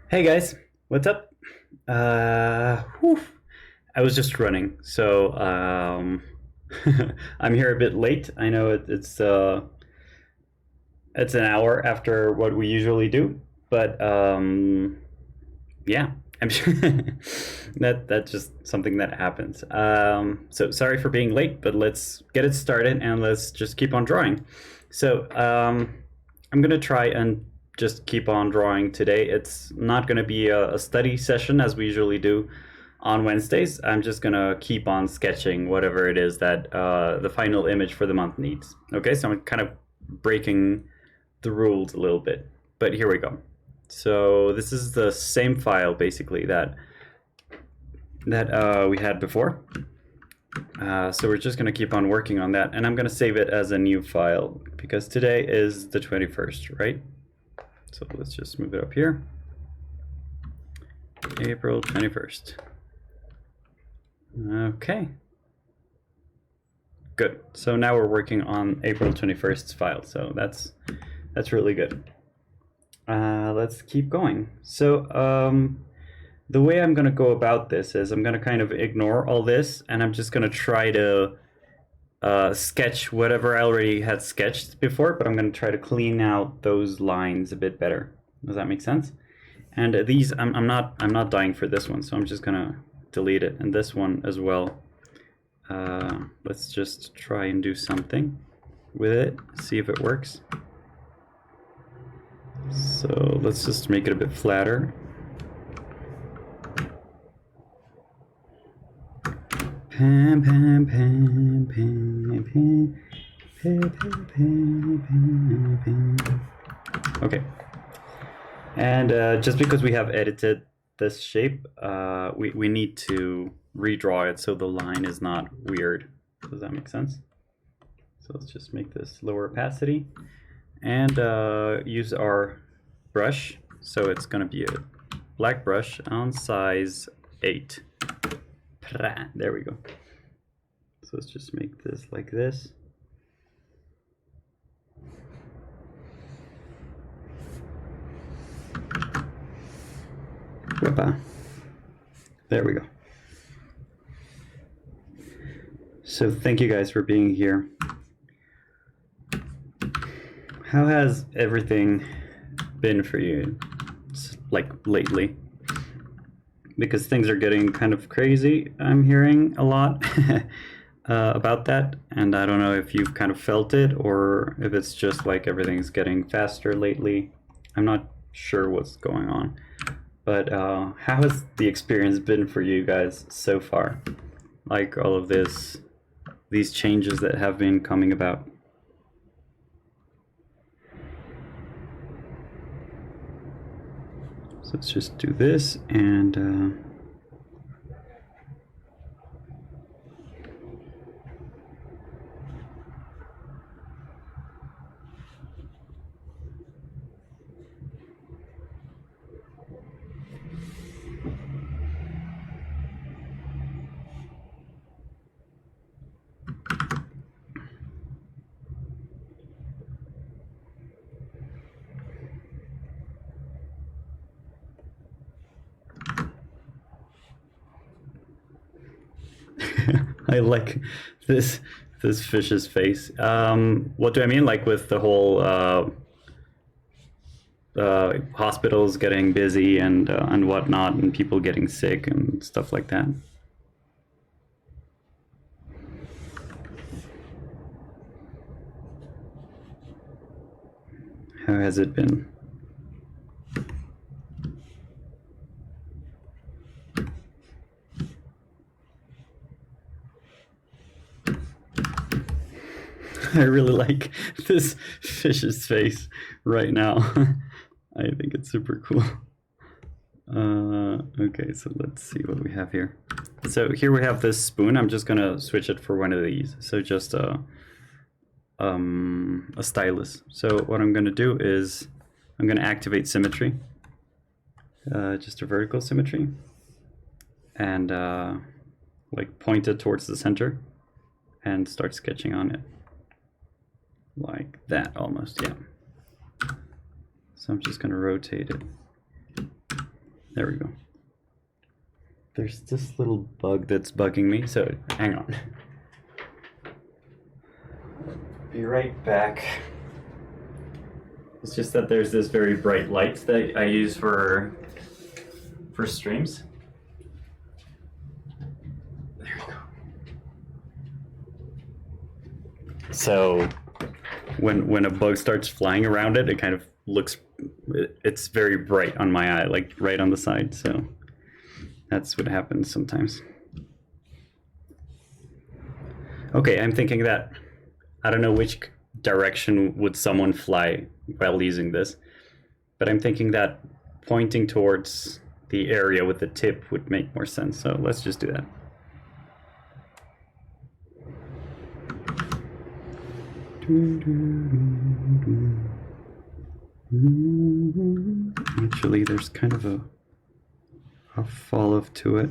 Hey guys, what's up? Whew. I was just running, so I'm here a bit late. I know it's an hour after what we usually do, but yeah, I'm sure that's just something that happens. So sorry for being late, but let's get it started and let's just keep on drawing. So I'm gonna try and just keep on drawing today. It's not gonna be a study session as we usually do on Wednesdays. I'm just gonna keep on sketching whatever it is that the final image for the month needs. Okay, so I'm kind of breaking the rules a little bit, but here we go. So this is the same file basically that we had before. So we're just going to keep on working on that, and I'm going to save it as a new file because today is the 21st, right? So let's just move it up here. April 21st. Okay. Good. So now we're working on April 21st's file, so that's really good. Let's keep going. So the way I'm going to go about this is I'm going to kind of ignore all this, and I'm just going to try to sketch whatever I already had sketched before, but I'm going to try to clean out those lines a bit better. Does that make sense? And these, I'm not dying for this one, so I'm just going to delete it, and this one as well. Let's just try and do something with it, see if it works. So let's just make it a bit flatter. Pam, pam, pam, pam, pam, pam, pam, pam, pam, pam. Okay. And just because we have edited this shape, we need to redraw it so the line is not weird. Does that make sense? So let's just make this lower opacity and use our brush. So it's going to be a black brush on size 8. There we go. So let's just make this like this. There we go. So thank you guys for being here. How has everything been for you, like lately? Because things are getting kind of crazy. I'm hearing a lot about that, and I don't know if you've kind of felt it or if it's just like everything's getting faster lately. I'm not sure what's going on, but how has the experience been for you guys so far? Like all of these changes that have been coming about. So let's just do this and I like this fish's face. What do I mean? Like with the whole hospitals getting busy and whatnot, and people getting sick and stuff like that. How has it been? I really like this fish's face right now. I think it's super cool. Okay, so let's see what we have here. So here we have this spoon. I'm just gonna switch it for one of these. So just a stylus. So what I'm gonna do is I'm gonna activate symmetry, just a vertical symmetry, and like point it towards the center and start sketching on it. Like that almost, yeah. So I'm just going to rotate it. There we go. There's this little bug that's bugging me, so hang on. Be right back. It's just that there's this very bright light that I use for streams. There we go. So when a bug starts flying around it, it kind of looks, it's very bright on my eye, like right on the side. So that's what happens sometimes. Okay, I'm thinking that, I don't know which direction would someone fly while using this, but I'm thinking that pointing towards the area with the tip would make more sense. So let's just do that. Actually, there's kind of a follow to it.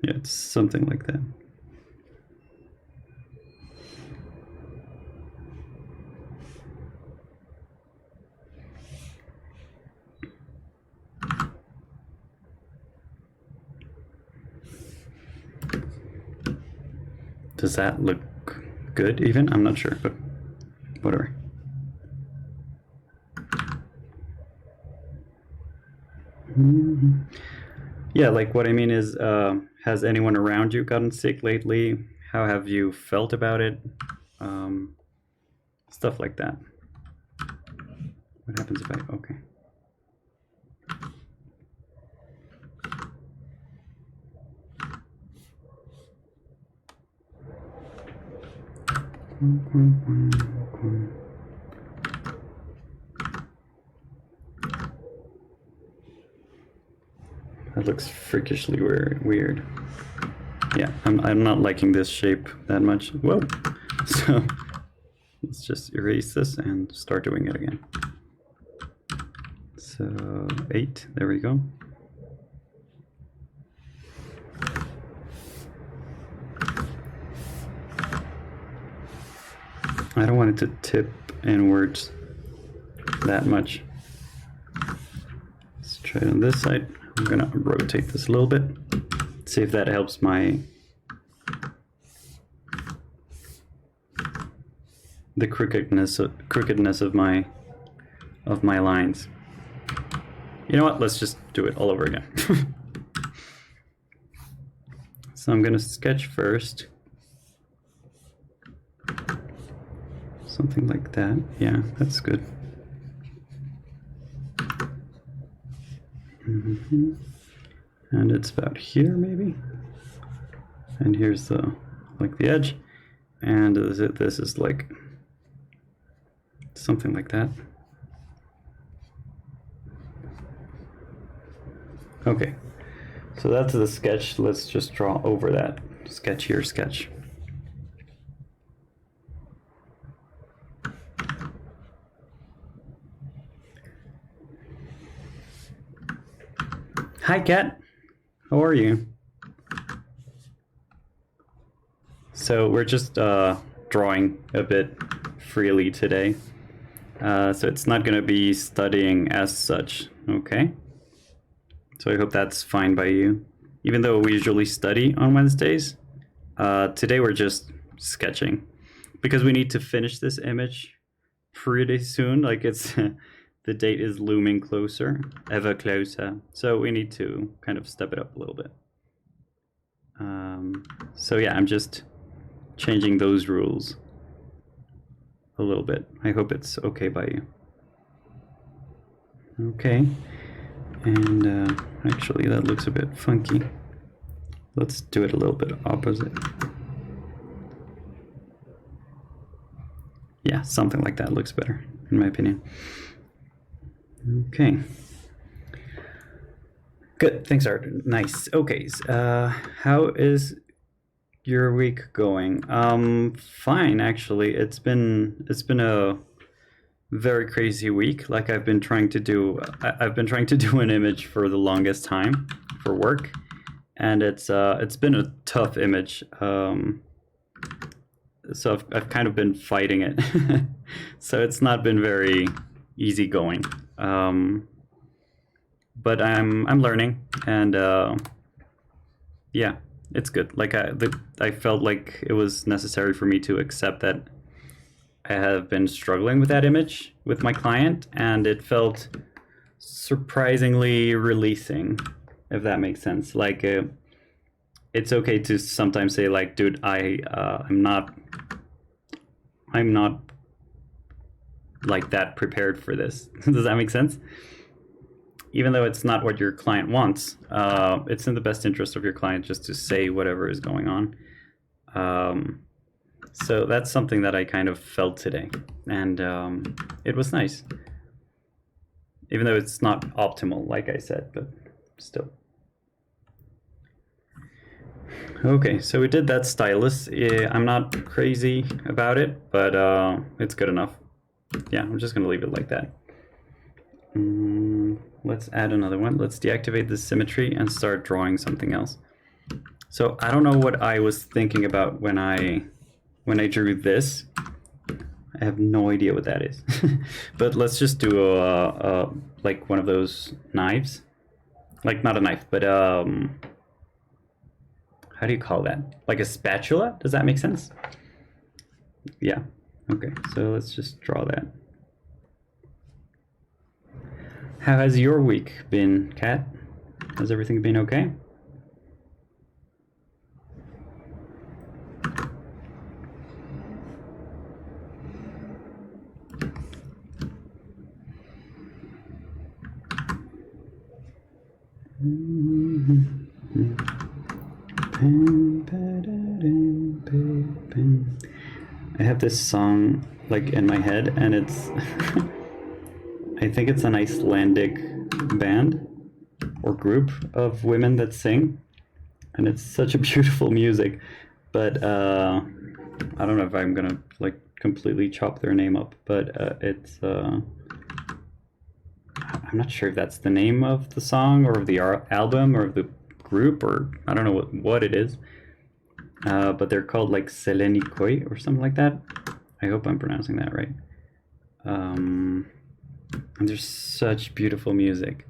Yeah, it's something like that. Does that look good even? I'm not sure, but whatever. Yeah, like what I mean is, has anyone around you gotten sick lately? How have you felt about it? Stuff like that. What happens if I, okay. That looks freakishly weird. Yeah, I'm not liking this shape that much. Whoa! So let's just erase this and start doing it again. So 8, there we go. I don't want it to tip inwards that much. Let's try it on this side. I'm gonna rotate this a little bit. See if that helps the crookedness of my lines. You know what? Let's just do it all over again. So I'm gonna sketch first. Something like that. Yeah, that's good. And it's about here maybe. And here's the edge. And this is like something like that. Okay. So that's the sketch. Let's just draw over that. Sketch here, sketch. Hi, Kat. How are you? So we're just drawing a bit freely today. So it's not going to be studying as such, okay? So I hope that's fine by you. Even though we usually study on Wednesdays, today we're just sketching. Because we need to finish this image pretty soon, like it's... The date is looming closer, ever closer. So we need to kind of step it up a little bit. So yeah, I'm just changing those rules a little bit. I hope it's okay by you. Okay, and actually that looks a bit funky. Let's do it a little bit opposite. Yeah, something like that looks better, in my opinion. Okay. Good. Thanks, Art. Nice. Okay. How is your week going? Fine, actually. It's been a very crazy week. Like I've been trying to do an image for the longest time for work, and it's been a tough image. So I've kind of been fighting it. So it's not been very easy going. but I'm learning, and yeah, it's good. Like I felt like it was necessary for me to accept that I have been struggling with that image with my client, and it felt surprisingly releasing, if that makes sense. Like it's okay to sometimes say like, dude, I'm not like that prepared for this. Does that make sense? Even though it's not what your client wants, it's in the best interest of your client just to say whatever is going on. So that's something that I kind of felt today, and it was nice. Even though it's not optimal, like I said, but still. Okay, so we did that stylus. I'm not crazy about it, but it's good enough. Yeah, I'm just gonna leave it like that. Let's add another one. Let's deactivate the symmetry and start drawing something else. So I don't know what I was thinking about when I drew this. I have no idea what that is. But let's just do like one of those knives. Like not a knife, but how do you call that? Like a spatula? Does that make sense? Yeah. Okay, so let's just draw that. How has your week been, Kat? Has everything been okay? I have this song like in my head, and it's I think it's an Icelandic band or group of women that sing, and it's such a beautiful music, but I don't know if I'm gonna like completely chop their name up, but it's I'm not sure if that's the name of the song or of the album or of the group, or I don't know what it is, but they're called like Selenikoi or something like that. I hope I'm pronouncing that right. And there's such beautiful music,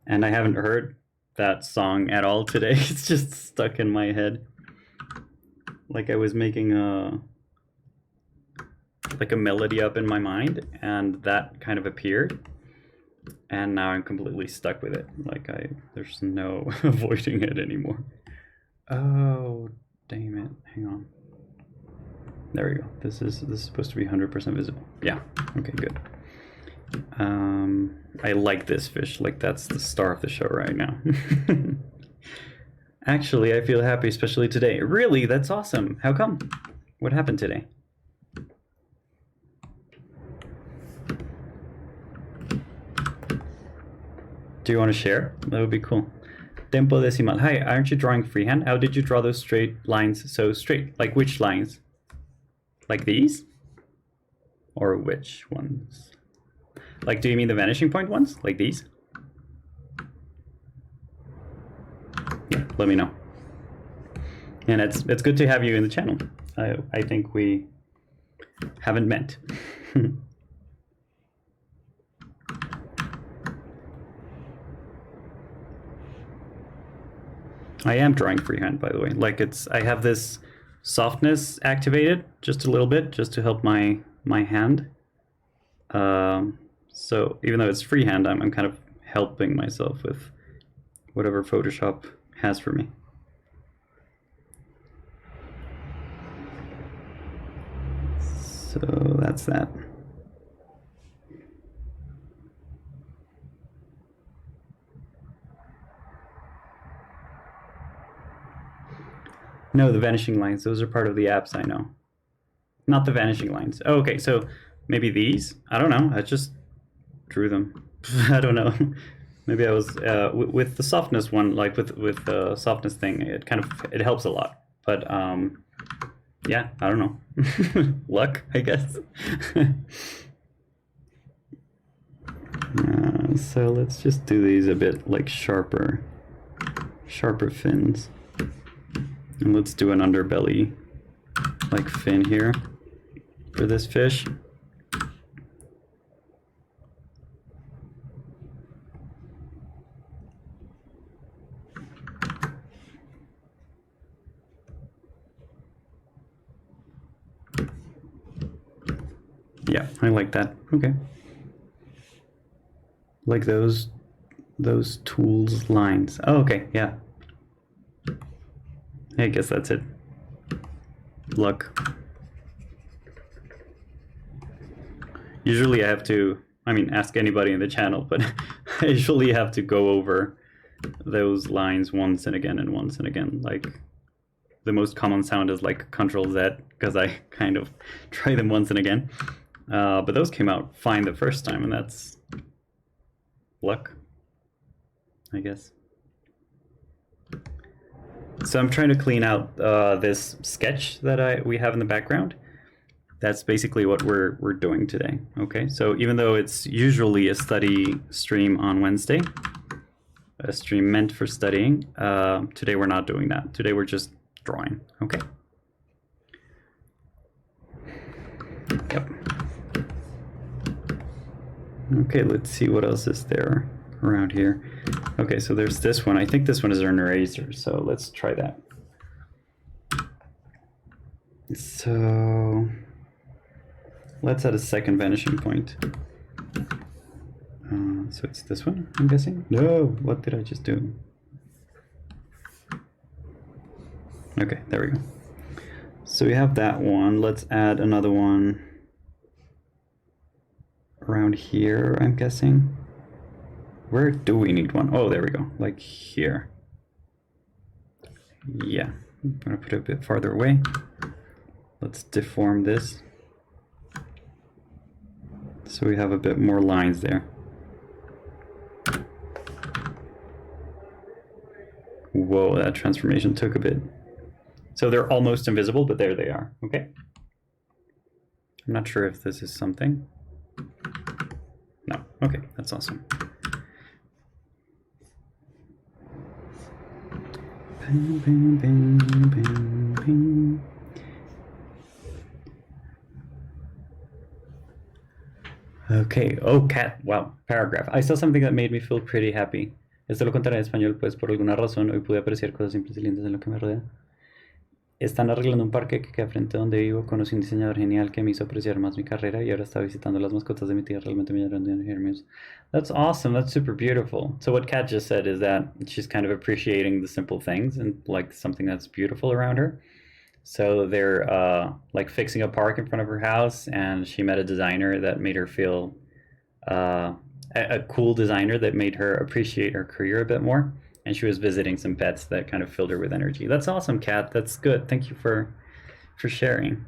and I haven't heard that song at all today. It's just stuck in my head, like I was making a melody up in my mind, and that kind of appeared, and now I'm completely stuck with it. Like there's no avoiding it anymore. Oh, damn it. Hang on. There we go. This is supposed to be 100% visible. Yeah. Okay, good. I like this fish. Like that's the star of the show right now. Actually, I feel happy, especially today. Really? That's awesome. How come? What happened today? Do you want to share? That would be cool. Tempo decimal. Hi, aren't you drawing freehand? How did you draw those straight lines so straight? Like which lines? Like these? Or which ones? Like, do you mean the vanishing point ones? Like these? Yeah, let me know. And it's good to have you in the channel. I think we haven't met. I am drawing freehand, by the way. Like I have this softness activated just a little bit, just to help my hand. So even though it's freehand, I'm kind of helping myself with whatever Photoshop has for me. So that's that. No, the vanishing lines, those are part of the apps, I know. Not the vanishing lines. Oh, okay, so maybe these? I don't know, I just drew them. I don't know. Maybe I was, with the softness one, like with the softness thing, it helps a lot. But yeah, I don't know. Luck, I guess. So let's just do these a bit like sharper fins. And let's do an underbelly like fin here for this fish. Yeah, I like that. Okay. Like those tools lines. Oh, okay, yeah. I guess that's it. Luck. Usually I have to, I mean, ask anybody in the channel, but I usually have to go over those lines once and again and once and again. Like the most common sound is like Control Z, because I kind of try them once and again. But those came out fine the first time, and that's luck, I guess. So I'm trying to clean out this sketch that we have in the background. That's basically what we're doing today. Okay, so even though it's usually a study stream on Wednesday, a stream meant for studying, today we're not doing that. Today we're just drawing. Okay. Yep. Okay, let's see what else is there around here. Okay, so there's this one. I think this one is an eraser, so let's try that. So let's add a second vanishing point. So it's this one, I'm guessing? No, what did I just do? Okay, there we go. So we have that one. Let's add another one around here, I'm guessing. Where do we need one? Oh, there we go, like here. Yeah, I'm gonna put it a bit farther away. Let's deform this, so we have a bit more lines there. Whoa, that transformation took a bit. So they're almost invisible, but there they are, okay? I'm not sure if this is something. No, okay, that's awesome. Bing, bing, bing, bing, bing. Okay, oh, cat, wow, paragraph. I saw something that made me feel pretty happy. Esto lo contaré en español, pues por alguna razón hoy pude apreciar cosas simples y lindas en lo que me rodea. Están arreglando un parque que queda frente a donde vivo. Conocí un diseñador genial que me hizo apreciar más mi carrera y ahora está visitando las mascotas de mi tía. Realmente me llenaron de energía. That's awesome. That's super beautiful. So what Kat just said is that she's kind of appreciating the simple things and like something that's beautiful around her. So they're like fixing a park in front of her house, and she met a designer that made her feel a cool designer that made her appreciate her career a bit more. And she was visiting some pets that kind of filled her with energy. That's awesome, Kat. That's good. Thank you for sharing.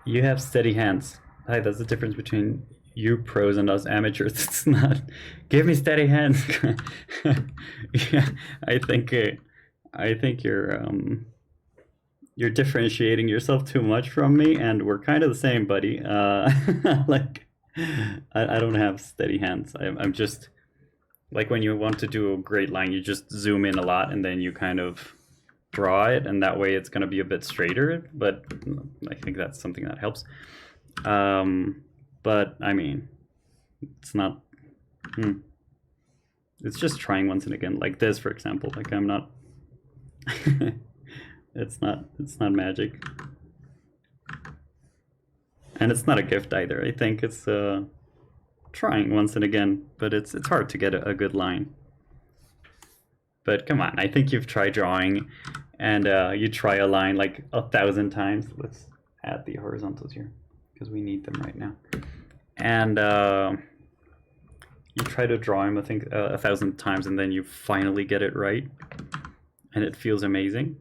You have steady hands. Hi, that's the difference between you pros and us amateurs. It's not. Give me steady hands. Yeah, I think you're differentiating yourself too much from me, and we're kind of the same, buddy. Like, I don't have steady hands. I'm just. Like when you want to do a great line, you just zoom in a lot and then you kind of draw it, and that way it's going to be a bit straighter, but I think that's something that helps. But I mean, it's not, it's just trying once and again, like this, for example. Like I'm not, it's not magic. And it's not a gift either. I think it's, trying once and again, but it's hard to get a good line. But come on, I think you've tried drawing, and you try a line like 1,000 times. Let's add the horizontals here because we need them right now. And you try to draw him, I think, 1,000 times, and then you finally get it right, and it feels amazing.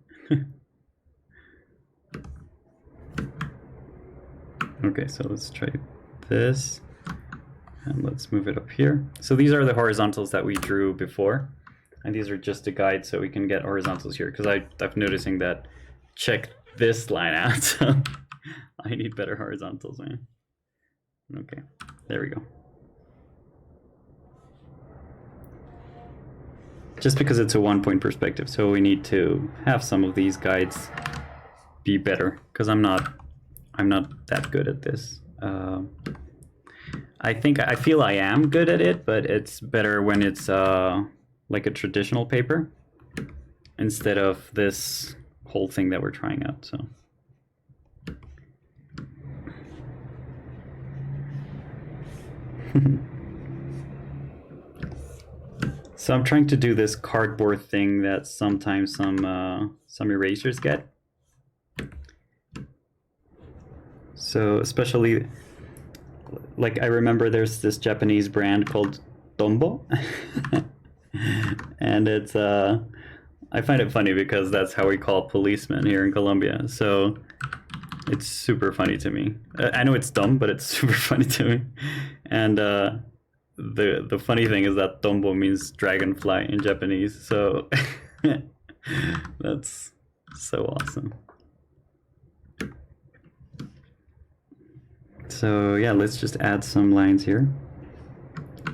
Okay, so let's try this. And let's move it up here. So these are the horizontals that we drew before. And these are just a guide so we can get horizontals here. Because I'm noticing that, check this line out. So I need better horizontals, man. Okay, there we go. Just because it's a 1-point perspective. So we need to have some of these guides be better. Because I'm not that good at this. I feel I am good at it, but it's better when it's like a traditional paper instead of this whole thing that we're trying out. So So I'm trying to do this cardboard thing that sometimes some erasers get. So especially, like I remember there's this Japanese brand called Tombow, and it's I find it funny because that's how we call policemen here in Colombia. So it's super funny to me. I know it's dumb, but it's super funny to me. And the funny thing is that Tombow means dragonfly in Japanese. So that's so awesome. So yeah, let's just add some lines here.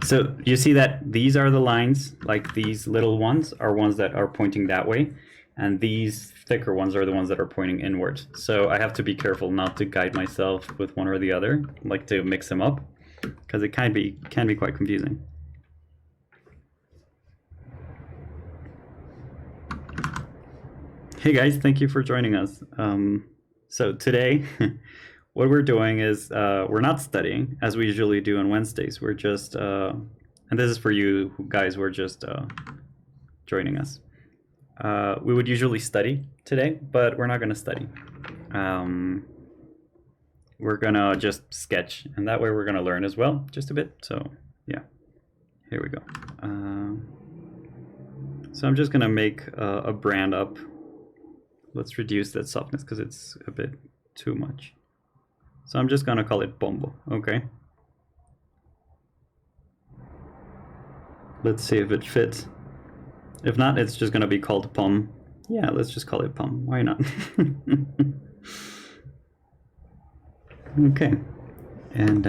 So you see that these are the lines, like these little ones are ones that are pointing that way, and these thicker ones are the ones that are pointing inwards. So I have to be careful not to guide myself with one or the other, like to mix them up, because it can be quite confusing. Hey guys, thank you for joining us. So today, what we're doing is we're not studying as we usually do on Wednesdays. We're just, and this is for you guys who are just joining us. We would usually study today, but we're not going to study. We're going to just sketch, and that way we're going to learn as well, just a bit. So yeah, here we go. So I'm just going to make a brand up. Let's reduce that softness because it's a bit too much. So I'm just going to call it Pombo, okay? Let's see if it fits. If not, it's just going to be called Pom. Yeah, let's just call it Pom. Why not? Okay. And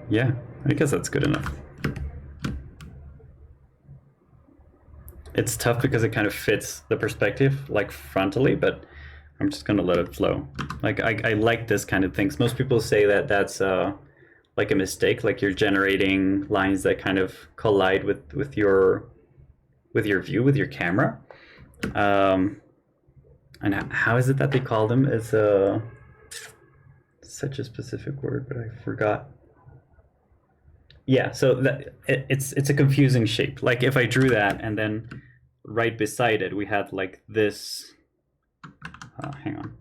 yeah, I guess that's good enough. It's tough because it kind of fits the perspective, like frontally, but I'm just going to let it flow. Like I like this kind of things. Most people say that that's like a mistake, like you're generating lines that kind of collide with your view, with your camera. And how is it that they call them? It's such a specific word, but I forgot. Yeah, so that it's a confusing shape. Like if I drew that and then right beside it we had like this. Hang on.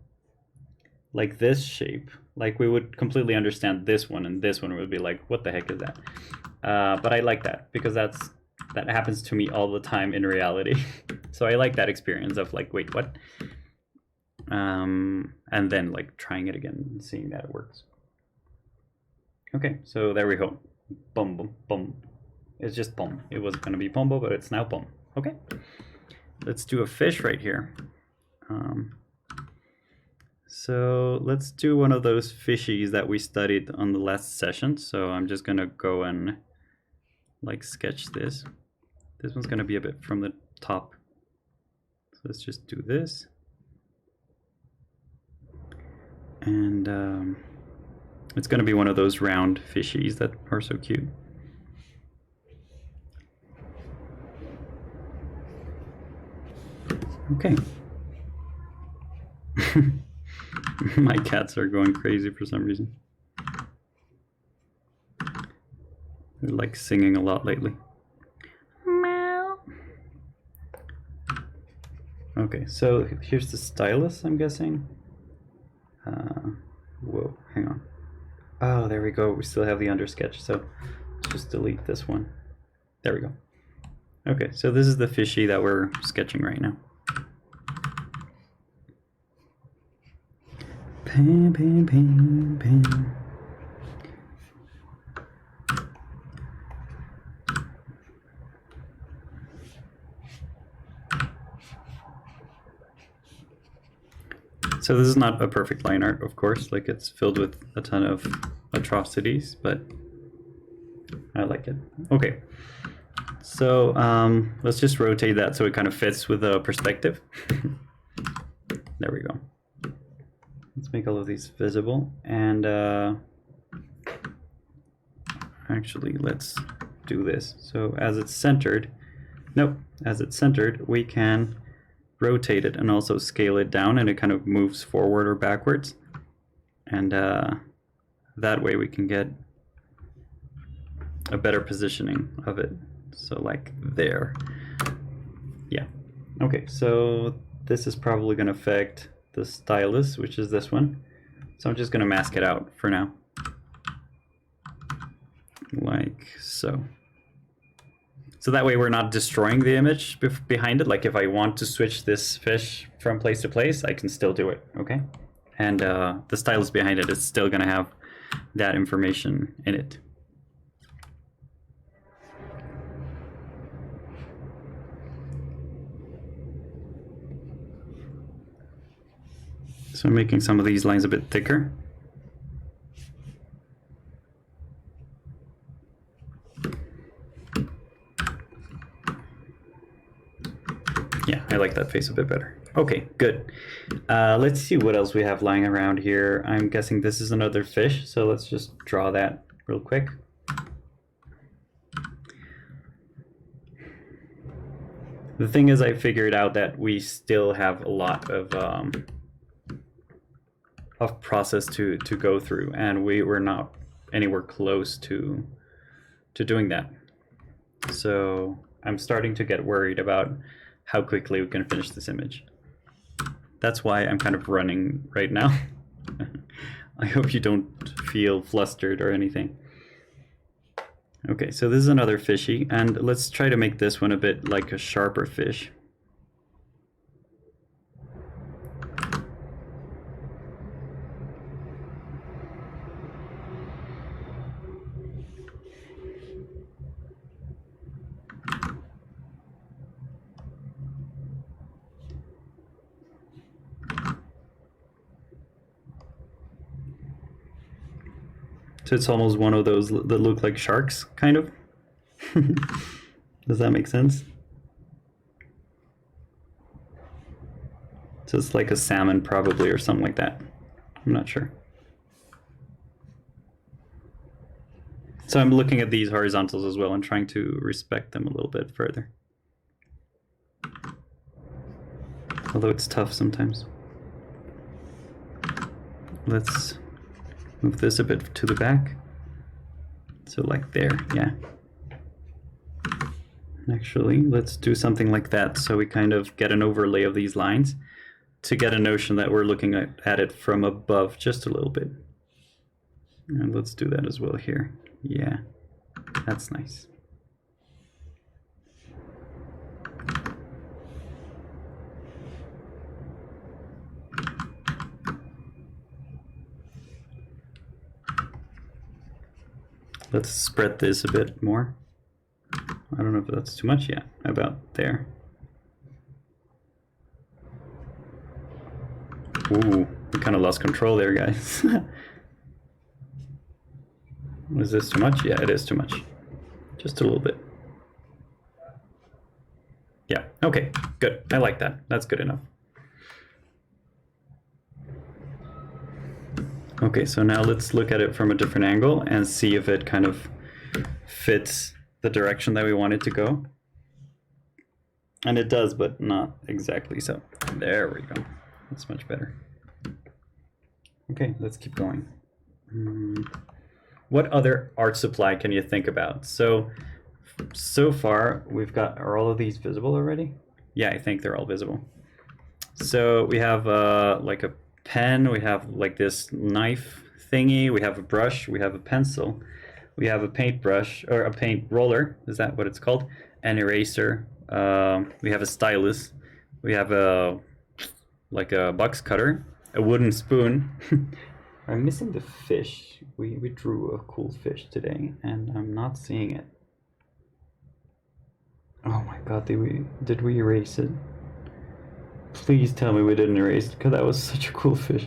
Like this shape. Like we would completely understand this one, and this one would be like, what the heck is that? But I like that because that happens to me all the time in reality. So I like that experience of like, wait, what? And then like trying it again and seeing that it works. Okay, so there we go. Boom, boom, boom. It's just boom. It was going to be pombo, but it's now boom. Okay, let's do a fish right here. So let's do one of those fishies that we studied on the last session. So I'm just going to go and like sketch this. This one's going to be a bit from the top. So let's just do this. And it's going to be one of those round fishies that are so cute. Okay. My cats are going crazy for some reason. They're like singing a lot lately. Meow. Okay, so here's the stylus, I'm guessing. Whoa, hang on. Oh, there we go. We still have the undersketch, so let's just delete this one. There we go. Okay, so this is the fishy that we're sketching right now. Pam, pam, pam, pam. So this is not a perfect line art, of course, like it's filled with a ton of atrocities, but I like it. Okay, so let's just rotate that so it kind of fits with the perspective. There we go. Let's make all of these visible, and actually let's do this. So as it's centered, as it's centered, we can rotate it and also scale it down, and it kind of moves forward or backwards, and that way we can get a better positioning of it. So like there. Yeah. Okay, so this is probably going to affect the stylus, which is this one. So I'm just going to mask it out for now. Like so. So that way we're not destroying the image behind it. Like if I want to switch this fish from place to place, I can still do it, okay? And the stylus behind it is still gonna have that information in it. So I'm making some of these lines a bit thicker. Yeah, I like that face a bit better. Okay, good. Let's see what else we have lying around here. I'm guessing this is another fish, so let's just draw that real quick. The thing is, I figured out that we still have a lot of process to go through, and we were not anywhere close to doing that. So I'm starting to get worried about how quickly we can finish this image. That's why I'm kind of running right now. I hope you don't feel flustered or anything. Okay, so this is another fishy, and let's try to make this one a bit like a sharper fish. So it's almost one of those that look like sharks, kind of. Does that make sense? So it's like a salmon probably, or something like that. I'm not sure. So I'm looking at these horizontals as well and trying to respect them a little bit further. Although it's tough sometimes. Let's move this a bit to the back. So like there, yeah. Actually, let's do something like that so we kind of get an overlay of these lines to get a notion that we're looking at it from above just a little bit. And let's do that as well here. Yeah, that's nice. Let's spread this a bit more. I don't know if that's too much. Yeah, about there. Ooh, we kind of lost control there, guys. Is this too much? Yeah, it is too much. Just a little bit. Yeah, okay, good. I like that. That's good enough. Okay, so now let's look at it from a different angle and see if it kind of fits the direction that we want it to go. And it does, but not exactly so. There we go. That's much better. Okay, let's keep going. What other art supply can you think about? So far we've got, are all of these visible already? Yeah, I think they're all visible. So we have like a pen, we have like this knife thingy, we have a brush, we have a pencil, we have a paintbrush, or a paint roller, is that what it's called? An eraser, we have a stylus, we have a like a box cutter, a wooden spoon. I'm missing the fish. We drew a cool fish today and I'm not seeing it. Oh my god, did we erase it? Please tell me we didn't erase it, because that was such a cool fish.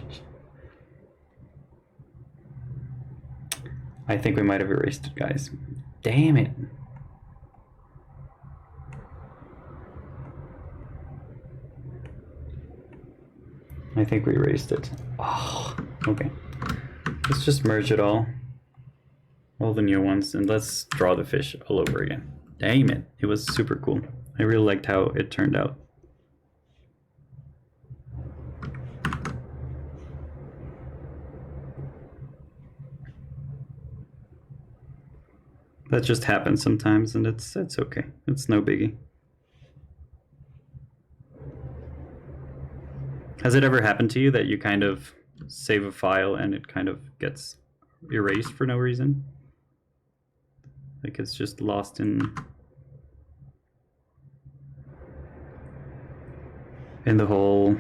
I think we might have erased it, guys. Damn it. I think we erased it. Oh, okay. Let's just merge it all the new ones, and let's draw the fish all over again. Damn it, it was super cool. I really liked how it turned out. That just happens sometimes, and it's okay. It's no biggie. Has it ever happened to you that you kind of save a file and it kind of gets erased for no reason? Like it's just lost in the whole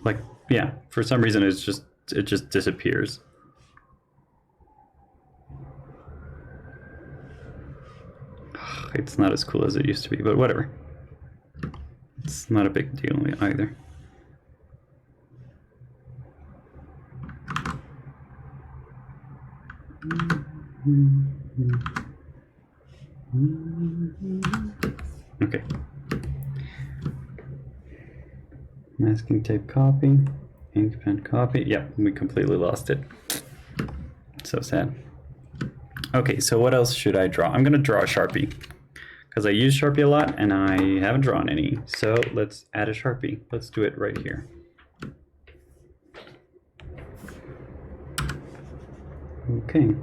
like, yeah, for some reason it just disappears. It's not as cool as it used to be, but whatever. It's not a big deal either. Okay. Masking tape copy, ink pen copy. Yep, we completely lost it. So sad. Okay, so what else should I draw? I'm gonna draw a Sharpie because I use Sharpie a lot and I haven't drawn any. So let's add a Sharpie. Let's do it right here. Okay.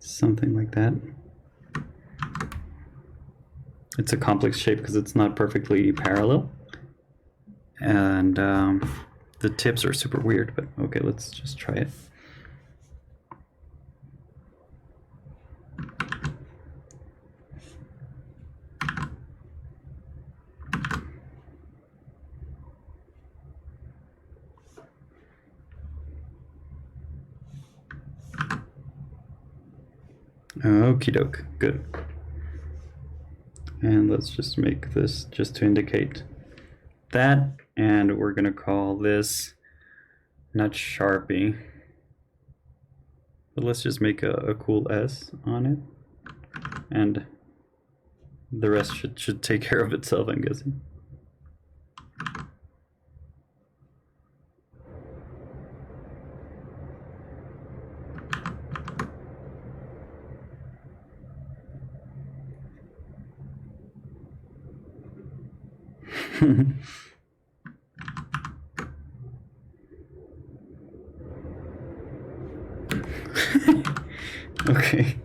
Something like that. It's a complex shape because it's not perfectly parallel. And the tips are super weird, but okay, let's just try it. Okie doke, good. And let's just make this just to indicate that, and we're gonna call this not Sharpie, but let's just make a cool S on it, and the rest should take care of itself, I'm guessing. Okay,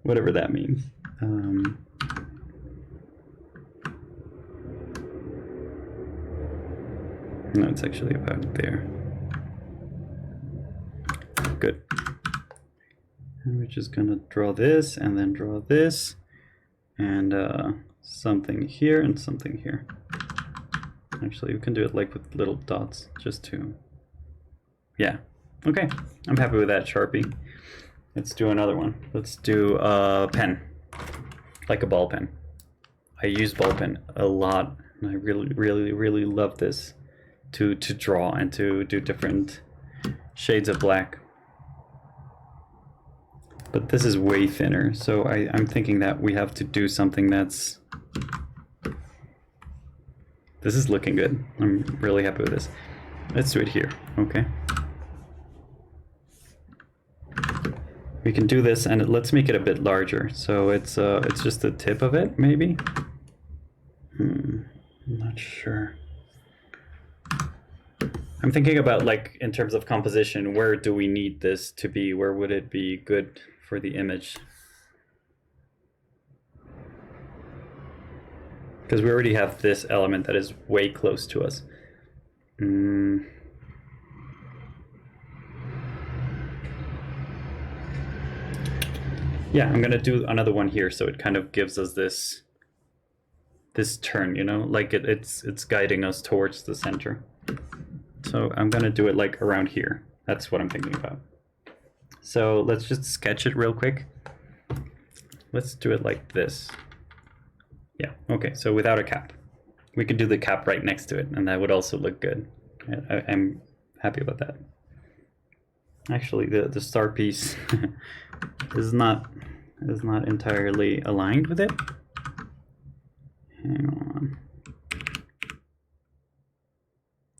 whatever that means. No, it's actually about there. Good. And we're just gonna draw this and then draw this and something here and something here. Actually, we can do it like with little dots just to, yeah. Okay, I'm happy with that Sharpie. Let's do another one. Let's do a pen, like a ball pen. I use ball pen a lot, and I really love this to draw and to do different shades of black. But this is way thinner, so I'm thinking that we have to do something that's... This is looking good. I'm really happy with this. Let's do it here, okay? We can do this, and let's make it a bit larger. So it's just the tip of it, maybe? I'm not sure. I'm thinking about, like, in terms of composition, where do we need this to be? Where would it be good for the image? Because we already have this element that is way close to us. Yeah, I'm gonna do another one here, so it kind of gives us this turn, you know, like it's guiding us towards the center. So I'm gonna do it like around here. That's what I'm thinking about. So let's just sketch it real quick. Let's do it like this. Yeah, okay, so without a cap. We could do the cap right next to it, and that would also look good. I'm happy about that. Actually, the star piece is not entirely aligned with it. Hang on.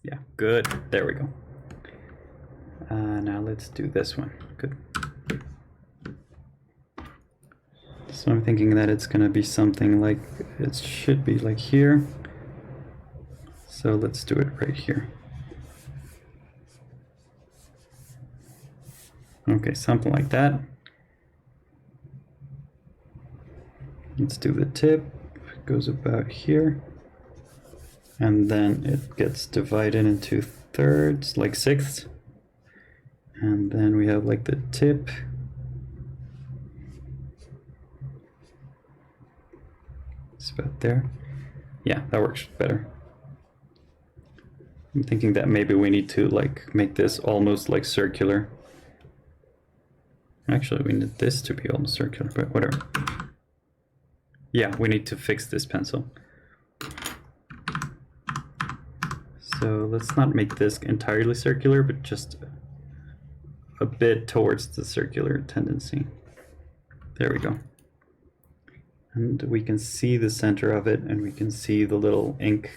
Yeah, good. There we go. Now let's do this one. Good. So I'm thinking that it's going to be something like, it should be like here. So let's do it right here. Okay, something like that. Let's do the tip. It goes about here. And then it gets divided into thirds, like sixths. And then we have like the tip. It's about there. Yeah, that works better. I'm thinking that maybe we need to like make this almost like circular. Actually, we need this to be almost circular, but whatever. Yeah, we need to fix this pencil. So let's not make this entirely circular, but just a bit towards the circular tendency. There we go. And we can see the center of it, and we can see the little ink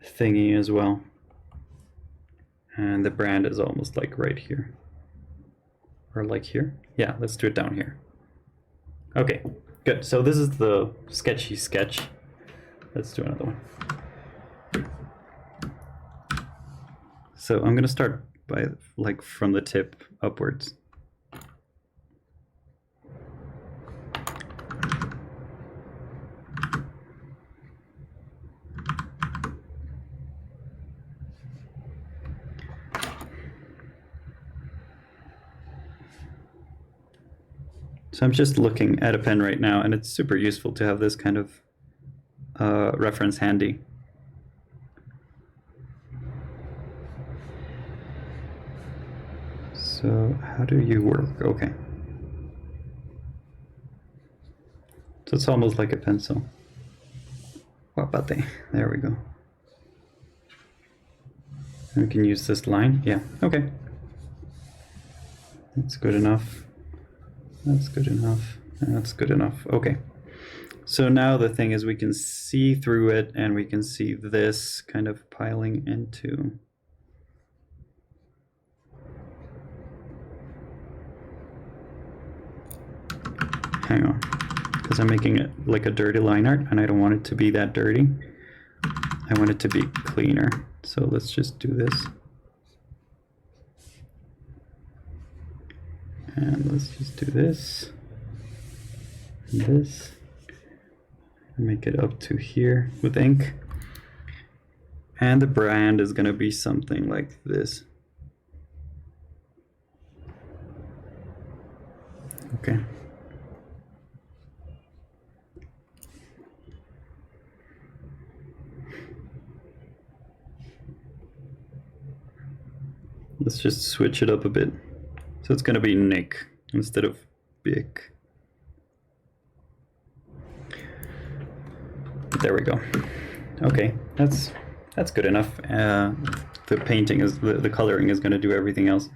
thingy as well. And the brand is almost like right here. Or like here. Yeah, let's do it down here. Okay, good. So this is the sketchy sketch. Let's do another one. So I'm going to start by like from the tip upwards. So I'm just looking at a pen right now, and it's super useful to have this kind of reference handy. So how do you work? Okay. So it's almost like a pencil. What about that? There we go. And we can use this line. Yeah, okay. That's good enough. That's good enough. That's good enough. Okay. So now the thing is we can see through it, and we can see this kind of piling into. Hang on, because I'm making it like a dirty line art, and I don't want it to be that dirty. I want it to be cleaner. So let's just do this. And let's just do this. And this. And make it up to here with ink. And the brand is going to be something like this. Okay. Let's just switch it up a bit. So it's going to be Nick instead of Big. There we go. Okay, that's good enough. The painting is the coloring is going to do everything else.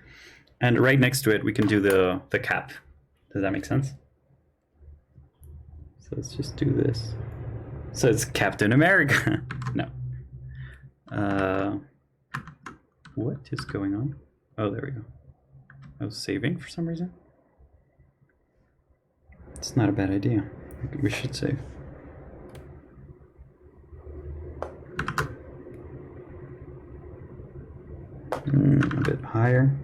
And right next to it, we can do the cap. Does that make sense? So let's just do this. So it's Captain America. No. What is going on? Oh, there we go. I was saving for some reason. It's not a bad idea. We should save. A bit higher.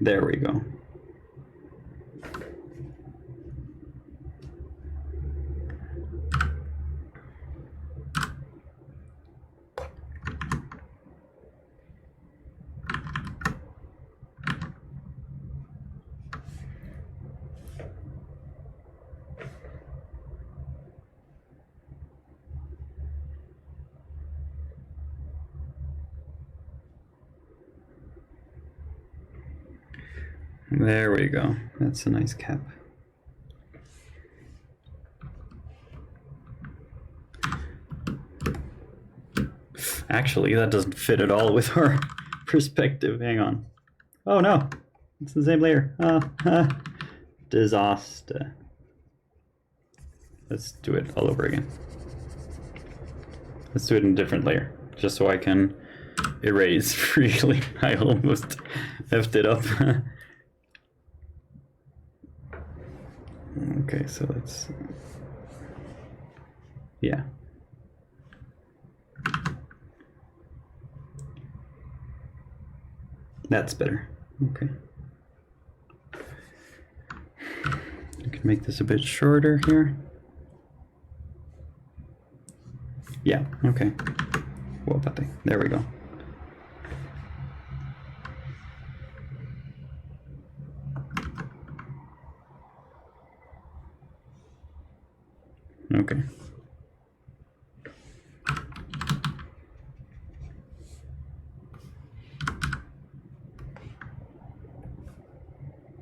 There we go. There we go. That's a nice cap. Actually, that doesn't fit at all with our perspective. Hang on. Oh no, it's the same layer. Disaster. Let's do it all over again. Let's do it in a different layer, just so I can erase freely. I almost effed it up. Okay, so let's, yeah. That's better. Okay. I can make this a bit shorter here. Yeah, okay. There we go. Okay.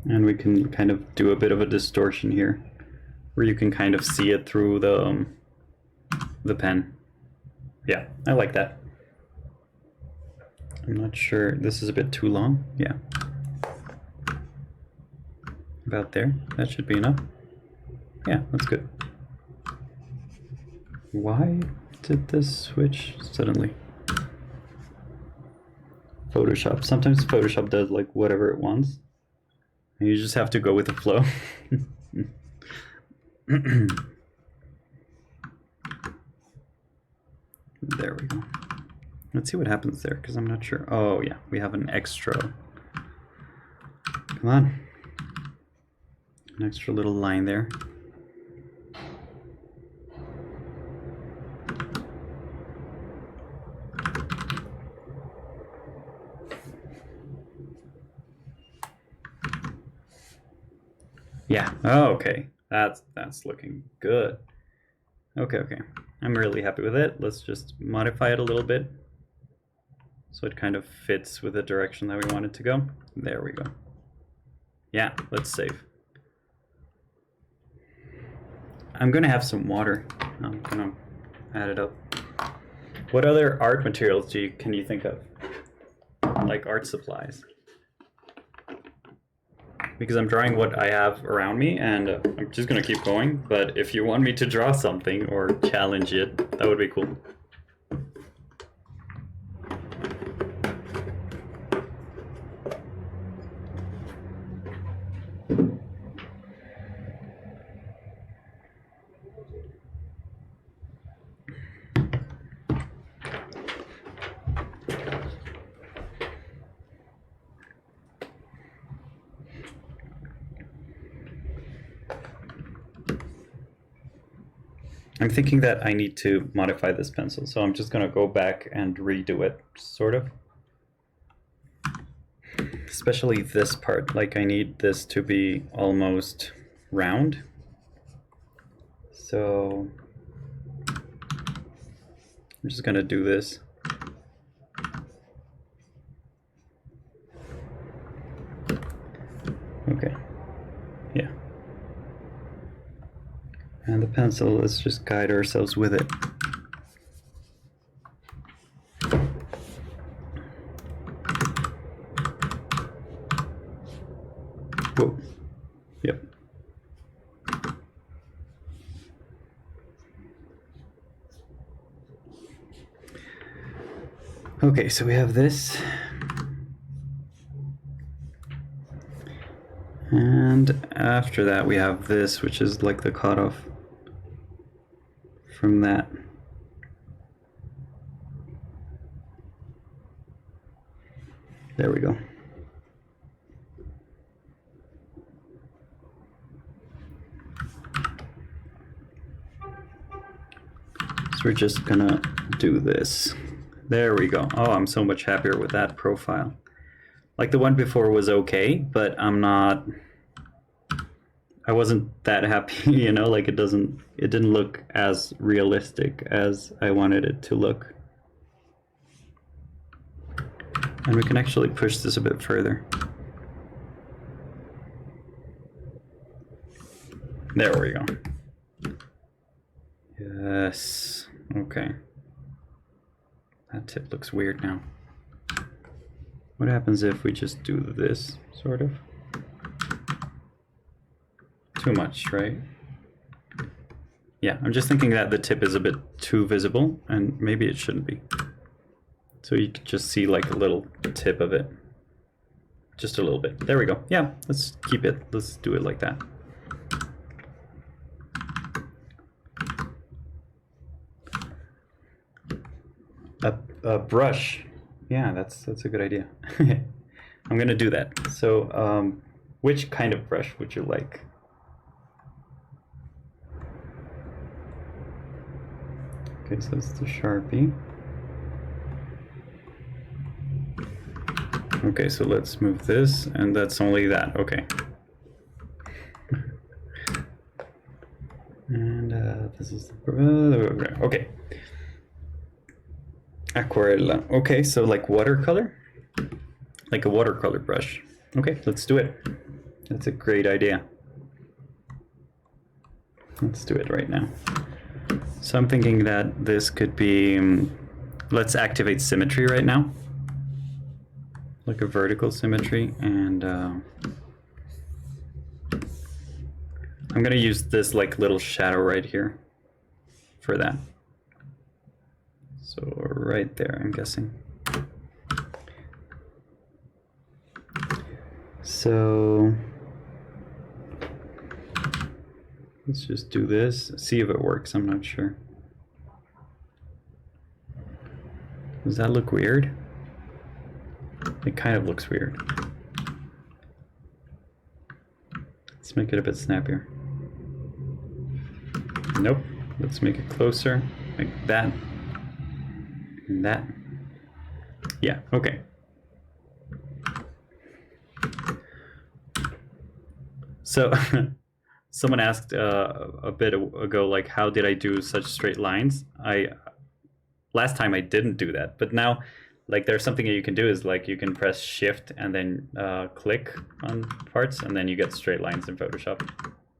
And we can kind of do a bit of a distortion here, where you can kind of see it through the pen. Yeah, I like that. I'm not sure, this is a bit too long. Yeah. About there, that should be enough. Yeah, that's good. Why did this switch suddenly? Photoshop. Sometimes Photoshop does like whatever it wants. And you just have to go with the flow. There we go. Let's see what happens there, because I'm not sure. Oh yeah, we have an extra. Come on. An extra little line there. Yeah, oh, okay. That's looking good. Okay, okay. I'm really happy with it. Let's just modify it a little bit so it kind of fits with the direction that we want it to go. There we go. Yeah, let's save. I'm gonna have some water. I'm gonna add it up. What other art materials can you think of? Like art supplies? Because I'm drawing what I have around me, and I'm just gonna keep going, but if you want me to draw something or challenge it, that would be cool. I'm thinking that I need to modify this pencil, so I'm just gonna go back and redo it, sort of. Especially this part, like I need this to be almost round. So I'm just gonna do this. Okay, yeah. And the pencil, let's just guide ourselves with it. Whoa. Yep. Okay, so we have this. And after that we have this, which is like the cutoff from that. There we go. So we're just gonna do this. There we go. Oh, I'm so much happier with that profile. Like the one before was okay, but I wasn't that happy, you know, like it didn't look as realistic as I wanted it to look. And we can actually push this a bit further. There we go. Yes, okay. That tip looks weird now. What happens if we just do this, sort of? Too much, right? Yeah, I'm just thinking that the tip is a bit too visible, and maybe it shouldn't be. So you can just see like a little tip of it. Just a little bit. There we go. Yeah, let's keep it. Let's do it like that. a brush. Yeah, that's a good idea. I'm gonna do that. So which kind of brush would you like? Okay, so it's the Sharpie. Okay, so let's move this, and that's only that. Okay. And this is the okay. Aquarella. Okay, so like watercolor, like a watercolor brush. Okay, let's do it. That's a great idea. Let's do it right now. So I'm thinking that this could be. Let's activate symmetry right now. Like a vertical symmetry, and I'm gonna use this like little shadow right here for that. So right there, I'm guessing. So let's just do this, see if it works. I'm not sure. Does that look weird? It kind of looks weird. Let's make it a bit snappier. Nope. Let's make it closer, like that. And that. Yeah, okay. So someone asked a bit ago, like, how did I do such straight lines? Last time I didn't do that, but now, like, there's something that you can do is like you can press Shift and then click on parts, and then you get straight lines in Photoshop.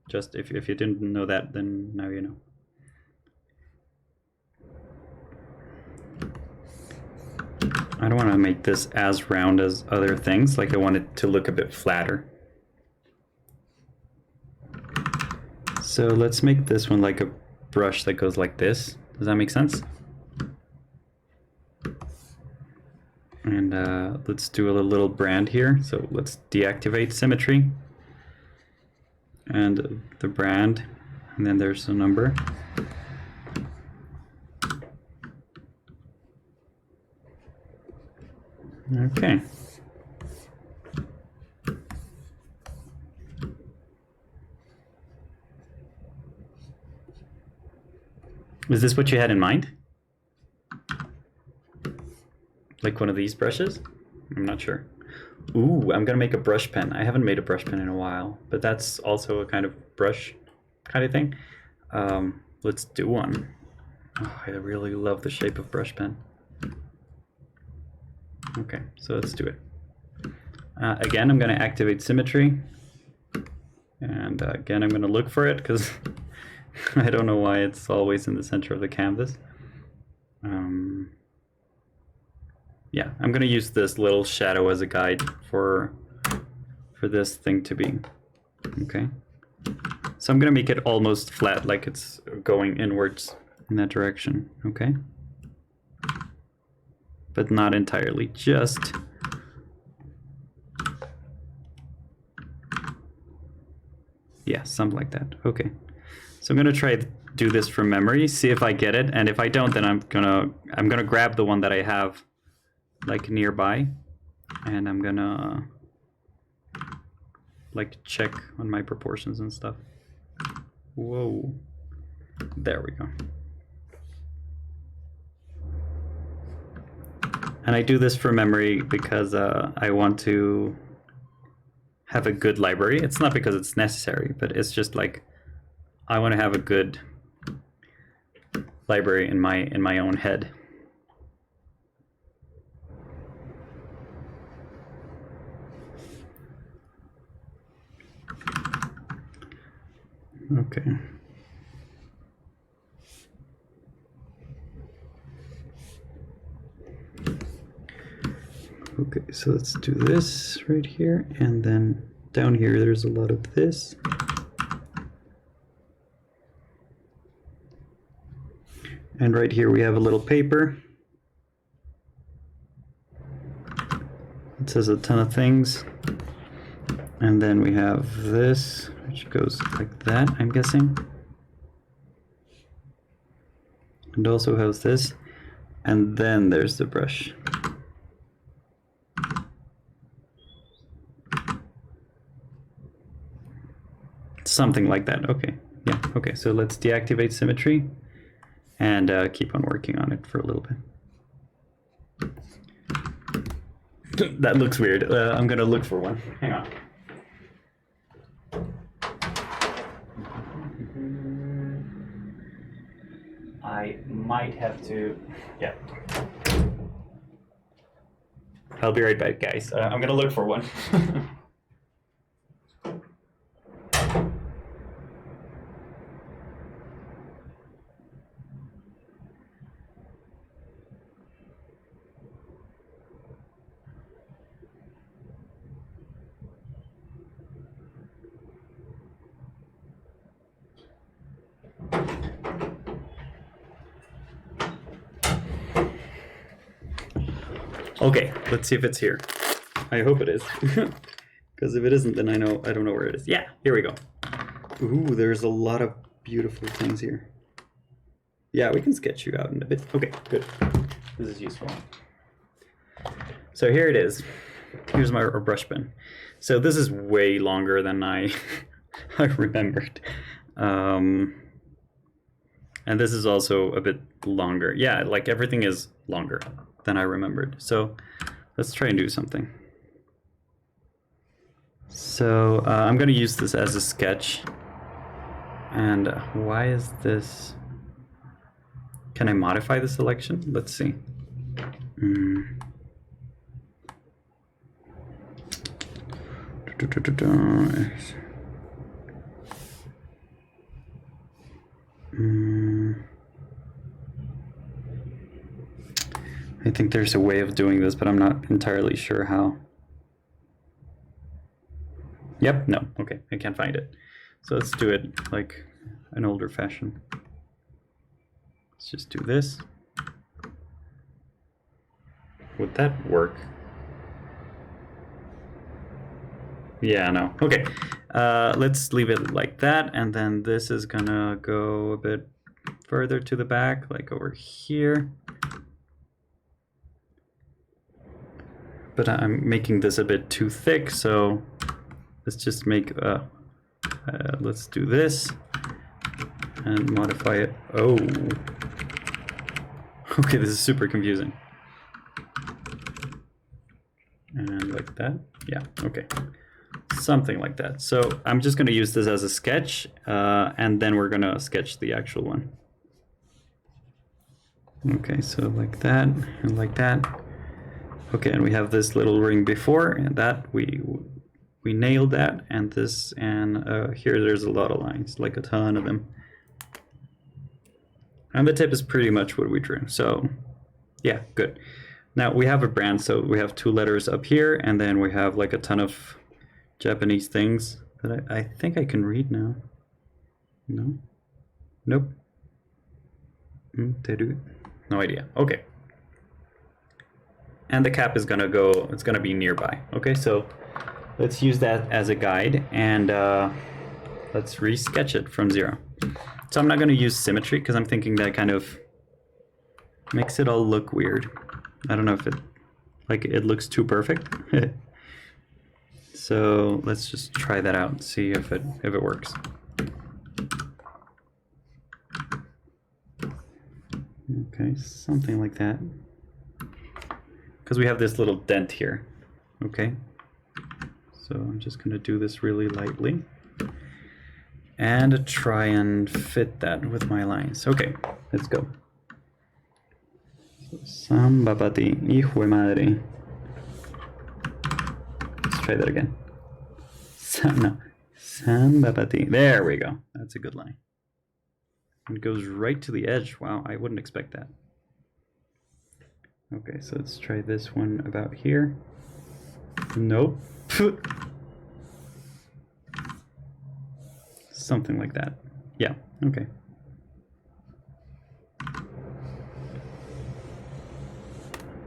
Just if you didn't know that, then now you know. I don't want to make this as round as other things. Like, I want it to look a bit flatter. So let's make this one like a brush that goes like this. Does that make sense? And let's do a little brand here. So let's deactivate symmetry and the brand, and then there's a number. Okay. Is this what you had in mind? Like one of these brushes? I'm not sure. Ooh, I'm gonna make a brush pen. I haven't made a brush pen in a while, but that's also a kind of brush kind of thing. Let's do one. Oh, I really love the shape of brush pen. Okay, so let's do it. Again, I'm gonna activate symmetry. And again, I'm gonna look for it because I don't know why it's always in the center of the canvas. Yeah, I'm gonna use this little shadow as a guide for this thing to be. Okay. So I'm gonna make it almost flat, like it's going inwards in that direction. Okay. But not entirely, just yeah, something like that. Okay. So I'm gonna try to do this from memory, see if I get it, and if I don't, then I'm gonna grab the one that I have like nearby, and I'm gonna like check on my proportions and stuff. Whoa, there we go. And I do this from memory because I want to have a good library. It's not because it's necessary, but it's just like I want to have a good library in my own head. Okay. Okay, so let's do this right here, and then down here there's a lot of this. And right here we have a little paper. It says a ton of things. And then we have this, which goes like that, I'm guessing. And also has this. And then there's the brush. Something like that. Okay. Yeah. Okay. So let's deactivate symmetry and keep on working on it for a little bit. That looks weird. I'm going to look for one. Hang on. I might have to. Yeah. I'll be right back, guys. I'm going to look for one. Okay, let's see if it's here. I hope it is. Because if it isn't, then I don't know where it is. Yeah, here we go. Ooh, there's a lot of beautiful things here. Yeah, we can sketch you out in a bit. Okay, good. This is useful. So here it is. Here's my brush pen. So this is way longer than I remembered. And this is also a bit longer. Yeah, like everything is longer than I remembered. So let's try and do something. So I'm going to use this as a sketch. And why is this? Can I modify the selection? Let's see. I think there's a way of doing this, but I'm not entirely sure how. Yep, no, okay, I can't find it. So let's do it like an older fashion. Let's just do this. Would that work? Yeah, no, okay. Let's leave it like that, and then this is gonna go a bit further to the back, like over here. But I'm making this a bit too thick, so let's just make, let's do this and modify it. Oh, okay, this is super confusing. And like that, yeah, okay. Something like that. So I'm just gonna use this as a sketch, and then we're gonna sketch the actual one. Okay, so like that, and like that. Okay, and we have this little ring before, and that we nailed that, and this, and here there's a lot of lines, like a ton of them. And the tip is pretty much what we drew. So yeah, good. Now we have a brand, so we have 2 letters up here, and then we have like a ton of Japanese things that I think I can read now. No? Nope. No idea. Okay. And the cap is gonna go, it's gonna be nearby. Okay, so let's use that as a guide, and let's re-sketch it from 0. So I'm not gonna use symmetry because I'm thinking that kind of makes it all look weird. I don't know if it looks too perfect. So let's just try that out and see if it works. Okay, something like that. Because we have this little dent here. Okay. So I'm just going to do this really lightly and try and fit that with my lines. Okay, let's go. Sambapati, hijo de madre. Let's try that again. Sambapati. There we go. That's a good line. It goes right to the edge. Wow, I wouldn't expect that. Okay, so let's try this one about here. Nope. Something like that. Yeah, okay.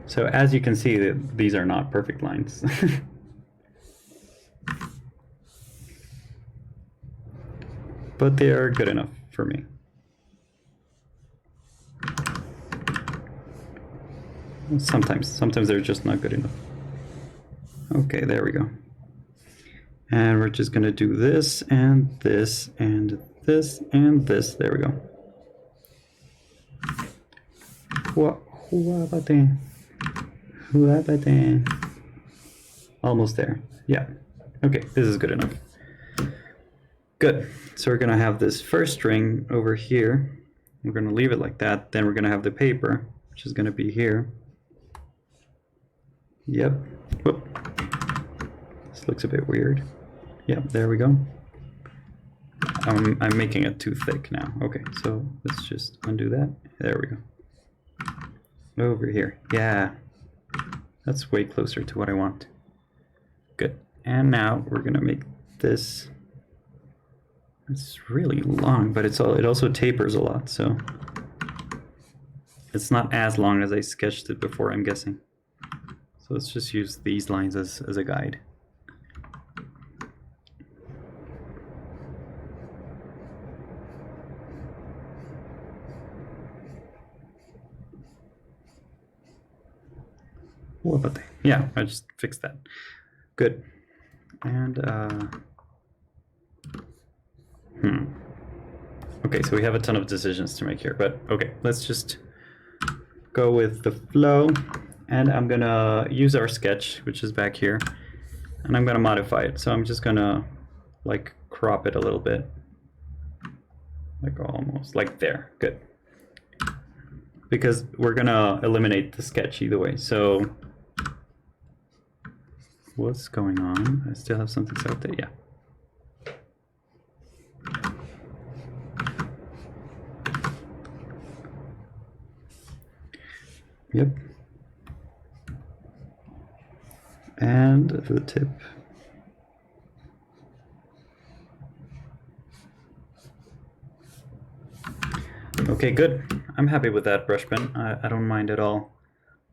So as you can see, these are not perfect lines. But they are good enough for me. Sometimes they're just not good enough. Okay, there we go. And we're just gonna do this and this and this and this. There we go. Almost there. Yeah. Okay, this is good enough. Good. So we're gonna have this first string over here. We're gonna leave it like that. Then we're gonna have the paper, which is gonna be here. Yep. Whoop. This looks a bit weird. Yep, there we go. I'm making it too thick now. Okay, so let's just undo that. There we go. Over here. Yeah. That's way closer to what I want. Good. And now we're gonna make this. It's really long, but it also tapers a lot, so it's not as long as I sketched it before, I'm guessing. So let's just use these lines as a guide. What about that? Yeah, I just fixed that. Good. And okay, so we have a ton of decisions to make here, but okay, let's just go with the flow, and I'm gonna use our sketch, which is back here, and I'm gonna modify it. So I'm just gonna like crop it a little bit, like almost like there. Good, because we're gonna eliminate the sketch either way. So what's going on? I still have something set there. Yeah. Yep. And the tip. Okay, good. I'm happy with that brush pen. I don't mind at all.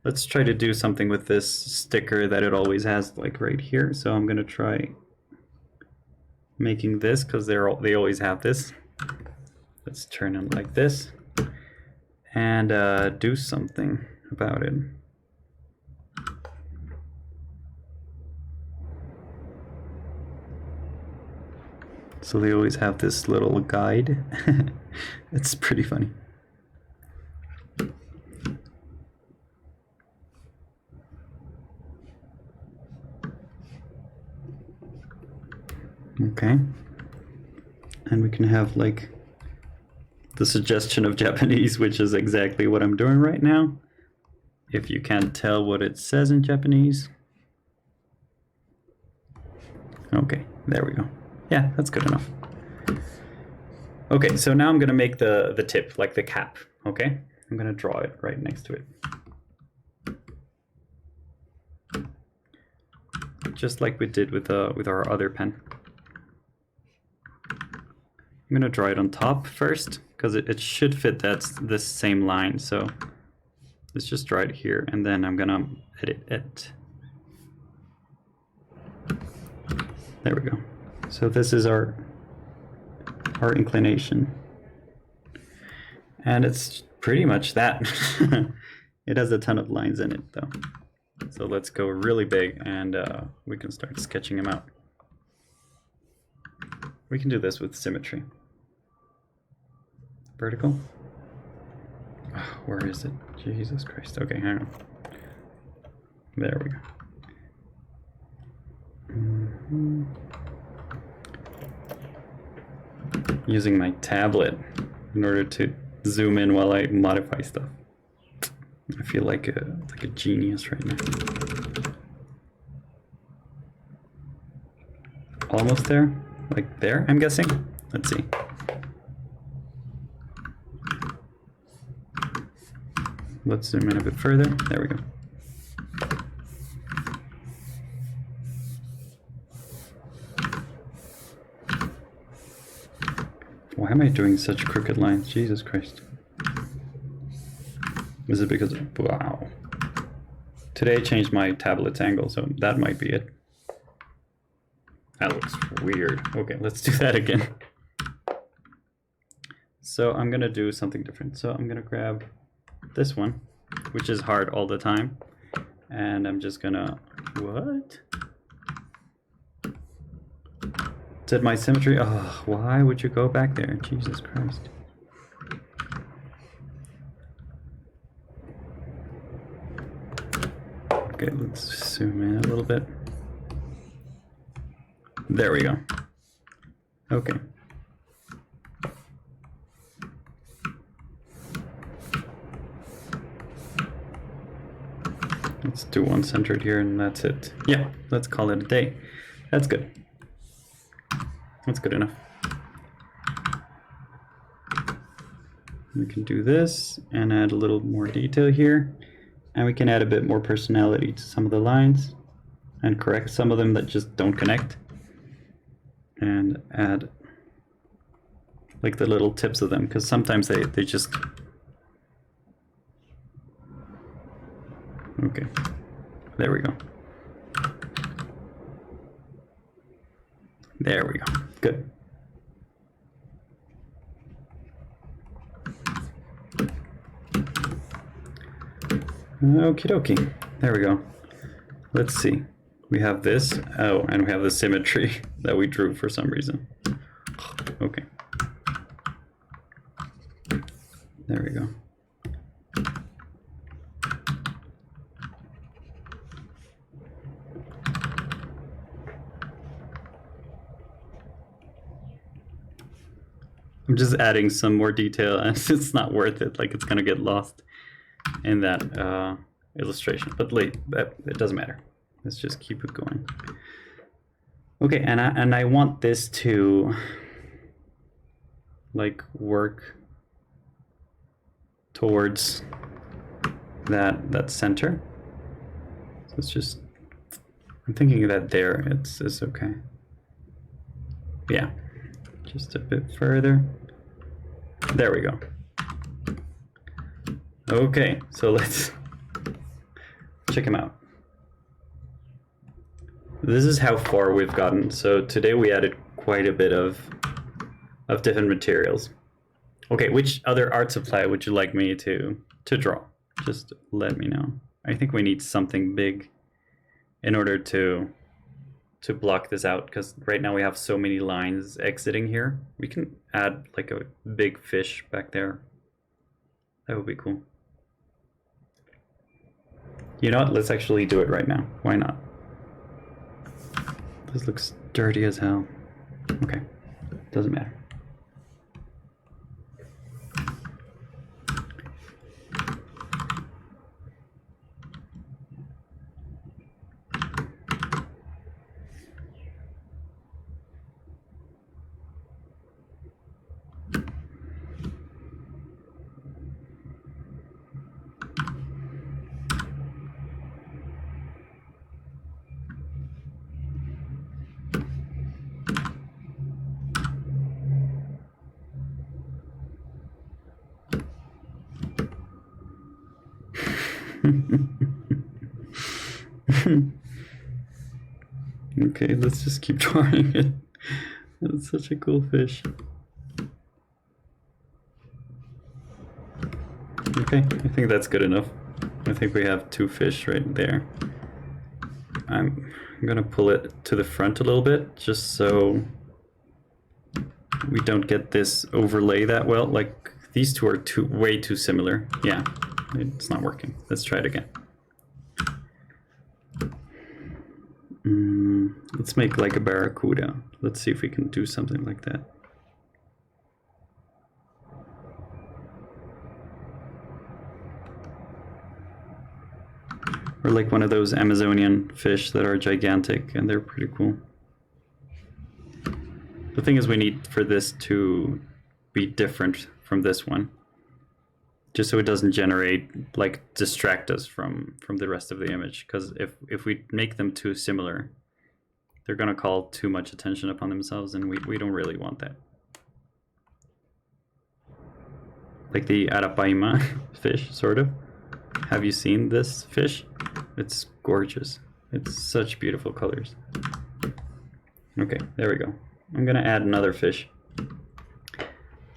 Let's try to do something with this sticker that it always has, like right here. So I'm gonna try making this, because they always have this. Let's turn it like this and do something about it. So they always have this little guide. It's pretty funny. Okay. And we can have like the suggestion of Japanese, which is exactly what I'm doing right now. If you can't tell what it says in Japanese. Okay, there we go. Yeah, that's good enough. Okay, so now I'm gonna make the tip, like the cap, okay? I'm gonna draw it right next to it. Just like we did with our other pen. I'm gonna draw it on top first, because it should fit this same line, so let's just draw it here, and then I'm gonna edit it. There we go. So this is our inclination. And it's pretty much that. It has a ton of lines in it though. So let's go really big, and we can start sketching them out. We can do this with symmetry. Vertical. Oh, where is it? Jesus Christ. Okay, hang on. There we go. Using my tablet in order to zoom in while I modify stuff. I feel like a genius right now. Almost there? Like there, I'm guessing? Let's see. Let's zoom in a bit further. There we go. Why am I doing such crooked lines? Jesus Christ. Is it because of... Wow. Today I changed my tablet's angle, so that might be it. That looks weird. Okay, let's do that again. So I'm gonna do something different. So I'm gonna grab this one, which is hard all the time. And I'm just gonna, what? Did my symmetry, oh, why would you go back there? Jesus Christ. Okay, let's zoom in a little bit. There we go. Okay. Let's do one centered here and that's it. Yeah, let's call it a day. That's good. That's good enough. We can do this and add a little more detail here. And we can add a bit more personality to some of the lines and correct some of them that just don't connect. And add like the little tips of them, because sometimes they just... Okay, there we go. There we go, good. Okie dokie, there we go. Let's see, we have this, oh, and we have the symmetry that we drew for some reason. Okay. There we go. I'm just adding some more detail and it's not worth it, like it's gonna get lost in that illustration, but it doesn't matter. Let's just keep it going. Okay, and I want this to like work towards that center. So it's just, I'm thinking that there it's okay. Yeah, just a bit further. There we go. Okay, so let's check him out. This is how far we've gotten. So today we added quite a bit of different materials. Okay, which other art supply would you like me to draw? Just let me know. I think we need something big in order to block this out, because right now we have so many lines exiting here. We can add like a big fish back there. That would be cool. You know what? Let's actually do it right now. Why not? This looks dirty as hell. Okay, doesn't matter. Okay, let's just keep drawing it. It's such a cool fish. Okay, I think that's good enough. I think we have two fish right there. I'm gonna pull it to the front a little bit, just so we don't get this overlay that well. Like, these two are way too similar. Yeah, it's not working. Let's try it again. Let's make like a barracuda. Let's see if we can do something like that. Or like one of those Amazonian fish that are gigantic, and they're pretty cool. The thing is, we need for this to be different from this one, just so it doesn't generate, like, distract us from the rest of the image. Because if we make them too similar, they're gonna call too much attention upon themselves, and we don't really want that. Like the Arapaima fish, sort of. Have you seen this fish? It's gorgeous. It's such beautiful colors. Okay, there we go. I'm gonna add another fish.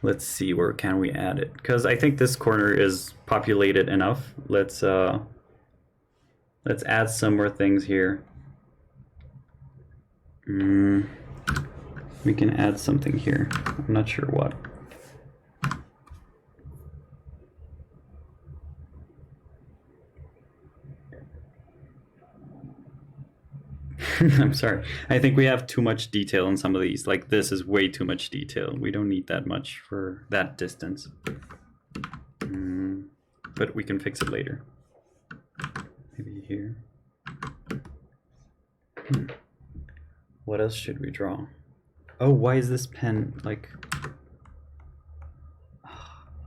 Let's see, where can we add it? Because I think this corner is populated enough. Let's add some more things here. We can add something here. I'm not sure what. I'm sorry. I think we have too much detail in some of these. Like this is way too much detail. We don't need that much for that distance. But we can fix it later. Maybe here. What else should we draw? Oh, why is this pen like...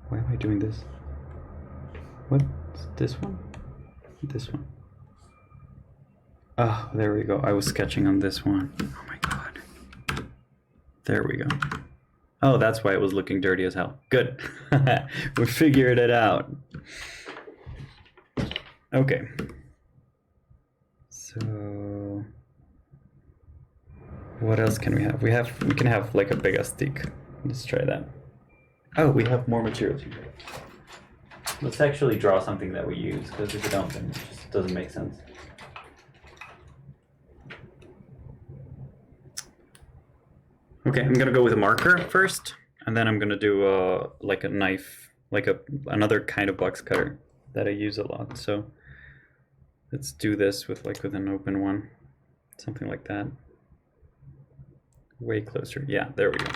Why am I doing this? What? This one? This one. Oh, there we go. I was sketching on this one. Oh my god. There we go. Oh, that's why it was looking dirty as hell. Good. We figured it out. Okay. So what else can we have? We can have like a big stick. Let's try that. Oh, we have more materials here. Let's actually draw something that we use, because if we don't, then it just doesn't make sense. Okay, I'm gonna go with a marker first, and then I'm gonna do like a knife, like another kind of box cutter that I use a lot. So let's do this with an open one, something like that. Way closer. Yeah, there we go.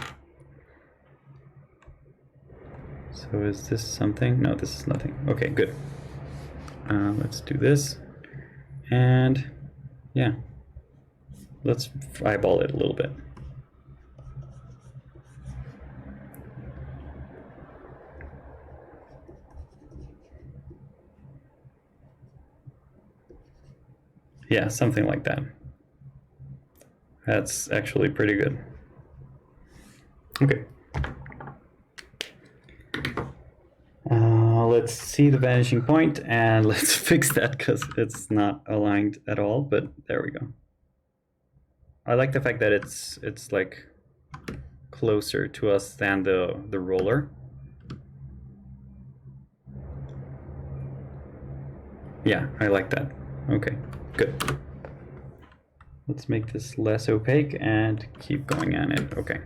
So is this something? No, this is nothing. Okay, good. Let's do this, and yeah, let's eyeball it a little bit. Yeah, something like that. That's actually pretty good. Okay. Let's see the vanishing point, and let's fix that because it's not aligned at all, but there we go. I like the fact that it's like closer to us than the roller. Yeah, I like that. Okay, good. Let's make this less opaque and keep going on it. Okay.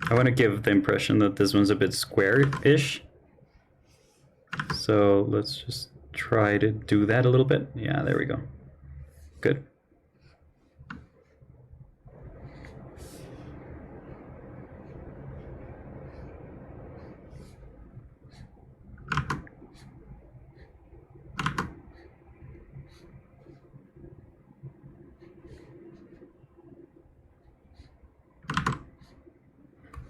I want to give the impression that this one's a bit square-ish. So let's just try to do that a little bit. Yeah, there we go. Good.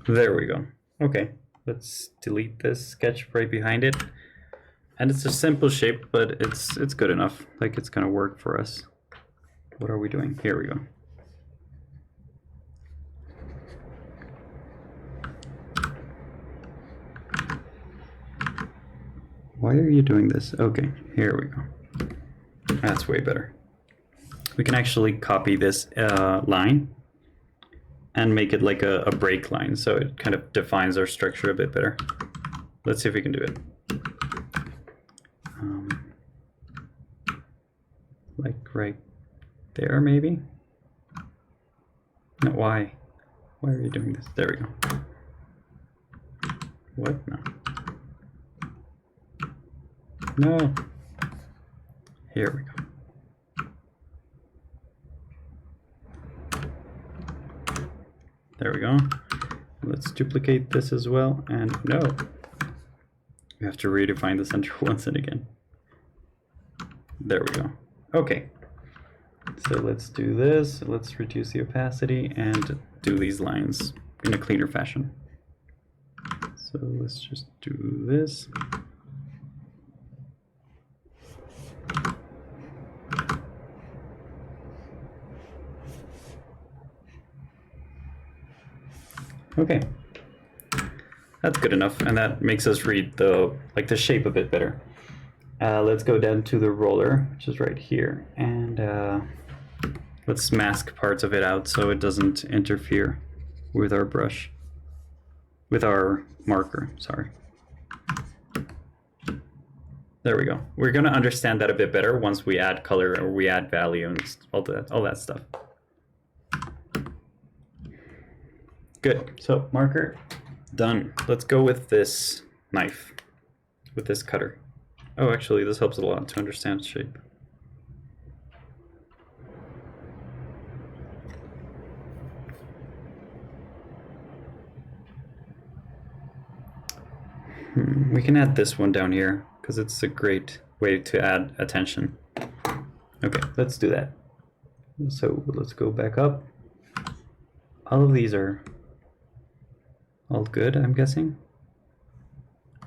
There we go. Okay, let's delete this sketch right behind it. And it's a simple shape, but it's good enough. Like it's gonna work for us. What are we doing? Here we go. Why are you doing this? Okay, here we go. That's way better. We can actually copy this line and make it like a break line, so it kind of defines our structure a bit better. Let's see if we can do it. Like right there, maybe? No, why? Why are you doing this? There we go. What? No. No. Here we go. There we go. Let's duplicate this as well, and no. We have to redefine the center once and again. There we go. Okay. So let's do this. Let's reduce the opacity and do these lines in a cleaner fashion. So let's just do this. Okay, that's good enough, and that makes us read the shape a bit better. Let's go down to the roller, which is right here, and let's mask parts of it out so it doesn't interfere with our brush, with our marker, sorry. There we go. We're going to understand that a bit better once we add color or we add value and all that stuff. Good. So marker done. Let's go with this knife, with this cutter. Oh, actually, this helps a lot to understand shape. We can add this one down here because it's a great way to add attention. Okay, let's do that. So let's go back up. All of these are all good, I'm guessing.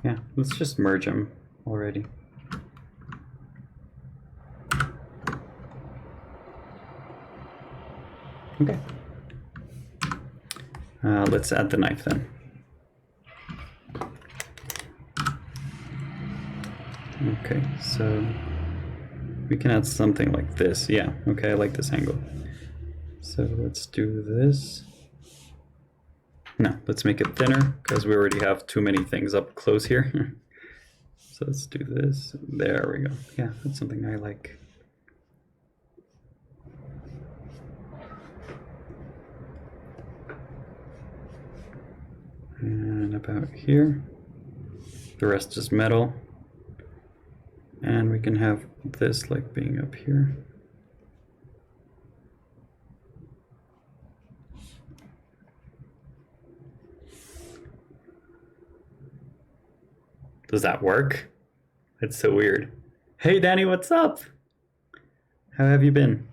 Yeah, let's just merge them already. Okay. Let's add the knife then. Okay, so we can add something like this. Yeah, okay, I like this angle. So let's do this. No, let's make it thinner because we already have too many things up close here. So let's do this. There we go. Yeah, that's something I like. And about here. The rest is metal. And we can have this like being up here. Does that work? It's so weird. Hey Danny, what's up? How have you been?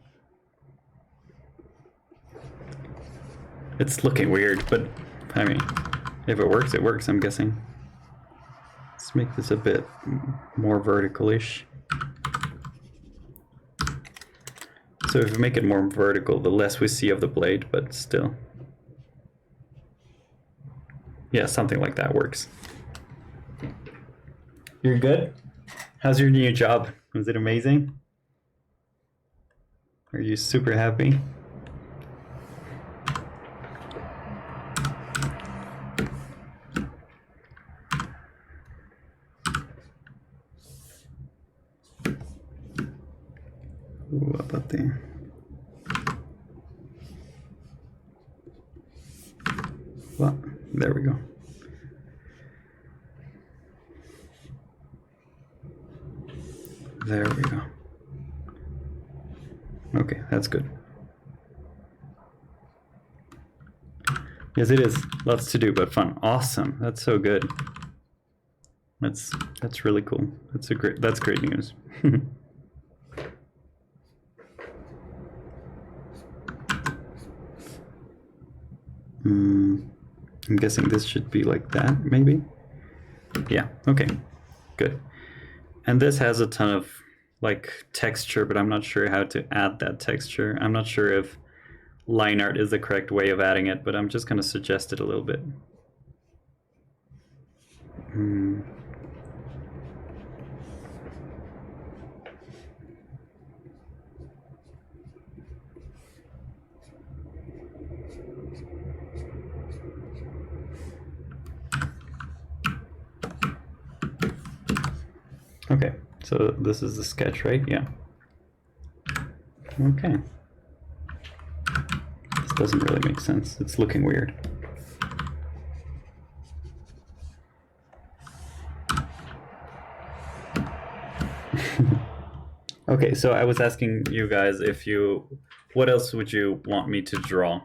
It's looking weird, but I mean, if it works, I'm guessing. Let's make this a bit more vertical-ish. So if we make it more vertical, the less we see of the blade, but still. Yeah, something like that works. You're good? How's your new job? Was it amazing? Are you super happy? What about there? Well, there we go. There we go. Okay, that's good. Yes, it is. Lots to do, but fun. Awesome. That's so good. That's really cool. That's great news. I'm guessing this should be like that, maybe? Yeah, okay, good. And this has a ton of like texture, but I'm not sure how to add that texture. I'm not sure if line art is the correct way of adding it, but I'm just gonna suggest it a little bit. Okay, so this is the sketch, right? Yeah. Okay. This doesn't really make sense. It's looking weird. Okay, so I was asking you guys what else would you want me to draw?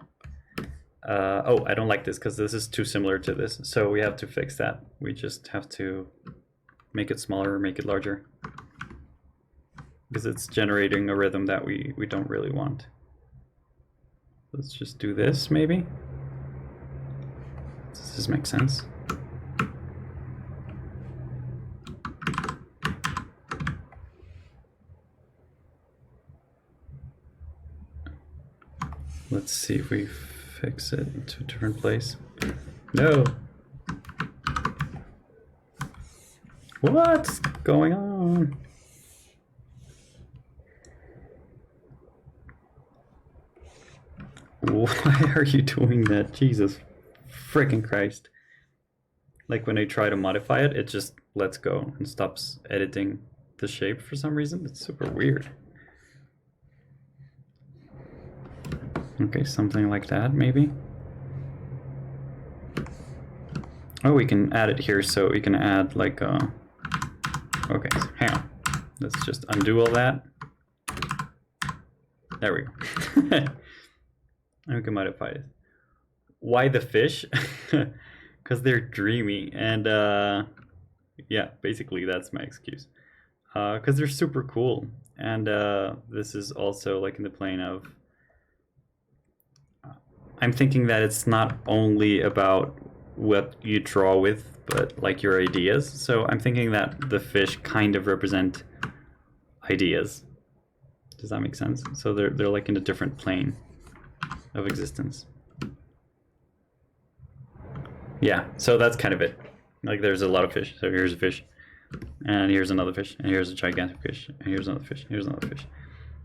Oh, I don't like this because this is too similar to this. So we have to fix that. We just have to make it smaller or make it larger because it's generating a rhythm that we don't really want. Let's just do this, maybe. Does this make sense? Let's see if we fix it to a different place. No. What's going on? Why are you doing that? Jesus freaking Christ. Like when I try to modify it, it just lets go and stops editing the shape for some reason. It's super weird. Okay, something like that maybe. Oh, we can add it here, so we can add like okay, so hang on. Let's just undo all that. There we go. And we can modify it. Why the fish? Because they're dreamy, and yeah, basically that's my excuse. Because they're super cool, and this is also like in the plane of I'm thinking that it's not only about what you draw with, but like your ideas. So I'm thinking that the fish kind of represent ideas. Does that make sense? So they're like in a different plane of existence. Yeah, so that's kind of it. Like there's a lot of fish. So here's a fish, and here's another fish, and here's a gigantic fish, and here's another fish, and here's another fish.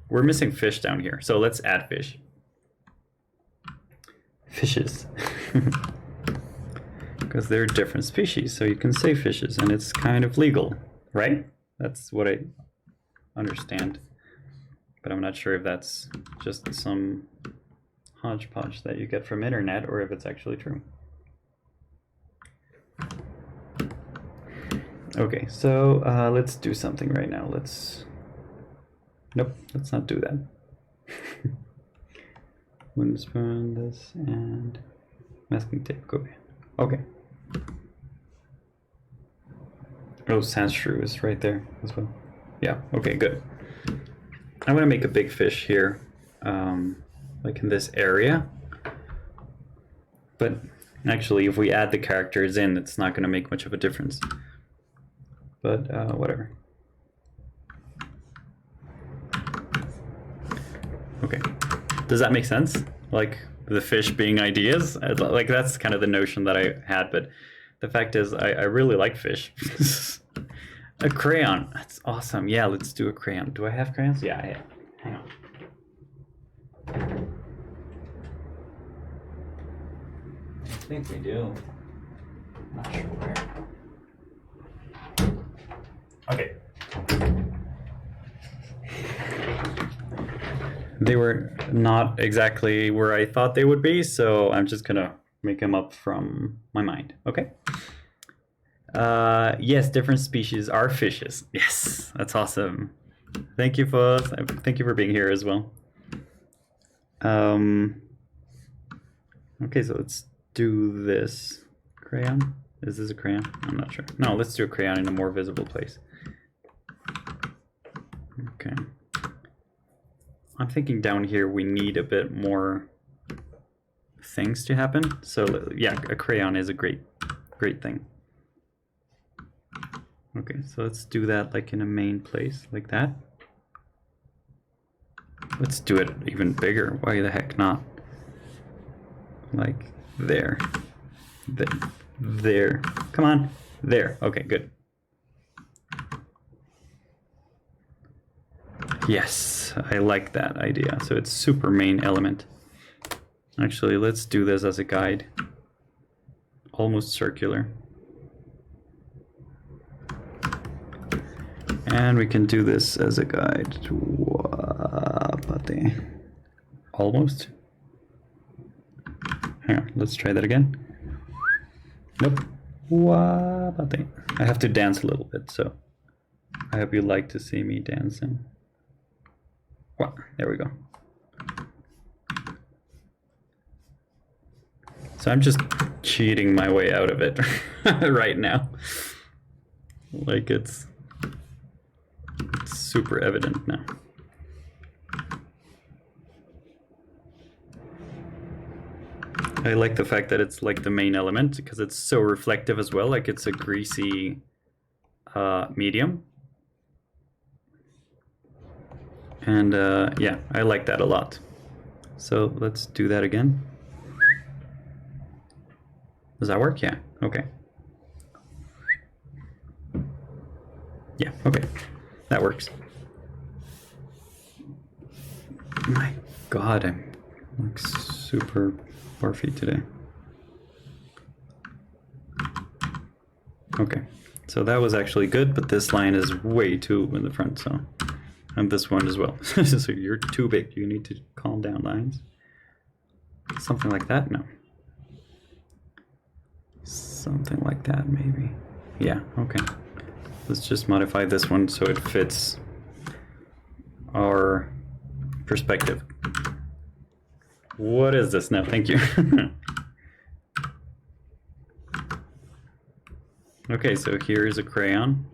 We're missing fish down here, so let's add fish. Fishes. Because they're different species, so you can say fishes, and it's kind of legal, right? That's what I understand. But I'm not sure if that's just some hodgepodge that you get from internet, or if it's actually true. Okay, so let's do something right now. Nope, let's not do that. Wooden spoon, this, and masking tape, go ahead. Okay. Oh, sand shrew is right there as well. Yeah, okay, good. I want to make a big fish here, like in this area. But actually, if we add the characters in, it's not going to make much of a difference. But whatever. Okay. Does that make sense? Like the fish being ideas? Like that's kind of the notion that I had, but the fact is I really like fish. A crayon. That's awesome. Yeah, let's do a crayon. Do I have crayons? Yeah, I have. Hang on. I think we do. Not sure where. Okay. They were not exactly where I thought they would be, so I'm just gonna make them up from my mind. Okay. Yes, different species are fishes. Yes, that's awesome. Thank you for being here as well. Okay, so let's do this crayon. Is this a crayon? I'm not sure. No, let's do a crayon in a more visible place. Okay. I'm thinking down here we need a bit more things to happen. So yeah, a crayon is a great thing. Okay, so let's do that like in a main place, like that. Let's do it even bigger. Why the heck not? Like there. There. Come on. There. Okay, good. Yes, I like that idea. So it's super main element. Actually, let's do this as a guide. Almost circular. And we can do this as a guide. Almost. Hang on, let's try that again. Nope. I have to dance a little bit, so I hope you like to see me dancing. Wow, there we go. So I'm just cheating my way out of it right now. Like it's super evident now. I like the fact that it's like the main element because it's so reflective as well. Like it's a greasy medium. And yeah, I like that a lot. So let's do that again. Does that work? Yeah, okay. Yeah, okay, that works. My God, I'm like super barfy today. Okay, so that was actually good, but this line is way too in the front, so, and this one as well. So you're too big, you need to calm down, lines. Something like that, no. Something like that, maybe. Yeah, okay. Let's just modify this one so it fits our perspective. What is this now? Thank you. Okay, so here is a crayon.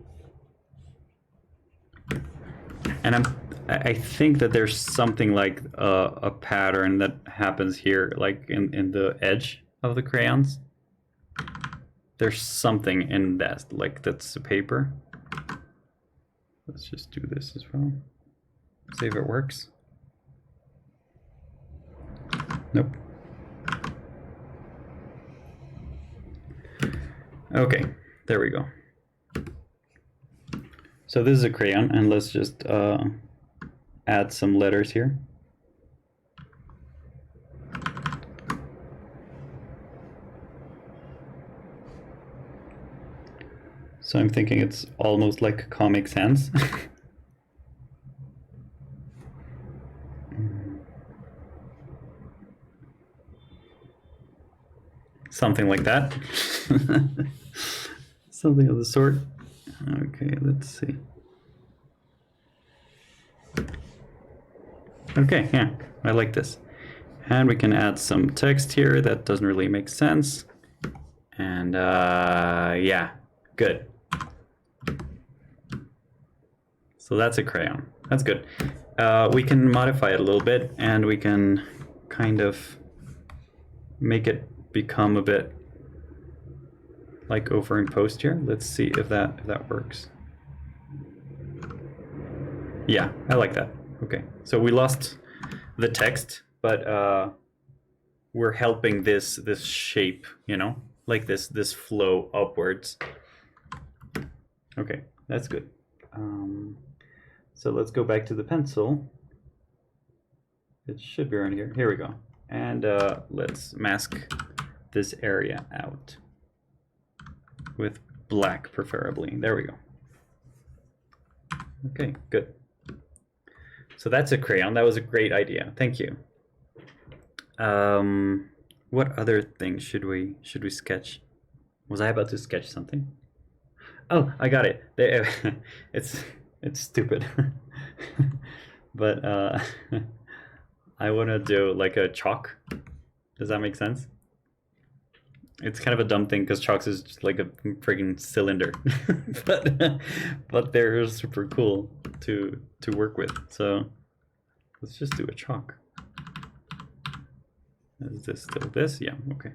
And I think that there's something like a pattern that happens here, like in the edge of the crayons. There's something in that, like that's the paper. Let's just do this as well. See if it works. Nope. Okay, there we go. So this is a crayon, and let's just add some letters here. So I'm thinking it's almost like Comic Sans. Something like that. Something of the sort. Okay, let's see. Okay, yeah, I like this. And we can add some text here that doesn't really make sense. And yeah, good. So that's a crayon. That's good. We can modify it a little bit, and we can kind of make it become a bit like over in post here. Let's see if that works. Yeah, I like that. Okay, so we lost the text, but we're helping this shape, you know, like this flow upwards. Okay, that's good. So let's go back to the pencil. It should be around here. Here we go. And let's mask this area out with black, preferably. There we go. Okay, good. So that's a crayon. That was a great idea. Thank you. What other things should we sketch? Was I about to sketch something? Oh, I got it. There, it's stupid. But I want to do like a chalk. Does that make sense? It's kind of a dumb thing because chalks is just like a friggin' cylinder, but they're super cool to work with. So let's just do a chalk. Is this still this? Yeah, okay.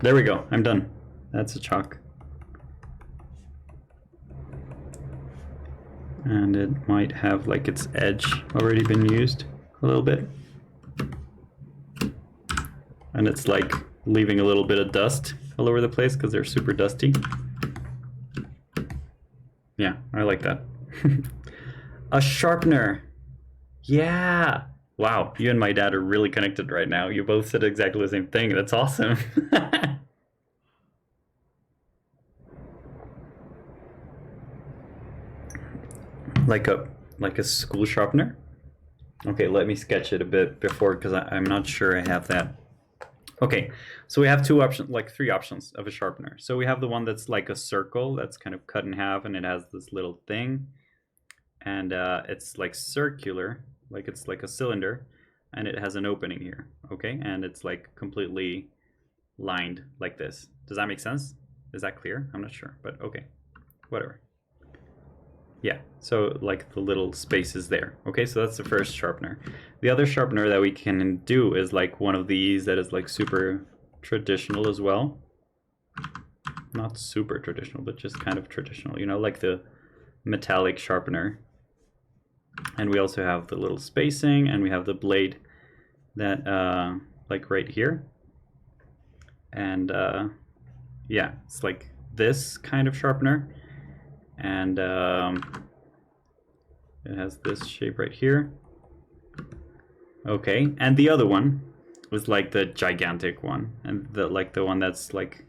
There we go. I'm done. That's a chalk. And it might have like its edge already been used a little bit. And it's like leaving a little bit of dust all over the place because they're super dusty. Yeah, I like that. A sharpener. Yeah. Wow, you and my dad are really connected right now. You both said exactly the same thing. That's awesome. Like a school sharpener. Okay, let me sketch it a bit before because I'm not sure I have that. Okay, so we have two options, like three options of a sharpener. So we have the one that's like a circle that's kind of cut in half, and it has this little thing, and it's like circular, like it's like a cylinder, and it has an opening here. Okay, and it's like completely lined like this. Does that make sense? Is that clear? I'm not sure, but okay, whatever. Yeah, so like the little spaces there. Okay, so that's the first sharpener. The other sharpener that we can do is like one of these that is like super traditional as well. Not super traditional, but just kind of traditional, you know, like the metallic sharpener. And we also have the little spacing, and we have the blade that like right here. And yeah, it's like this kind of sharpener. And It has this shape right here. Okay, and the other one was like the gigantic one, and the one that's like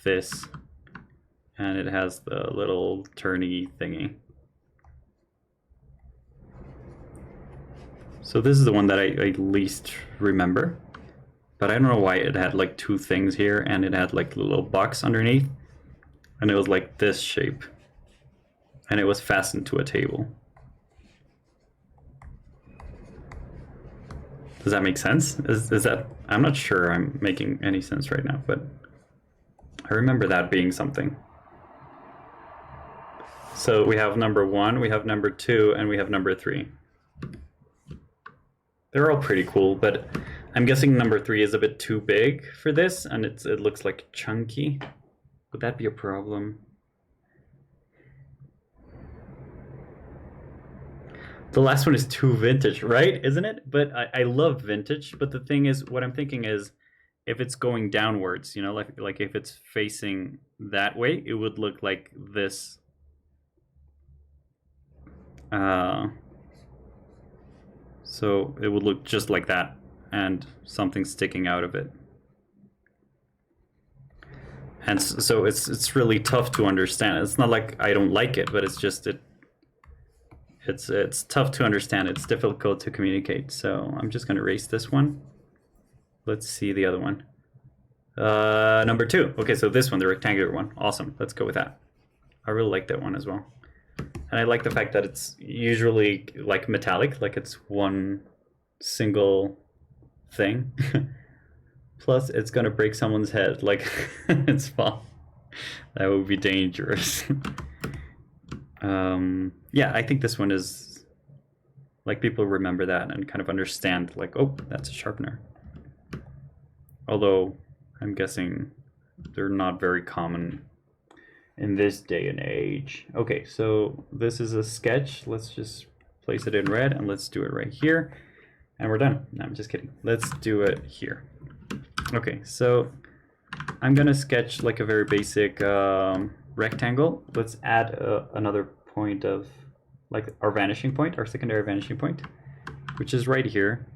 this, and it has the little turny thingy. So this is the one that I least remember, but I don't know why it had like two things here, and it had like a little box underneath, and it was like this shape, and it was fastened to a table. Does that make sense? Is that, I'm not sure I'm making any sense right now, but I remember that being something. So we have number 1, we have number 2, and we have number 3. They're all pretty cool, but I'm guessing number 3 is a bit too big for this, and it looks like chunky. Would that be a problem? The last one is too vintage, right? Isn't it? But I love vintage, but the thing is, what I'm thinking is, if it's going downwards, you know, like if it's facing that way, it would look like this. So it would look just like that, and something sticking out of it. And so it's really tough to understand. It's not like I don't like it, but it's just it's tough to understand. It's difficult to communicate. So I'm just going to erase this one. Let's see the other one. Number 2. Okay, so this one, the rectangular one. Awesome. Let's go with that. I really like that one as well. And I like the fact that it's usually like metallic, like it's one single thing. Plus, it's going to break someone's head. Like, it's fun. That would be dangerous. Yeah, I think this one is, like, people remember that and kind of understand, like, oh, that's a sharpener. Although, I'm guessing they're not very common in this day and age. Okay, so this is a sketch. Let's just place it in red, and let's do it right here. And we're done. No, I'm just kidding. Let's do it here. Okay, so I'm gonna sketch like a very basic rectangle. Let's add another point of, like, our vanishing point, our secondary vanishing point, which is right here,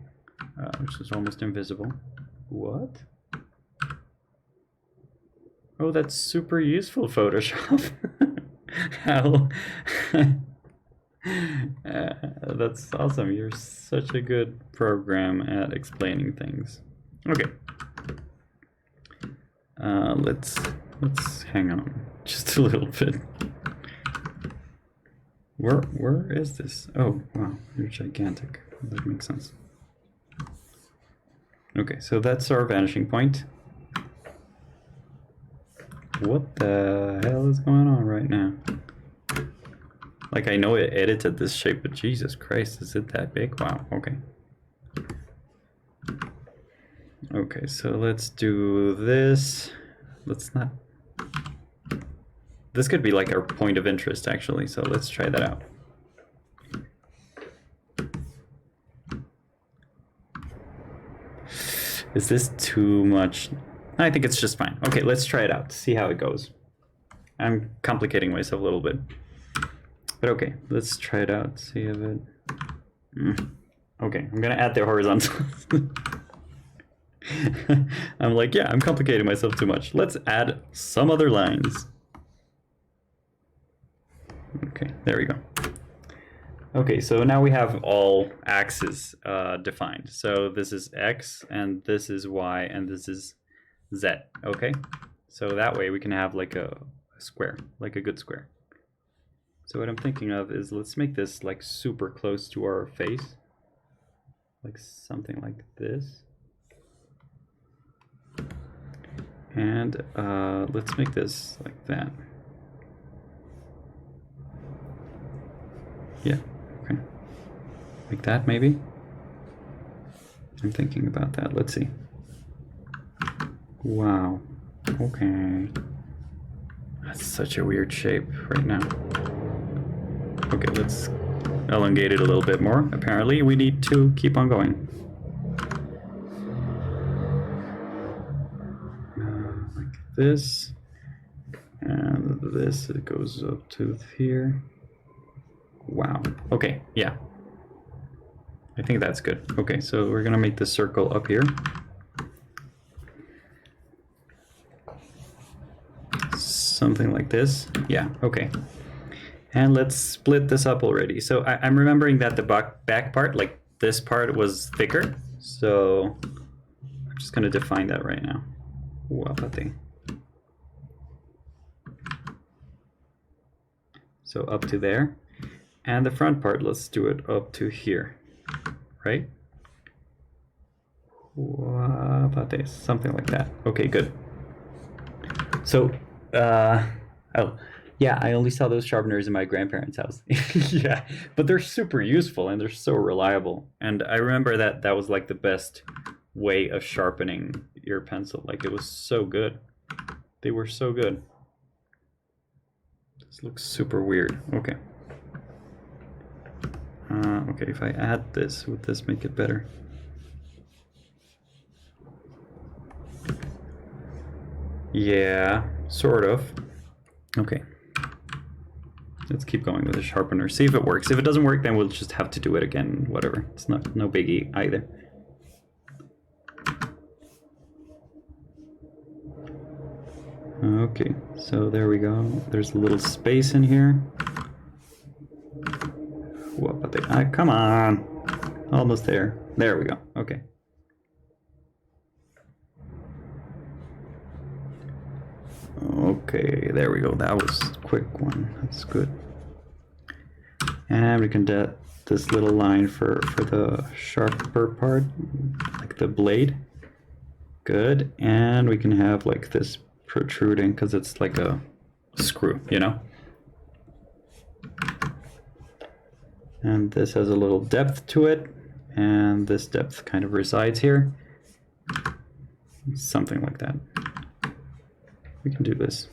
which is almost invisible. What? Oh, that's super useful, Photoshop. How? That's awesome. You're such a good program at explaining things. Okay. Let's hang on just a little bit. Where is this? Oh, wow, you're gigantic. That makes sense. Okay, so that's our vanishing point. What the hell is going on right now? Like, I know it edited this shape, but Jesus Christ, is it that big? Wow, okay. Okay, so let's do this. Let's not... This could be like our point of interest, actually, so let's try that out. Is this too much? I think it's just fine. Okay, let's try it out, see how it goes. I'm complicating myself a little bit. But okay, let's try it out, see if it... Okay, I'm gonna add the horizontal. I'm like, yeah, I'm complicating myself too much. Let's add some other lines. Okay, there we go. Okay, so now we have all axes defined. So this is X, and this is Y, and this is Z, okay? So that way we can have like a square, like a good square. So what I'm thinking of is, let's make this like super close to our face. Like something like this. And let's make this like that. Yeah, okay. Like that, maybe? I'm thinking about that. Let's see. Wow. Okay. That's such a weird shape right now. Okay, let's elongate it a little bit more. Apparently, we need to keep on going. Like this. And this, it goes up to here. Wow. Okay, yeah. I think that's good. Okay, so we're gonna make the circle up here. Something like this. Yeah, okay. And let's split this up already. So I'm remembering that the back part, like this part, was thicker. So I'm just gonna define that right now. So up to there. And the front part, let's do it up to here, right? Something like that. Okay, good. So, oh, yeah, I only saw those sharpeners in my grandparents' house. Yeah, but they're super useful and they're so reliable. And I remember that that was like the best way of sharpening your pencil. Like it was so good. They were so good. This looks super weird. Okay. Okay, if I add this, would this make it better? Yeah, sort of. Okay. Let's keep going with the sharpener. See if it works. If it doesn't work, then we'll just have to do it again. Whatever. It's no biggie either. Okay, so there we go. There's a little space in here. Come on. Almost there. There we go. Okay. Okay, there we go. That was a quick one. That's good. And we can do this little line for the sharper part, like the blade. Good. And we can have like this protruding because it's like a screw, you know? And this has a little depth to it, and this depth kind of resides here. Something like that. We can do this.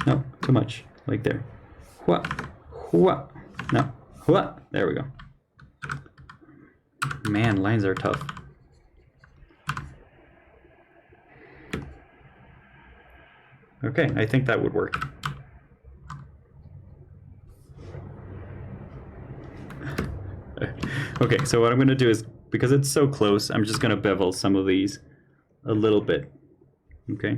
No, too much. Like there. No. There we go. Man, lines are tough. Okay, I think that would work. Okay, so what I'm going to do is, because it's so close, I'm just going to bevel some of these a little bit. Okay.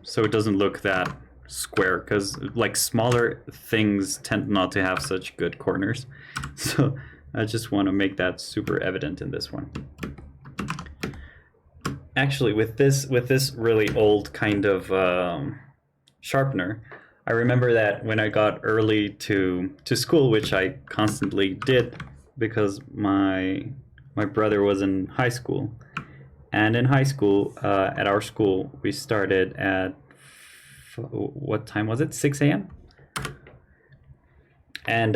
So it doesn't look that square, because like smaller things tend not to have such good corners. So I just want to make that super evident in this one. Actually, with this really old kind of sharpener, I remember that when I got early to school, which I constantly did because my brother was in high school. And in high school, at our school, we started at, what time was it? 6 a.m.? And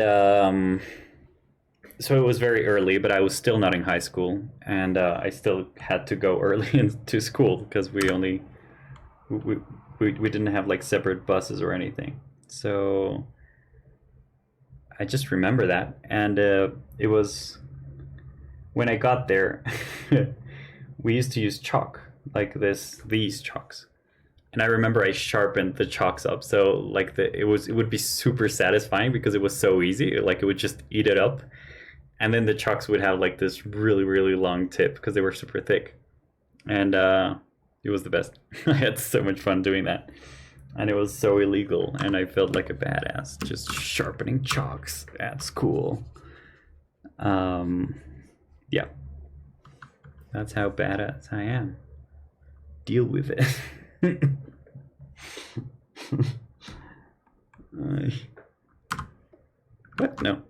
so it was very early, but I was still not in high school. And I still had to go early into school because we didn't have like separate buses or anything. So I just remember that. And it was when I got there, we used to use chalk like these chalks. And I remember I sharpened the chalks up. So like it would be super satisfying because it was so easy. Like it would just eat it up. And then the chalks would have like this really, really long tip because they were super thick. And it was the best. I had so much fun doing that. And it was so illegal. And I felt like a badass just sharpening chalks at school. Yeah. That's how badass I am. Deal with it. What? No.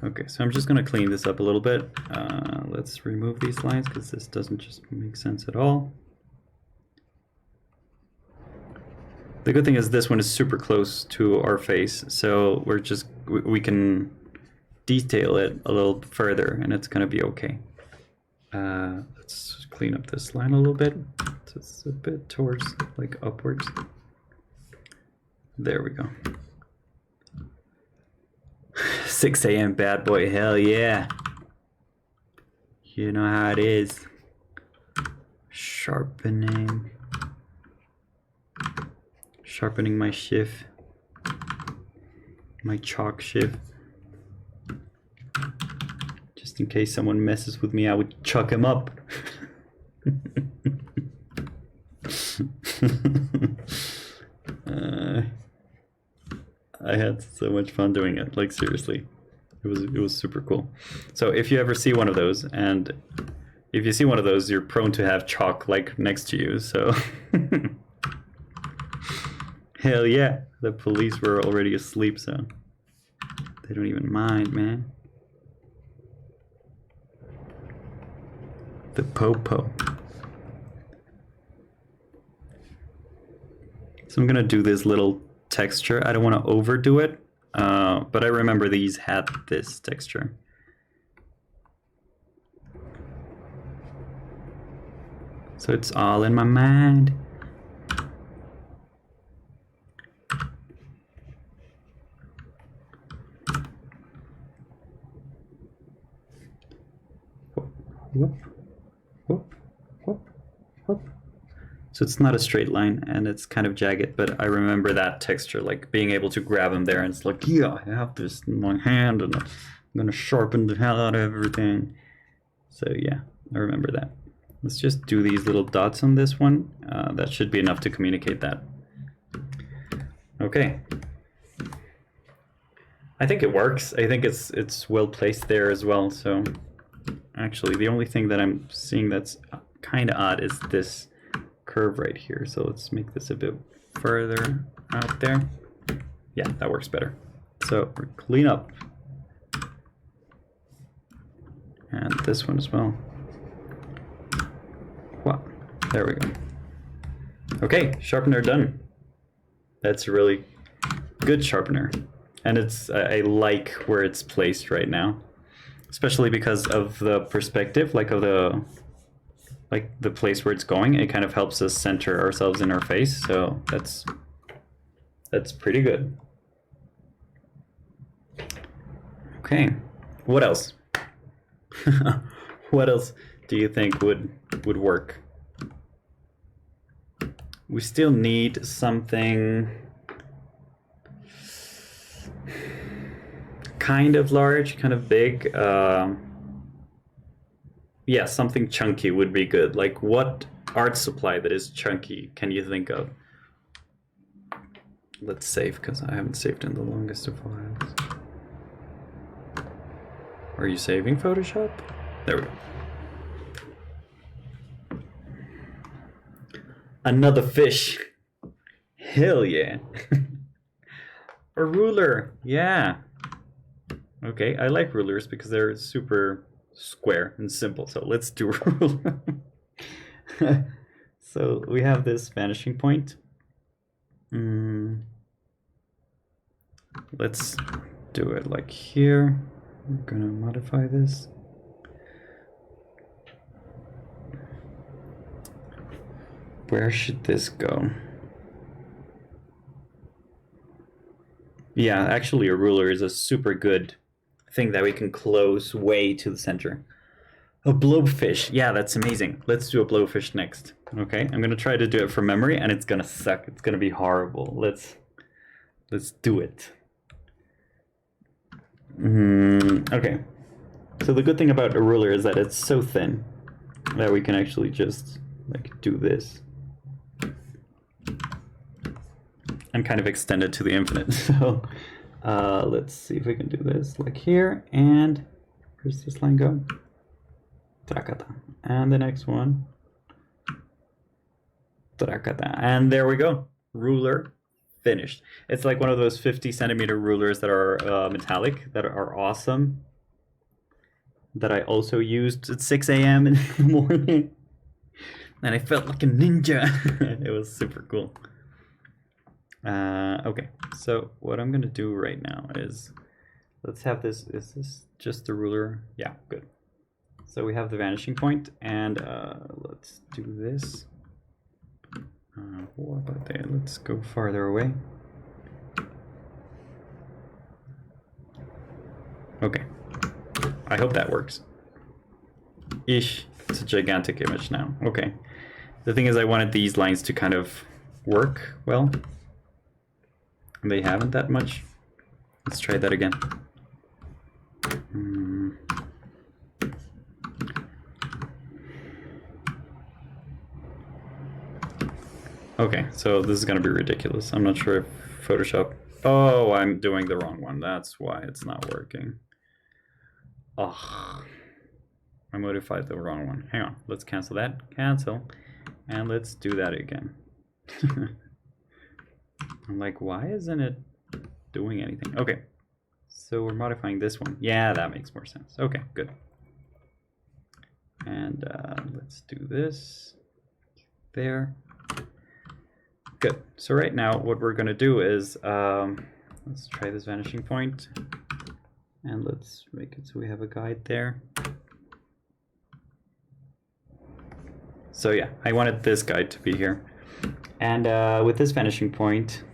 Okay, so I'm just going to clean this up a little bit. Let's remove these lines because this doesn't just make sense at all. The good thing is this one is super close to our face, so we can detail it a little further and it's going to be okay. Let's clean up this line a little bit. It's a bit towards, like, upwards. There we go. 6 a.m. bad boy, hell yeah. You know how it is. Sharpening my shift, my chalk shift. Just in case someone messes with me, I would chuck him up. I had so much fun doing it, like seriously. It was super cool. So if you ever see one of those, and if you see one of those, you're prone to have chalk like next to you, so hell yeah, the police were already asleep, so they don't even mind, man. The popo. So I'm gonna do this little texture. I don't want to overdo it, but I remember these had this texture. So it's all in my mind. Whoop, whoop, whoop, whoop. So it's not a straight line, and it's kind of jagged, but I remember that texture, like being able to grab them there, and it's like, yeah, I have this in my hand, and I'm gonna sharpen the hell out of everything. So yeah, I remember that. Let's just do these little dots on this one. That should be enough to communicate that. Okay. I think it works. I think it's well placed there as well. So actually, the only thing that I'm seeing that's kind of odd is this curve right here. So let's make this a bit further out there. Yeah, that works better. So clean up. And this one as well. Wow, there we go. Okay, sharpener done. That's a really good sharpener. And it's I like where it's placed right now, especially because of the perspective, like of the place where it's going. It kind of helps us center ourselves in our face, so that's pretty good. Okay, what else? What else do you think would work? We still need something kind of large, kind of big. Yeah, something chunky would be good. Like, what art supply that is chunky can you think of? Let's save, because I haven't saved in the longest of files. Are you saving Photoshop? There we go. Another fish. Hell yeah. A ruler. Yeah. Okay, I like rulers because they're super square and simple. So let's do a ruler. So we have this vanishing point. Let's do it like here. I'm gonna modify this. Where should this go? Yeah, actually a ruler is a super good thing that we can close way to the center. A blowfish. Yeah, that's amazing. Let's do a blowfish next. Okay, I'm gonna try to do it from memory, and it's gonna suck. It's gonna be horrible. Let's do it. Okay. So the good thing about a ruler is that it's so thin that we can actually just like do this and kind of extend it to the infinite. So let's see if we can do this like here, and where's this line go? Trakata. And the next one. Trakata. And there we go. Ruler finished. It's like one of those 50-centimeter rulers that are metallic, that are awesome, that I also used at 6 a.m. in the morning. And I felt like a ninja. It was super cool. Okay, so what I'm gonna do right now is, let's have this, is this just the ruler? Yeah, good. So we have the vanishing point, and let's do this. What about there? Let's go farther away. Okay, I hope that works. Ish, it's a gigantic image now. Okay. The thing is, I wanted these lines to kind of work well. And they haven't that much. Let's try that again. Okay, so this is gonna be ridiculous. I'm not sure if Photoshop... Oh, I'm doing the wrong one. That's why it's not working. Oh, I modified the wrong one. Hang on, let's cancel that. Cancel. And let's do that again. I'm like, why isn't it doing anything? Okay, so we're modifying this one. Yeah, that makes more sense. Okay, good. And let's do this there. Good. So right now what we're going to do is, let's try this vanishing point. And let's make it so we have a guide there. So yeah, I wanted this guide to be here. And with this vanishing point,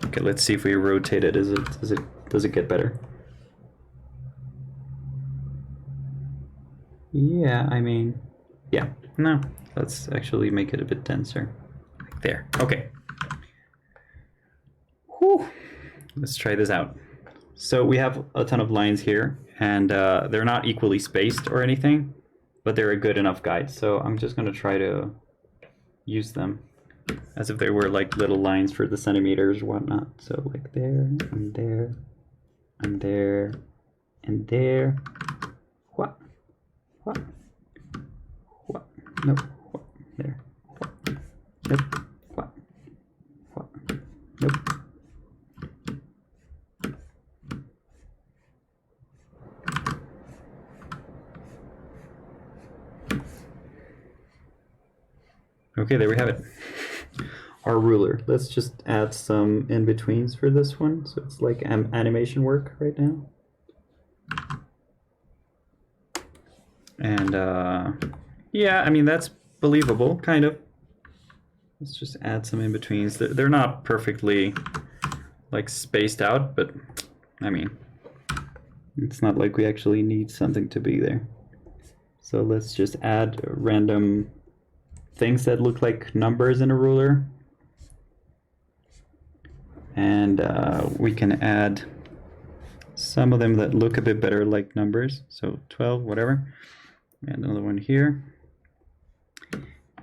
okay, let's see if we rotate it. Does it get better? Yeah, I mean, yeah, no. Let's actually make it a bit denser. Like there. Okay. Whew. Let's try this out. So we have a ton of lines here, and they're not equally spaced or anything, but they're a good enough guide. So I'm just going to try to use them as if they were like little lines for the centimeters or whatnot. So like there, and there, and there, and there. What? What? What? Nope. What? There. What? Nope. What? What? Nope. Okay, there we have it. Our ruler. Let's just add some in-betweens for this one. So it's like animation work right now. And yeah, I mean, that's believable, kind of. Let's just add some in-betweens. They're not perfectly like spaced out, but I mean, it's not like we actually need something to be there. So let's just add random things that look like numbers in a ruler. And we can add some of them that look a bit better like numbers. So 12, whatever. And another one here.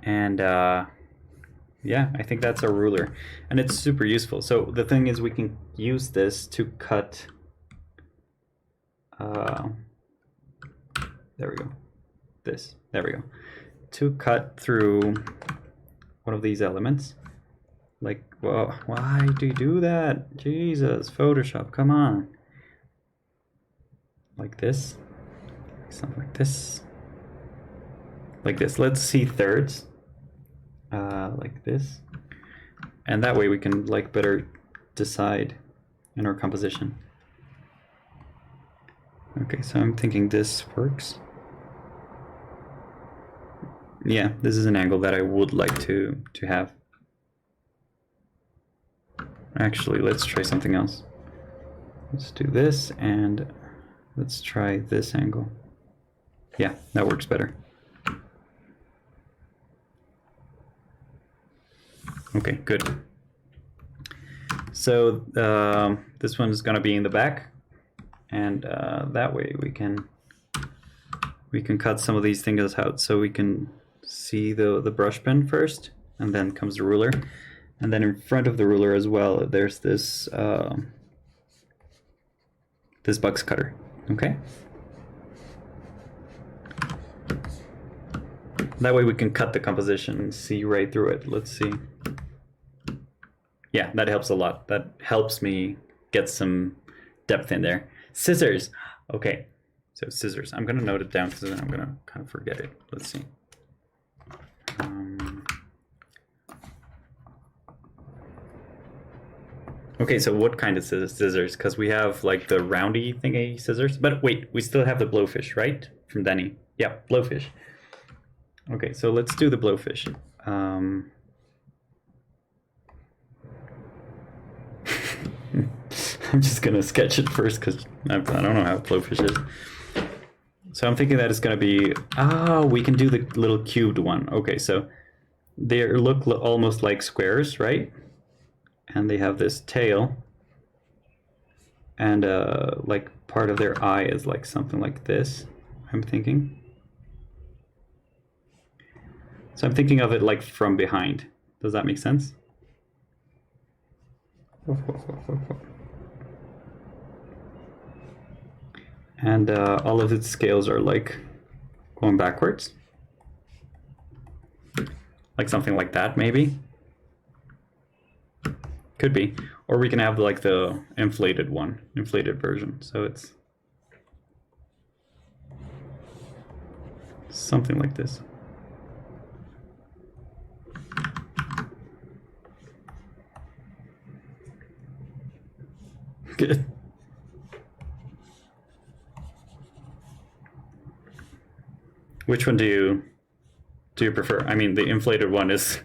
And yeah, I think that's our ruler. And it's super useful. So the thing is, we can use this to cut. There we go. There we go. To cut through one of these elements. Like, whoa, why do you do that? Jesus, Photoshop, come on. Like this. Something like this. Like this. Let's see thirds. Like this. And that way we can like better decide in our composition. Okay, so I'm thinking this works. Yeah, this is an angle that I would like to have. Actually, let's try something else. Let's do this, and let's try this angle. Yeah, that works better. Okay, good. So this one is going to be in the back, and that way we can cut some of these things out. So we can see the brush pen first, and then comes the ruler. And then in front of the ruler as well, there's this this box cutter. Okay. That way we can cut the composition and see right through it. Let's see. Yeah, that helps a lot. That helps me get some depth in there. Scissors. Okay, so scissors. I'm gonna note it down because then I'm gonna kind of forget it. Let's see. Okay, so what kind of scissors? Because we have like the roundy thingy scissors. But wait, we still have the blowfish, right? From Danny. Yeah, blowfish. Okay, so let's do the blowfish. I'm just gonna sketch it first because I don't know how blowfish is. So I'm thinking that it's gonna be, we can do the little cubed one. Okay, so they look almost like squares, right? And they have this tail, and like part of their eye is like something like this, I'm thinking. So I'm thinking of it like from behind. Does that make sense? And all of its scales are like going backwards. Like something like that, maybe. Could be. Or we can have like the inflated one, inflated version. So it's something like this. Good. Which one do you prefer? I mean, the inflated one is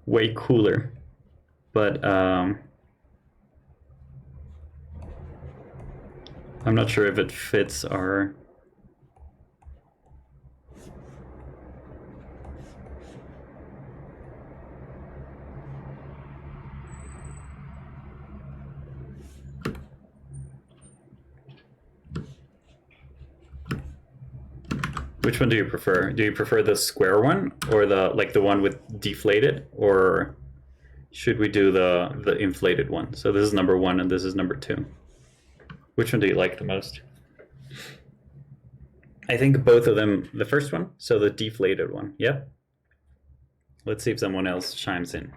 way cooler, but I'm not sure if it fits our. Which one do you prefer? Do you prefer the square one or the one with deflated, or should we do the inflated one? So this is number 1 and this is number 2. Which one do you like the most? I think both of them, the first one, so the deflated one. Yep. Let's see if someone else chimes in.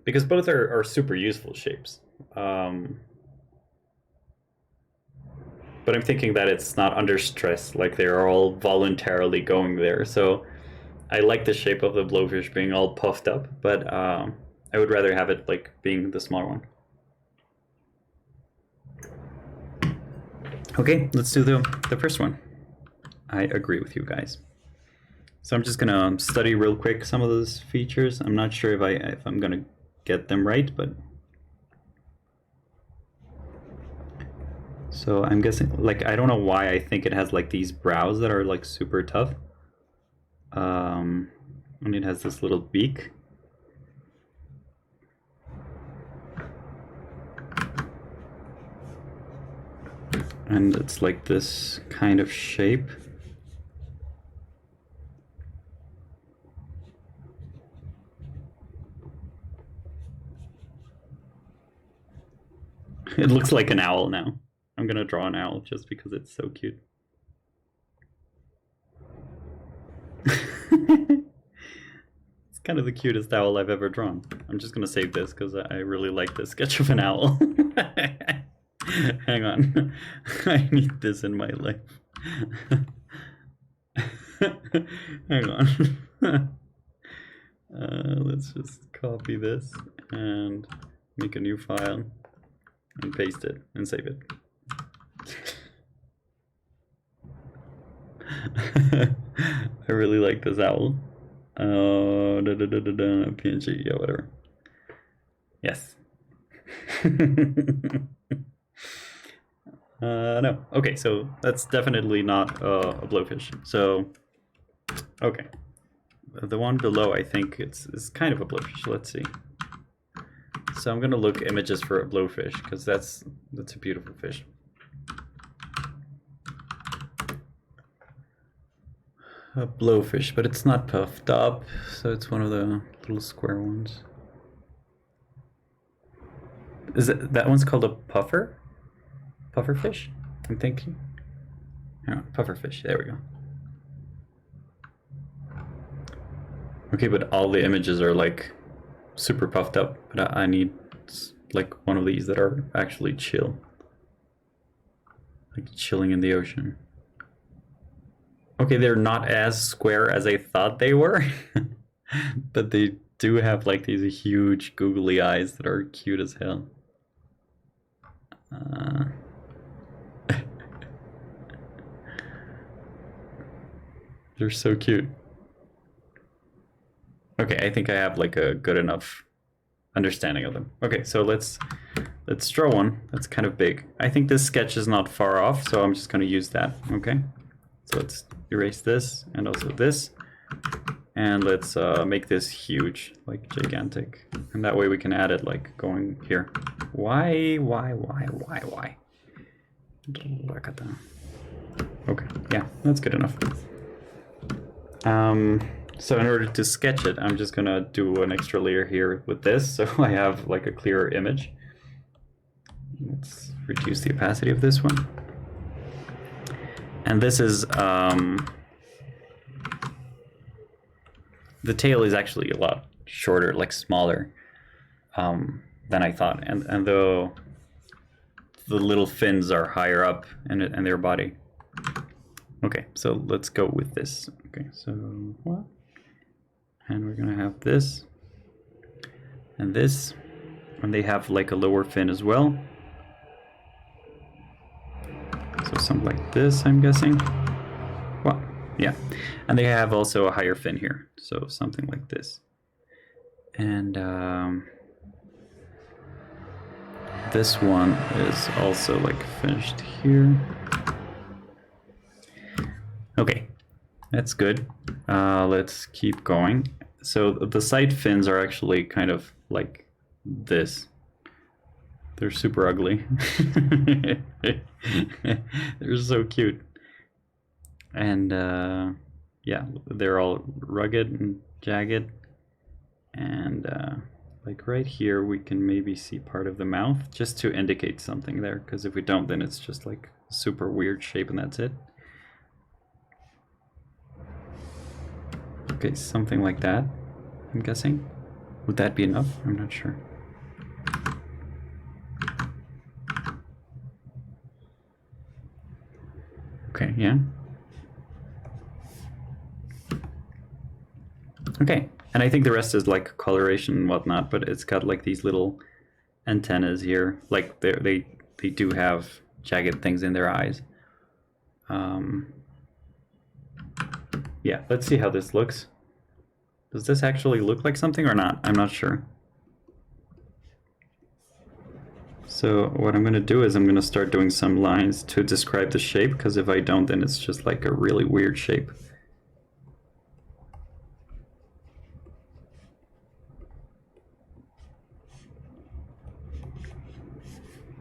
Because both are super useful shapes. But I'm thinking that it's not under stress, like they're all voluntarily going there. So I like the shape of the blowfish being all puffed up, but I would rather have it like being the smaller one. Okay, let's do the first one. I agree with you guys. So I'm just gonna study real quick some of those features. I'm not sure if I'm gonna get them right, but so I'm guessing, like, I don't know why I think it has like these brows that are like super tough. And it has this little beak. And it's like this kind of shape. It looks like an owl now. I'm gonna draw an owl just because it's so cute. It's kind of the cutest owl I've ever drawn. I'm just gonna save this because I really like this sketch of an owl. Hang on. I need this in my life. Hang on. Let's just copy this and make a new file and paste it and save it. I really like this owl. PNG, yeah, whatever. Yes. No. Okay, so that's definitely not a blowfish. So, okay. The one below, I think it's kind of a blowfish. Let's see. So I'm gonna look images for a blowfish because that's a beautiful fish. A blowfish, but it's not puffed up, so it's one of the little square ones. Is it that one's called a puffer? Pufferfish? I'm thinking. Yeah, pufferfish. There we go. Okay, but all the images are like super puffed up, but I need like one of these that are actually chill, like chilling in the ocean. Okay, they're not as square as I thought they were, but they do have like these huge googly eyes that are cute as hell. They're so cute. Okay, I think I have like a good enough understanding of them. Okay, so let's let's draw one that's kind of big. I think this sketch is not far off, so I'm just going to use that. Okay, so let's erase this and also this, and let's make this huge, like gigantic, and that way we can add it like going here. Why? Okay, yeah, that's good enough. So in order to sketch it, I'm just gonna do an extra layer here with this, so I have like a clearer image. Let's reduce the opacity of this one. And this is, the tail is actually a lot shorter, like smaller, than I thought. And the little fins are higher up in their body. Okay, so let's go with this. Okay, so what? And we're gonna have this and this, and they have like a lower fin as well. So something like this, I'm guessing. Well, yeah, and they have also a higher fin here, so something like this. And this one is also like finished here. Okay, that's good. Let's keep going. So the side fins are actually kind of like this. They're super ugly. They're so cute. And yeah, they're all rugged and jagged. And like right here, we can maybe see part of the mouth just to indicate something there. Because if we don't, then it's just like a super weird shape and that's it. Okay, something like that, I'm guessing. Would that be enough? I'm not sure. Okay, yeah. Okay, and I think the rest is like coloration and whatnot, but it's got like these little antennas here. Like they do have jagged things in their eyes. Yeah, let's see how this looks. Does this actually look like something or not? I'm not sure. So what I'm going to do is I'm going to start doing some lines to describe the shape, because if I don't, then it's just like a really weird shape.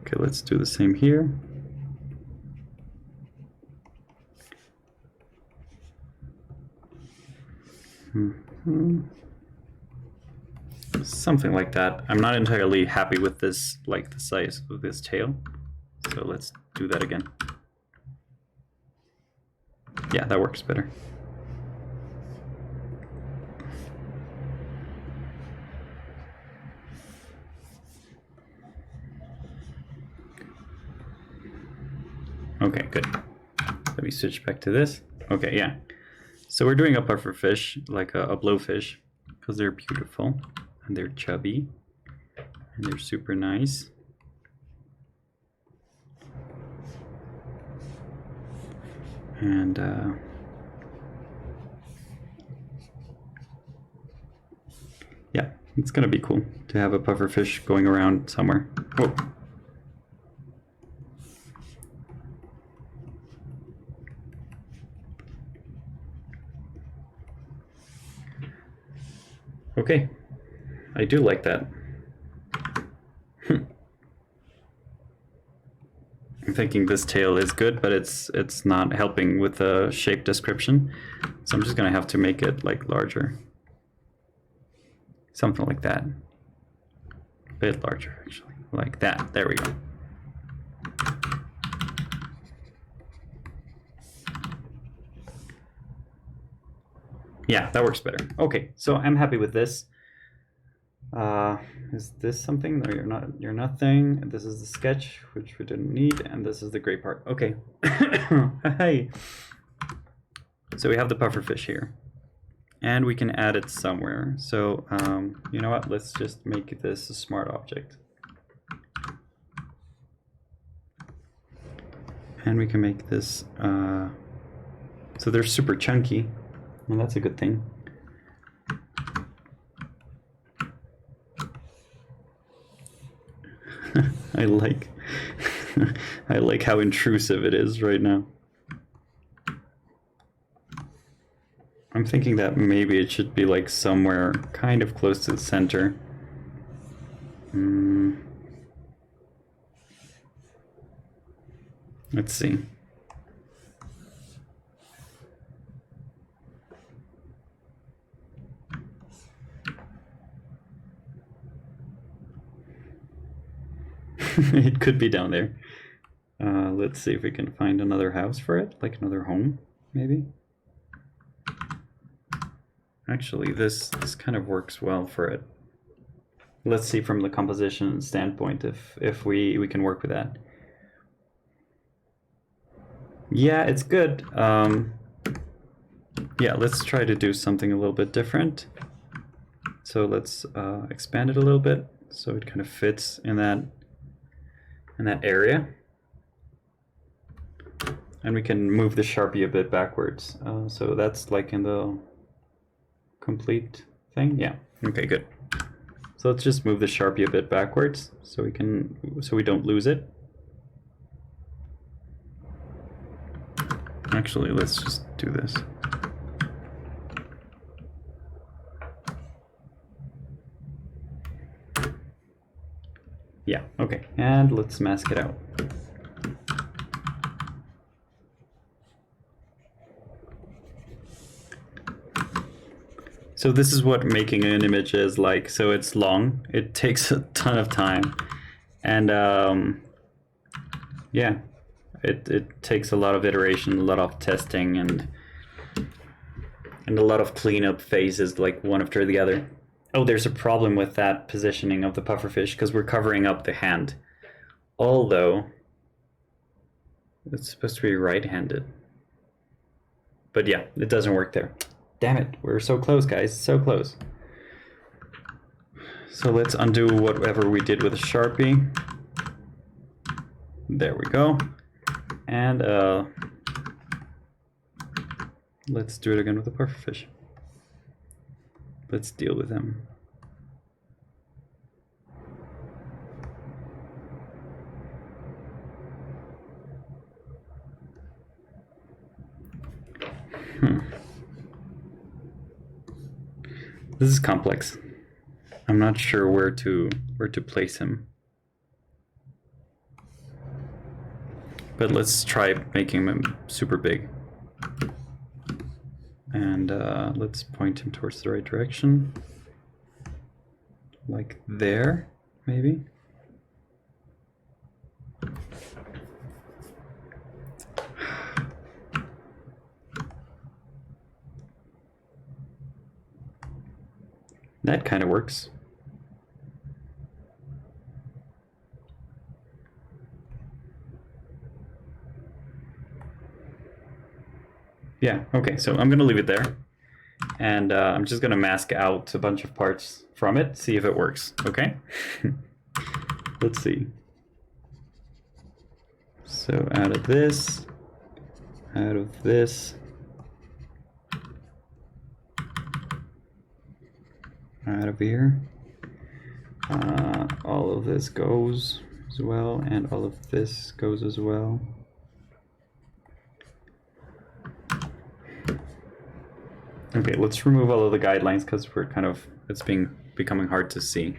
Okay, let's do the same here. Something like that. I'm not entirely happy with this, like the size of this tail. So let's do that again. Yeah, that works better. Okay, good. Let me switch back to this. Okay, yeah. So we're doing a pufferfish, like a blowfish, because they're beautiful and they're chubby and they're super nice. And yeah, it's gonna be cool to have a pufferfish going around somewhere. Whoa. Okay, I do like that. I'm thinking this tail is good, but it's not helping with the shape description. So I'm just gonna have to make it like larger. Something like that. A bit larger, actually. Like that. There we go. Yeah, that works better. Okay, so I'm happy with this. Is this something? No, you're not. You're nothing. This is the sketch, which we didn't need, and this is the gray part. Okay. Hey. So we have the pufferfish here, and we can add it somewhere. So you know what? Let's just make this a smart object, and we can make this. So they're super chunky. Well, that's a good thing. I like I like how intrusive it is right now. I'm thinking that maybe it should be like somewhere kind of close to the center. Let's see. It could be down there. Let's see if we can find another house for it, like another home, maybe. Actually, this kind of works well for it. Let's see from the composition standpoint if we can work with that. Yeah, it's good. Yeah, let's try to do something a little bit different. So let's expand it a little bit so it kind of fits in that area. And we can move the Sharpie a bit backwards. So that's like in the complete thing. Yeah. Okay, good. So let's just move the Sharpie a bit backwards so we don't lose it. Actually, let's just do this. Yeah, okay. And let's mask it out. So this is what making an image is like. So it's long. It takes a ton of time. And yeah, it takes a lot of iteration, a lot of testing, and a lot of cleanup phases, like one after the other. Oh, there's a problem with that positioning of the pufferfish because we're covering up the hand. Although it's supposed to be right-handed. But yeah, it doesn't work there. Damn it, we're so close, guys, so close. So let's undo whatever we did with a Sharpie. There we go. And let's do it again with the pufferfish. Let's deal with them. This is complex. I'm not sure where to place him. But let's try making him super big. And let's point him towards the right direction. Like there, maybe. That kind of works. Yeah, okay, so I'm gonna leave it there. And I'm just gonna mask out a bunch of parts from it, see if it works, okay? Let's see. So out of this, out of this, out of here, all of this goes as well, and all of this goes as well. Okay, let's remove all of the guidelines because we're kind of, it's becoming hard to see.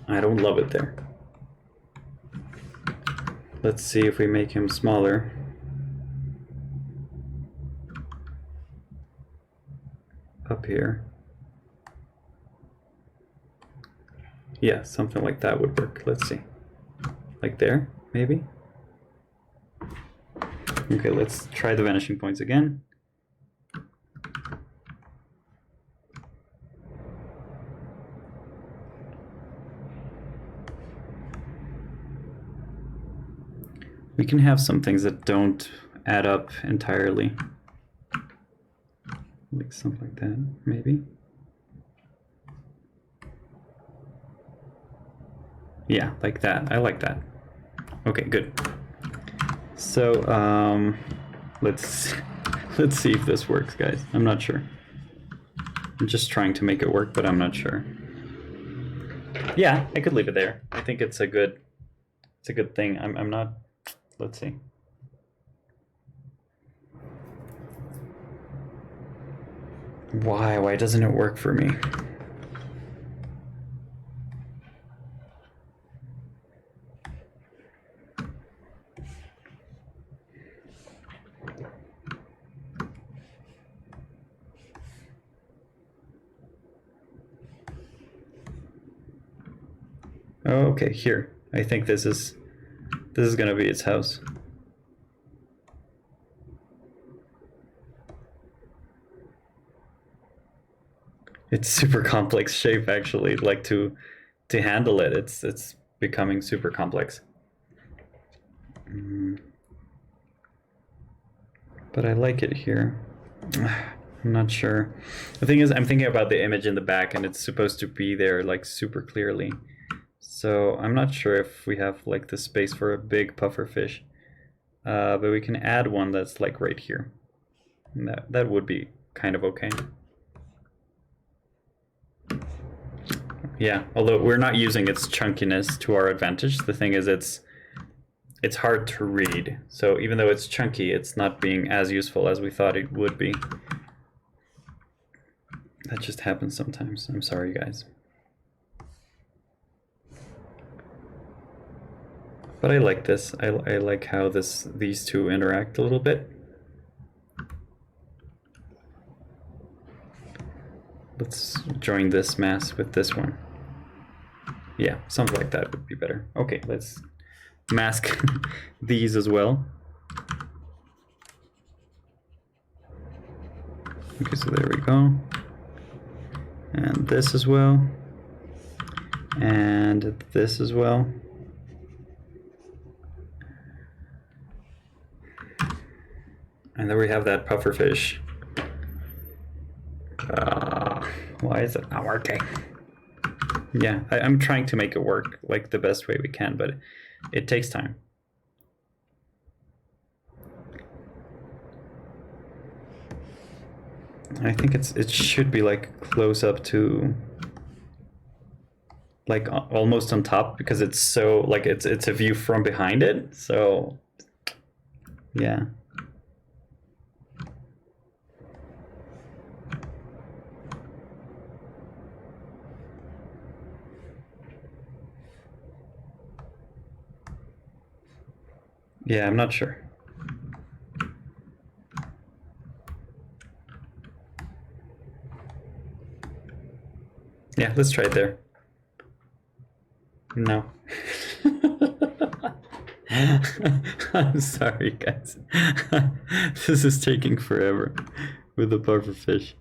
I don't love it there. Let's see if we make him smaller. Up here. Yeah, something like that would work. Let's see. Like there, maybe? Okay, let's try the vanishing points again. We can have some things that don't add up entirely. Like something like that, maybe. Yeah, like that. I like that. Okay, good. So let's see if this works, guys. I'm not sure. I'm just trying to make it work, but I'm not sure. Yeah, I could leave it there. I think it's a good thing. I'm not, let's see. Why doesn't it work for me? Oh, okay, here. I think this is gonna be its house. It's super complex shape, actually. Like to handle it, it's becoming super complex. But I like it here. I'm not sure. The thing is, I'm thinking about the image in the back, and it's supposed to be there like super clearly. So I'm not sure if we have like the space for a big puffer fish. But we can add one that's like right here. And that would be kind of okay. Yeah, although we're not using its chunkiness to our advantage. The thing is, it's hard to read. So even though it's chunky, it's not being as useful as we thought it would be. That just happens sometimes. I'm sorry, guys. But I like this. I like how these two interact a little bit. Let's join this mass with this one. Yeah, something like that would be better. Okay, let's mask these as well. Okay, so there we go. And this as well. And this as well. And then we have that pufferfish. Why is it not working? Yeah, I'm trying to make it work like the best way we can, but it takes time. I think it should be like close up to like almost on top, because it's so like it's a view from behind it. So yeah. Yeah, I'm not sure. Yeah, let's try it there. No. I'm sorry, guys. This is taking forever with the pufferfish.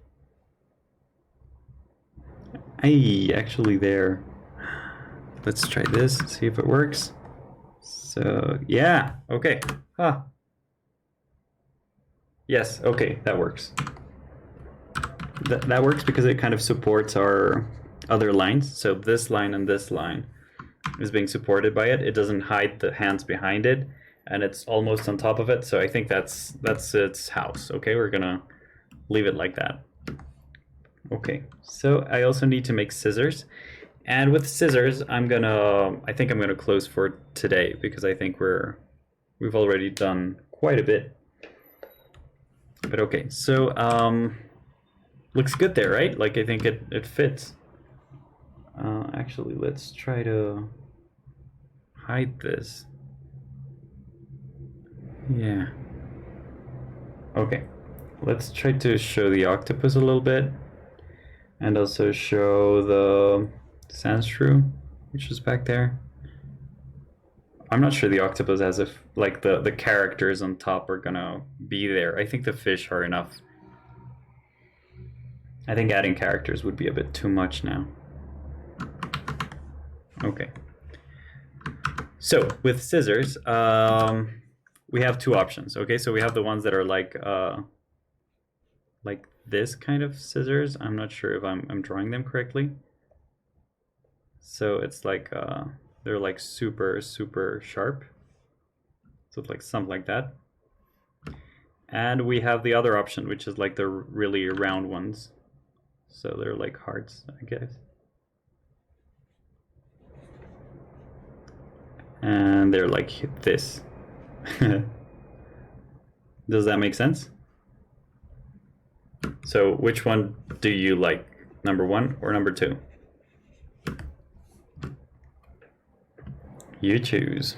Actually there. Let's try this, see if it works. So, yeah, okay. Ah. Yes, okay, that works. That works because it kind of supports our other lines. So this line and this line is being supported by it. It doesn't hide the hands behind it, and it's almost on top of it. So I think that's its house. Okay, we're gonna leave it like that. Okay, so I also need to make scissors. And with scissors, I think I'm gonna close for today, because I think we've already done quite a bit. But okay, so looks good there, right? Like I think it fits. Actually, let's try to hide this. Yeah. Okay, let's try to show the octopus a little bit, and also show the sand shrew, which is back there. I'm not sure the octopus, as if like the characters on top are gonna be there. I think the fish are enough. I think adding characters would be a bit too much now. Okay. So with scissors, we have two options. Okay, so we have the ones that are like this kind of scissors. I'm not sure if I'm drawing them correctly. So it's like they're like super sharp. So it's like something like that. And we have the other option, which is like the really round ones. So they're like hearts, I guess. and they're like this. Does that make sense? So which one do you like, number 1 or number 2? You choose.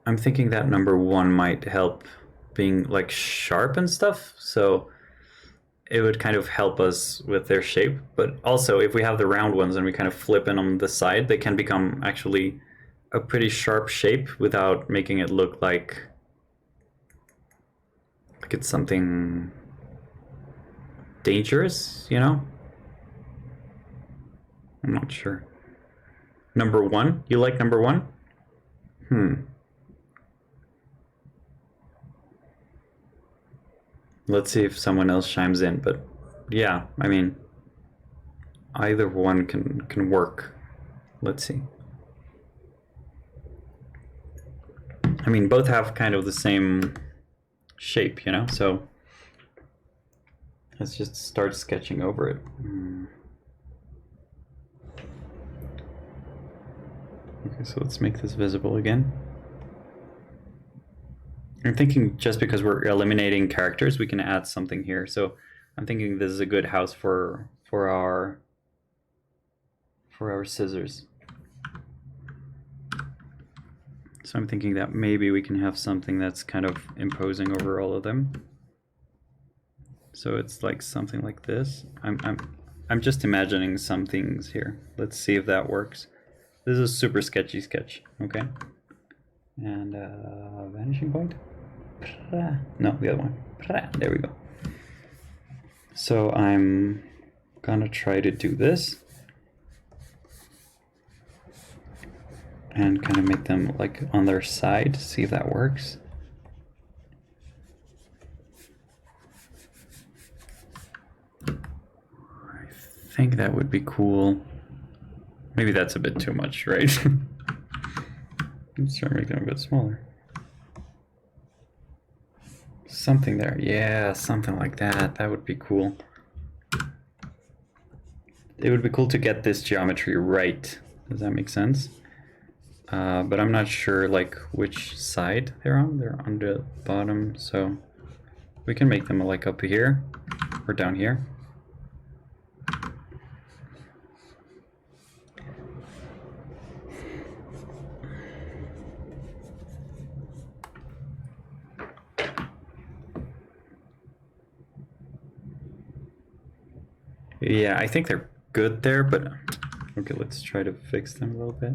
I'm thinking that number 1 might help being like sharp and stuff, so it would kind of help us with their shape. But also, if we have the round ones and we kind of flip in on the side, they can become actually a pretty sharp shape without making it look like it's something dangerous, you know? I'm not sure. Number 1? You like number 1? Let's see if someone else chimes in, but yeah, I mean, either one can work. Let's see. I mean, both have kind of the same shape, you know, so let's just start sketching over it. Okay, so let's make this visible again. I'm thinking just because we're eliminating characters, we can add something here. So I'm thinking this is a good house for our scissors. So I'm thinking that maybe we can have something that's kind of imposing over all of them. So it's like something like this. I'm just imagining some things here. Let's see if that works. This is a super sketchy sketch, okay? And vanishing point. No, the other one. There we go. So I'm gonna try to do this and kind of make them like on their side, see if that works. I think that would be cool. Maybe that's a bit too much, right? Let's try to make them a bit smaller. Something there, yeah, something like that. That would be cool. It would be cool to get this geometry right. Does that make sense? But I'm not sure like which side they're on. They're on the bottom, so we can make them like up here or down here. Yeah, I think they're good there, but okay, let's try to fix them a little bit.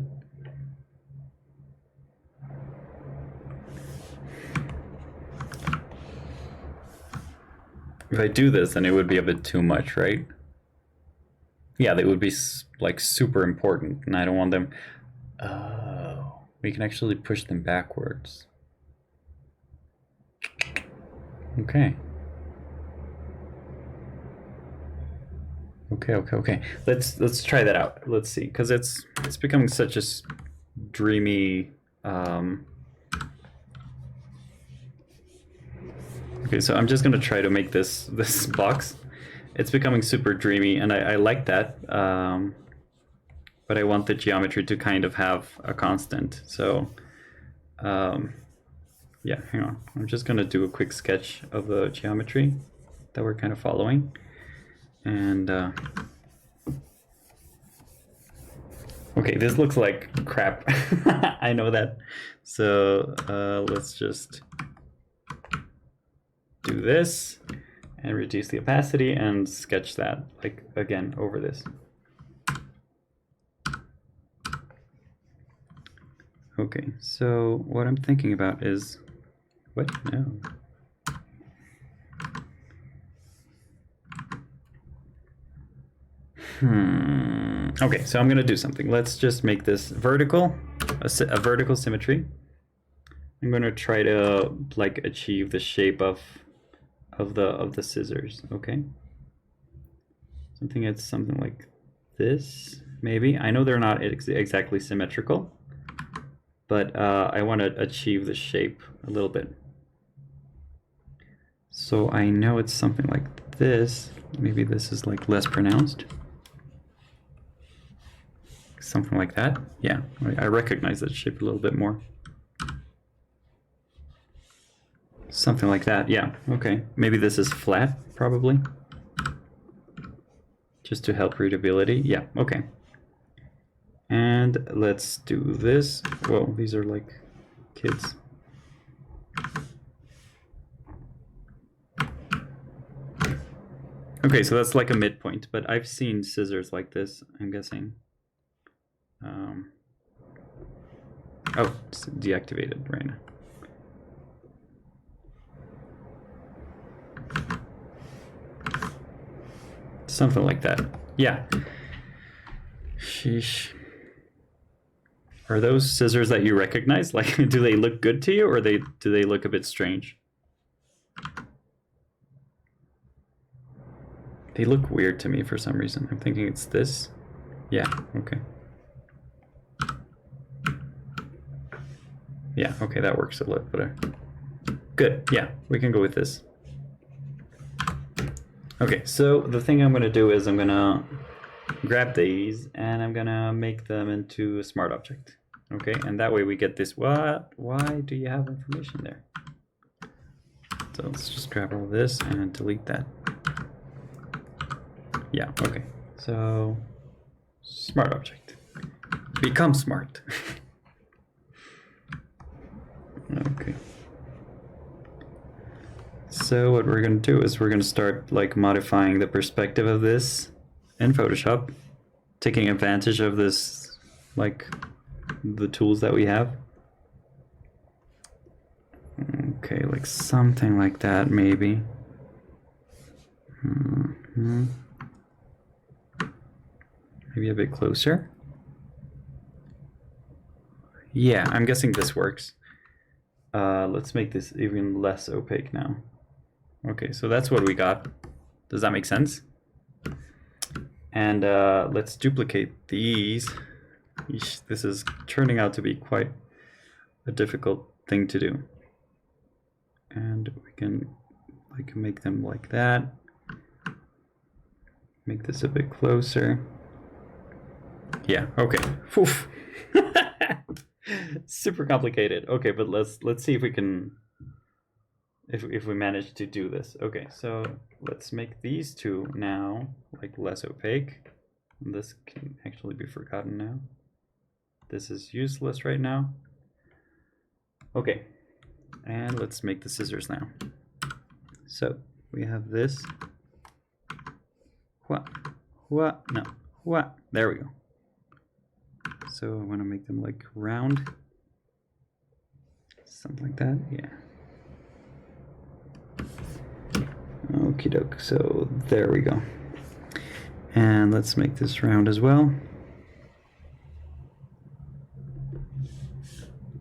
If I do this, then it would be a bit too much, right? Yeah, they would be like super important, and I don't want them. Oh, we can actually push them backwards. Okay. Okay. Let's try that out. Let's see, because it's becoming such a dreamy. Okay, so I'm just gonna try to make this box. It's becoming super dreamy, and I like that. But I want the geometry to kind of have a constant. So, yeah, hang on. I'm just gonna do a quick sketch of the geometry that we're kind of following. And okay, this looks like crap. I know that. So let's just do this and reduce the opacity and sketch that like again over this. Okay, so what I'm thinking about is what? No. Okay, so I'm gonna do something. Let's just make this vertical, a vertical symmetry. I'm gonna try to like achieve the shape of the scissors. Okay, something like this, maybe. I know they're not exactly symmetrical, but I want to achieve the shape a little bit. So I know it's something like this. Maybe this is like less pronounced. Something like that. Yeah, I recognize that shape a little bit more. Something like that, yeah, okay. Maybe this is flat, probably. Just to help readability, yeah, okay. And let's do this. Whoa, these are like kids. Okay, so that's like a midpoint, but I've seen scissors like this, I'm guessing. Oh, it's deactivated right now. Something like that. Yeah. Sheesh. Are those scissors that you recognize? Like, do they look good to you, or do they look a bit strange? They look weird to me for some reason. I'm thinking it's this. Yeah, okay. Yeah, okay, that works a little better. Good, yeah, we can go with this. Okay, so the thing I'm gonna do is I'm gonna grab these and I'm gonna make them into a smart object. Okay, and that way we get this. What? Why do you have information there? So let's just grab all this and delete that. Yeah, okay. So smart object. Become smart. Okay. So what we're going to do is we're going to start like modifying the perspective of this in Photoshop, taking advantage of this, like the tools that we have. Okay, like something like that maybe. Maybe a bit closer. Yeah, I'm guessing this works. Let's make this even less opaque now. Okay, so that's what we got. Does that make sense? And let's duplicate these. Eesh, this is turning out to be quite a difficult thing to do. And we can like make them like that. Make this a bit closer. Yeah, okay. Oof. Super complicated. Okay, but let's see if we can if we manage to do this. Okay, so let's make these two now like less opaque. This can actually be forgotten now. This is useless right now. Okay, and let's make the scissors now. So we have this. What? No. What? There we go. So I want to make them like round. Something like that, yeah. Okie doke, so there we go. And let's make this round as well.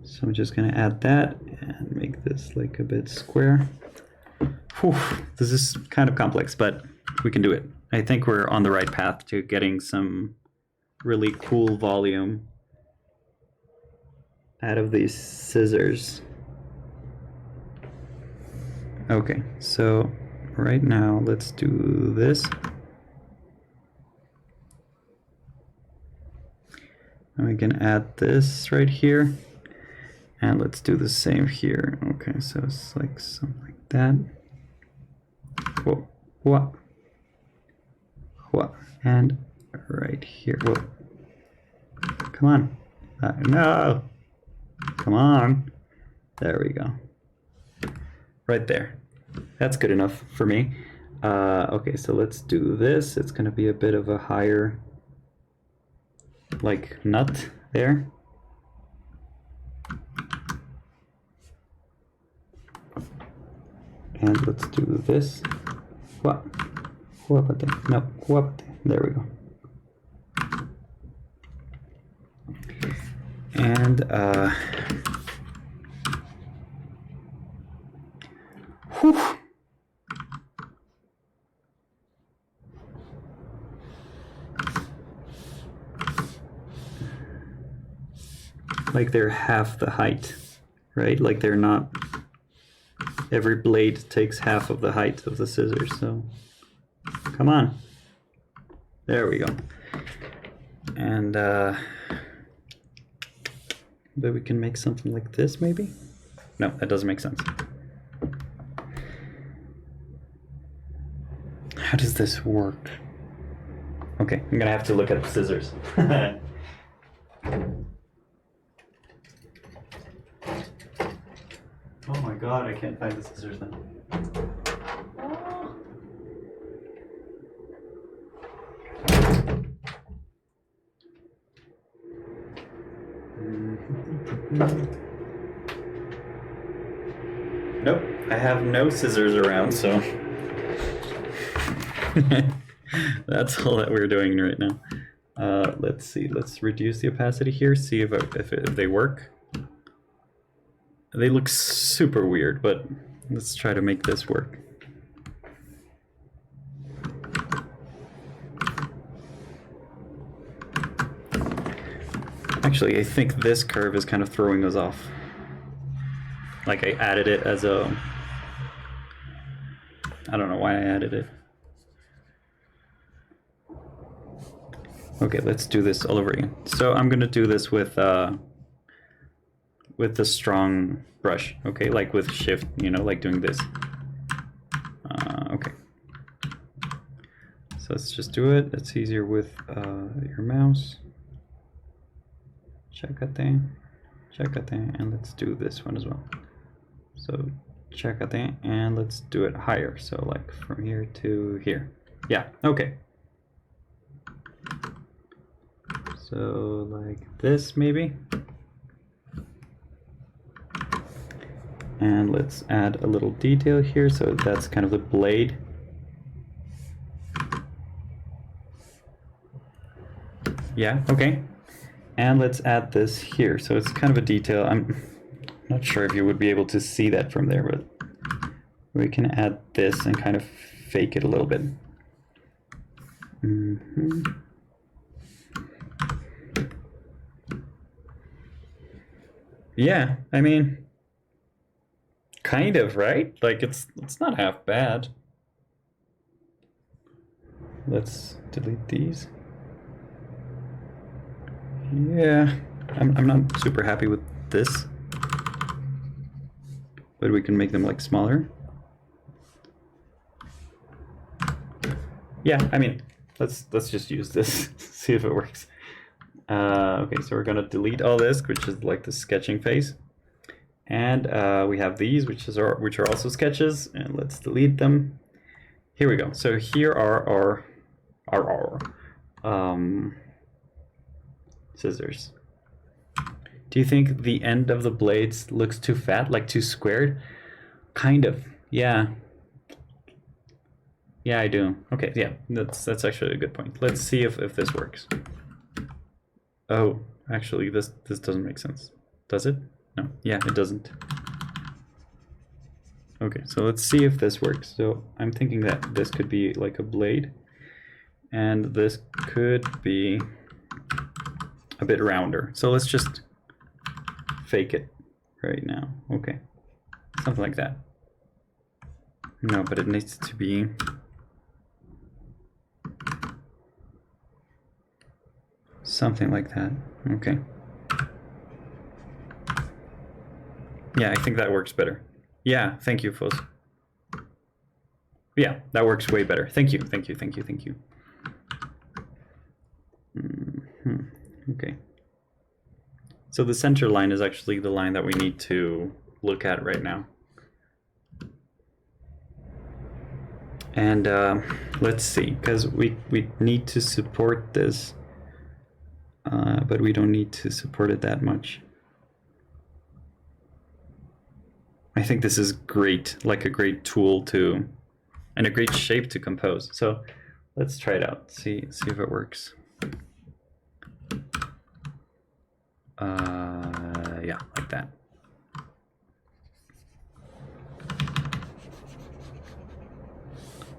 So I'm just gonna add that and make this like a bit square. Whew, this is kind of complex, but we can do it. I think we're on the right path to getting some really cool volume out of these scissors. Okay, so right now let's do this. And we can add this right here. And let's do the same here. Okay, so it's like something like that. Whoa, what? What? And right here. Whoa. Come on. No. Come on. There we go. Right there. That's good enough for me. Okay, so let's do this. It's going to be a bit of a higher, like, nut there. And let's do this. What? No, what? There we go. And whew. like they're half the height, right? Like they're not, every blade takes half of the height of the scissors, so come on. There we go. And but we can make something like this maybe? No, that doesn't make sense. How does this work? Okay, I'm gonna have to look at the scissors. Oh my god, I can't find the scissors now. Nope, I have no scissors around, so that's all that we're doing right now. Let's see, let's reduce the opacity here, see if they work. They look super weird, but let's try to make this work. Actually, I think this curve is kind of throwing us off. Like I added it as a... I don't know why I added it. Okay, let's do this all over again. So I'm gonna do this with the strong brush, okay? Like with shift, you know, like doing this. Okay. So let's just do it. It's easier with your mouse. Checate, and let's do this one as well. So checate, and let's do it higher. So like from here to here. Yeah, okay. So like this maybe. And let's add a little detail here. So that's kind of the blade. Yeah, okay. And let's add this here. So it's kind of a detail. I'm not sure if you would be able to see that from there, but we can add this and kind of fake it a little bit. Yeah, I mean, kind of, right? Like it's not half bad. Let's delete these. Yeah, I'm not super happy with this, but we can make them like smaller. Yeah, I mean, let's just use this, see if it works. Okay, so we're gonna delete all this, which is like the sketching phase, and we have these, which are also sketches, and let's delete them. Here we go. So here are our scissors. Do you think the end of the blades looks too fat, like too squared? Kind of, yeah. Yeah, I do. Okay, yeah, that's actually a good point. Let's see if this works. Oh, actually, this doesn't make sense. Does it? No, yeah, it doesn't. Okay, so let's see if this works. So I'm thinking that this could be like a blade, and this could be a bit rounder. So let's just fake it right now. Okay, something like that. No, but it needs to be something like that. Okay. Yeah, I think that works better. Yeah, thank you, Foz. Yeah, that works way better. Thank you, thank you, thank you, thank you. Okay. So the center line is actually the line that we need to look at right now. And let's see, because we need to support this, but we don't need to support it that much. I think this is great, like a great tool to, and a great shape to compose. So let's try it out, see if it works. Yeah, like that.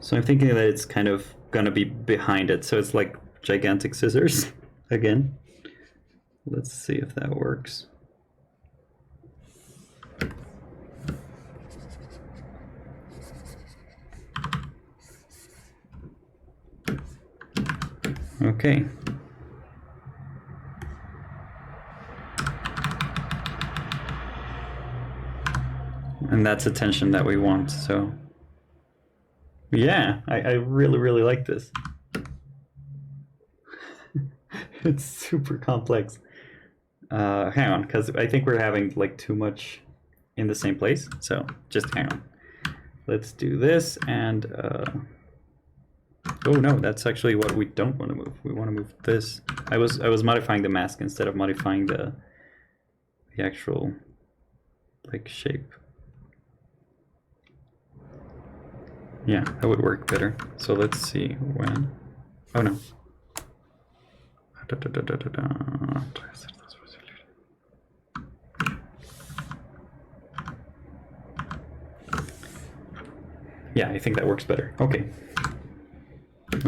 So I'm thinking that it's kind of gonna be behind it, so it's like gigantic scissors again. Let's see if that works. Okay. And that's the tension that we want, so yeah, I really, really like this. It's super complex. Hang on, because I think we're having like too much in the same place, so just hang on. Let's do this, and oh no, that's actually what we don't want to move. We want to move this. I was modifying the mask instead of modifying the actual like shape. Yeah, that would work better. So let's see when. Oh no. Yeah, I think that works better. Okay.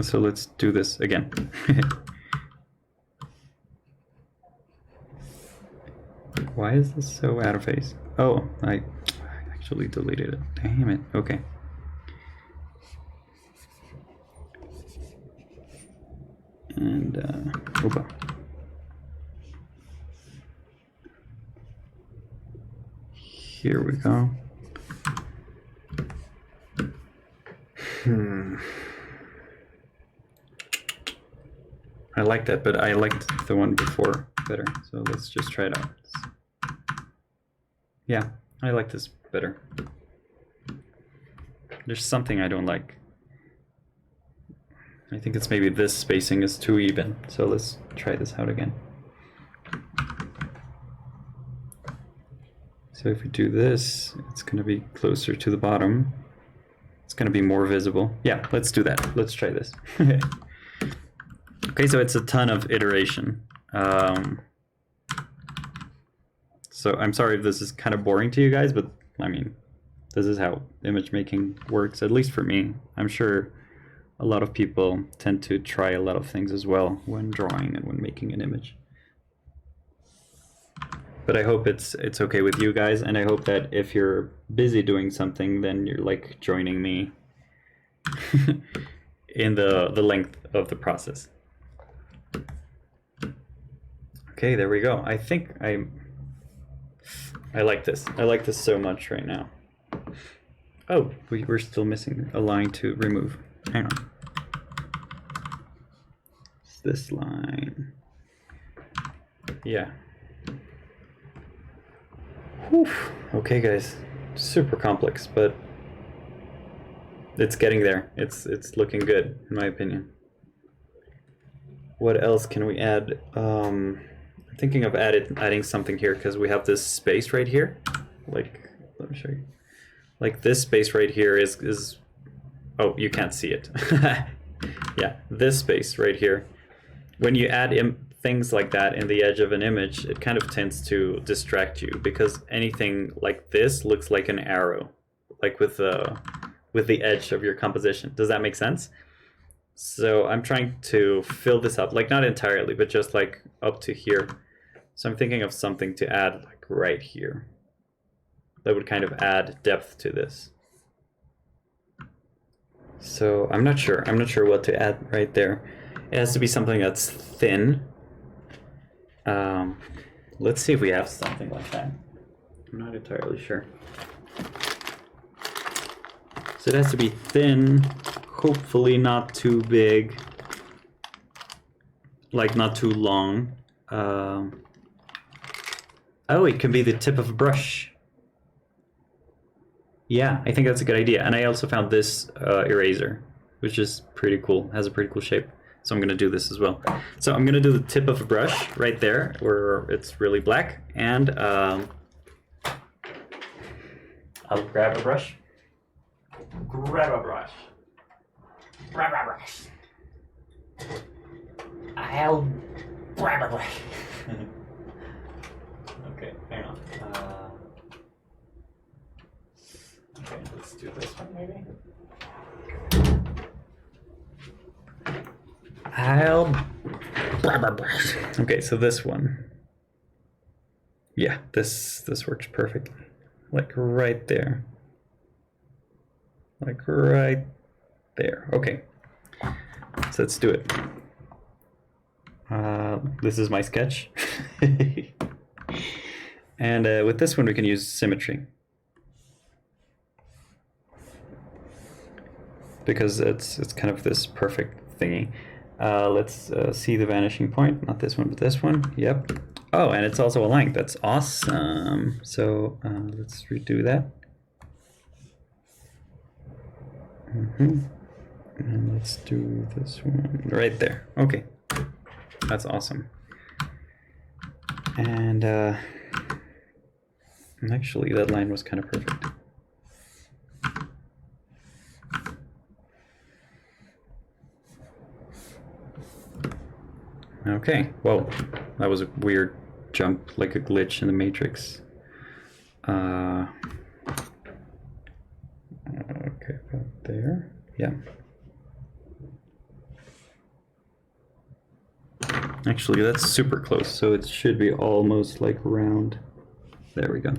So let's do this again. Why is this so out of phase? Oh, I actually deleted it. Damn it. Okay. And oopa. Here we go. I like that, but I liked the one before better. So let's just try it out. Yeah, I like this better. There's something I don't like. I think it's maybe this spacing is too even. So let's try this out again. So if we do this, it's going to be closer to the bottom. It's going to be more visible. Yeah, let's do that. Let's try this. Okay, so it's a ton of iteration. So I'm sorry if this is kind of boring to you guys, but I mean, this is how image making works, at least for me. I'm sure a lot of people tend to try a lot of things as well when drawing and when making an image. But I hope it's okay with you guys, and I hope that if you're busy doing something, then you're like joining me in the length of the process. Okay, there we go. I think I like this. I like this so much right now. Oh, we're still missing a line to remove. Hang on. It's this line. Yeah. Whew. Okay, guys. Super complex, but it's getting there. It's looking good, in my opinion. What else can we add? I'm thinking of adding something here because we have this space right here. Like, let me show you. Like this space right here is oh, you can't see it. Yeah, this space right here. When you add things like that in the edge of an image, it kind of tends to distract you because anything like this looks like an arrow, like with the edge of your composition. Does that make sense? So I'm trying to fill this up, like not entirely, but just like up to here. So I'm thinking of something to add like right here. That would kind of add depth to this. So I'm not sure what to add right there. It has to be something that's thin. Let's see if we have something like that. I'm not entirely sure. So it has to be thin, hopefully not too big, like not too long. Oh, it can be the tip of a brush. Yeah, I think that's a good idea. And I also found this eraser, which is pretty cool, has a pretty cool shape. So I'm gonna do this as well. So I'm gonna do the tip of a brush right there where it's really black, and I'll grab a brush. Grab a brush. Grab a brush. I'll grab a brush. Okay, hang on. Okay, let's do this one maybe. I'll grab a brush. Okay, so this one. Yeah, this works perfectly. Like right there. Like right there. Okay. So let's do it. This is my sketch. And with this one, we can use symmetry. Because it's kind of this perfect thingy. Let's see the vanishing point. Not this one, but this one. Yep. Oh, and it's also aligned. That's awesome. So let's redo that. And let's do this one right there. Okay. That's awesome. And actually, that line was kind of perfect. Okay, whoa, that was a weird jump, like a glitch in the matrix. Okay, about there, yeah. Actually, that's super close, so it should be almost like round. There we go.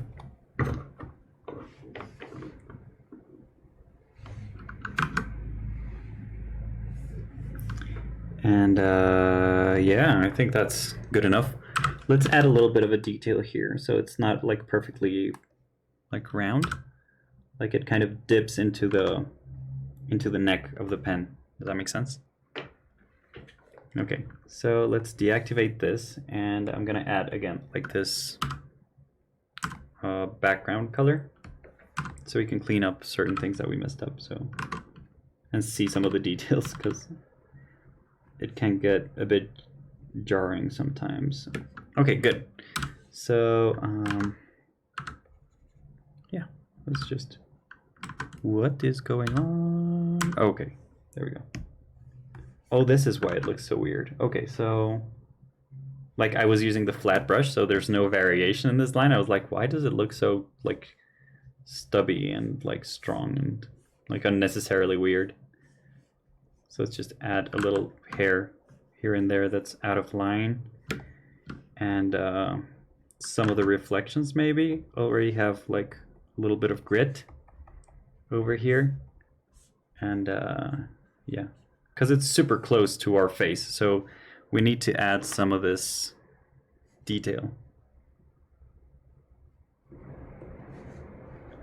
And yeah, I think that's good enough. Let's add a little bit of a detail here, so it's not like perfectly like round. Like it kind of dips into the neck of the pen. Does that make sense? Okay, so let's deactivate this, and I'm gonna add again like this background color, so we can clean up certain things that we messed up. So and see some of the details, because it can get a bit jarring sometimes. Okay, good. So yeah, let's just, what is going on? Okay, there we go. Oh, this is why it looks so weird. Okay, so like I was using the flat brush, so there's no variation in this line. I was like, why does it look so like stubby and like strong and like unnecessarily weird? So let's just add a little hair here and there that's out of line. And some of the reflections maybe already have like a little bit of grit over here. And yeah, because it's super close to our face. So we need to add some of this detail.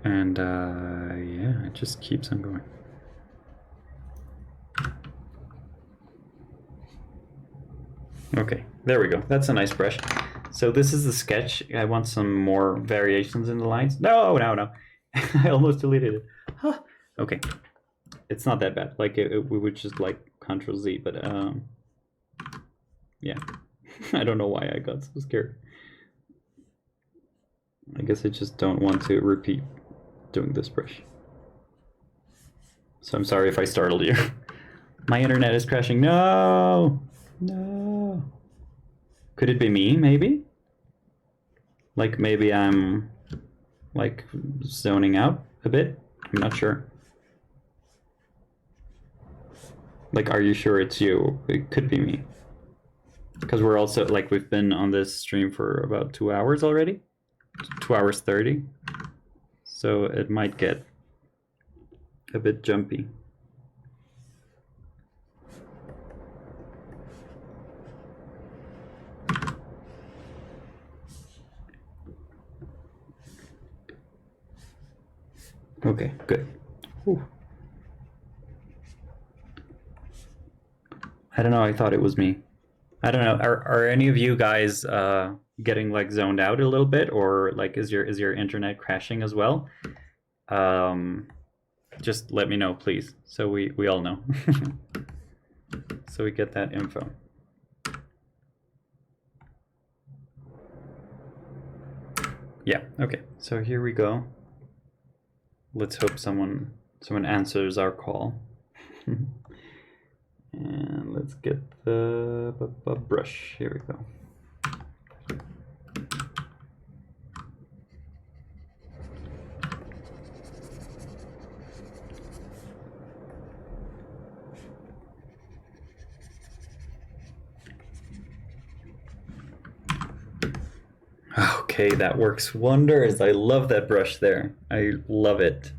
And yeah, it just keeps on going. Okay, there we go. That's a nice brush. So this is the sketch. I want some more variations in the lines. No. I almost deleted it. Huh. Okay, it's not that bad. Like we would just like Control Z, but yeah. I don't know why I got so scared. I guess I just don't want to repeat doing this brush. So I'm sorry if I startled you. My internet is crashing. No. Could it be me, maybe? Like maybe I'm like zoning out a bit? I'm not sure. Like, are you sure it's you? It could be me. Because we're also, like, we've been on this stream for about 2 hours already. 2 hours 30. So it might get a bit jumpy. Okay, good. Whew. I don't know, I thought it was me. I don't know, are any of you guys getting like zoned out a little bit, or like is your internet crashing as well? Just let me know, please, so we all know. So we get that info. Yeah, okay, so here we go. Let's hope someone answers our call. And let's get the brush. Here we go. Okay, that works wonders. I love that brush there. I love it.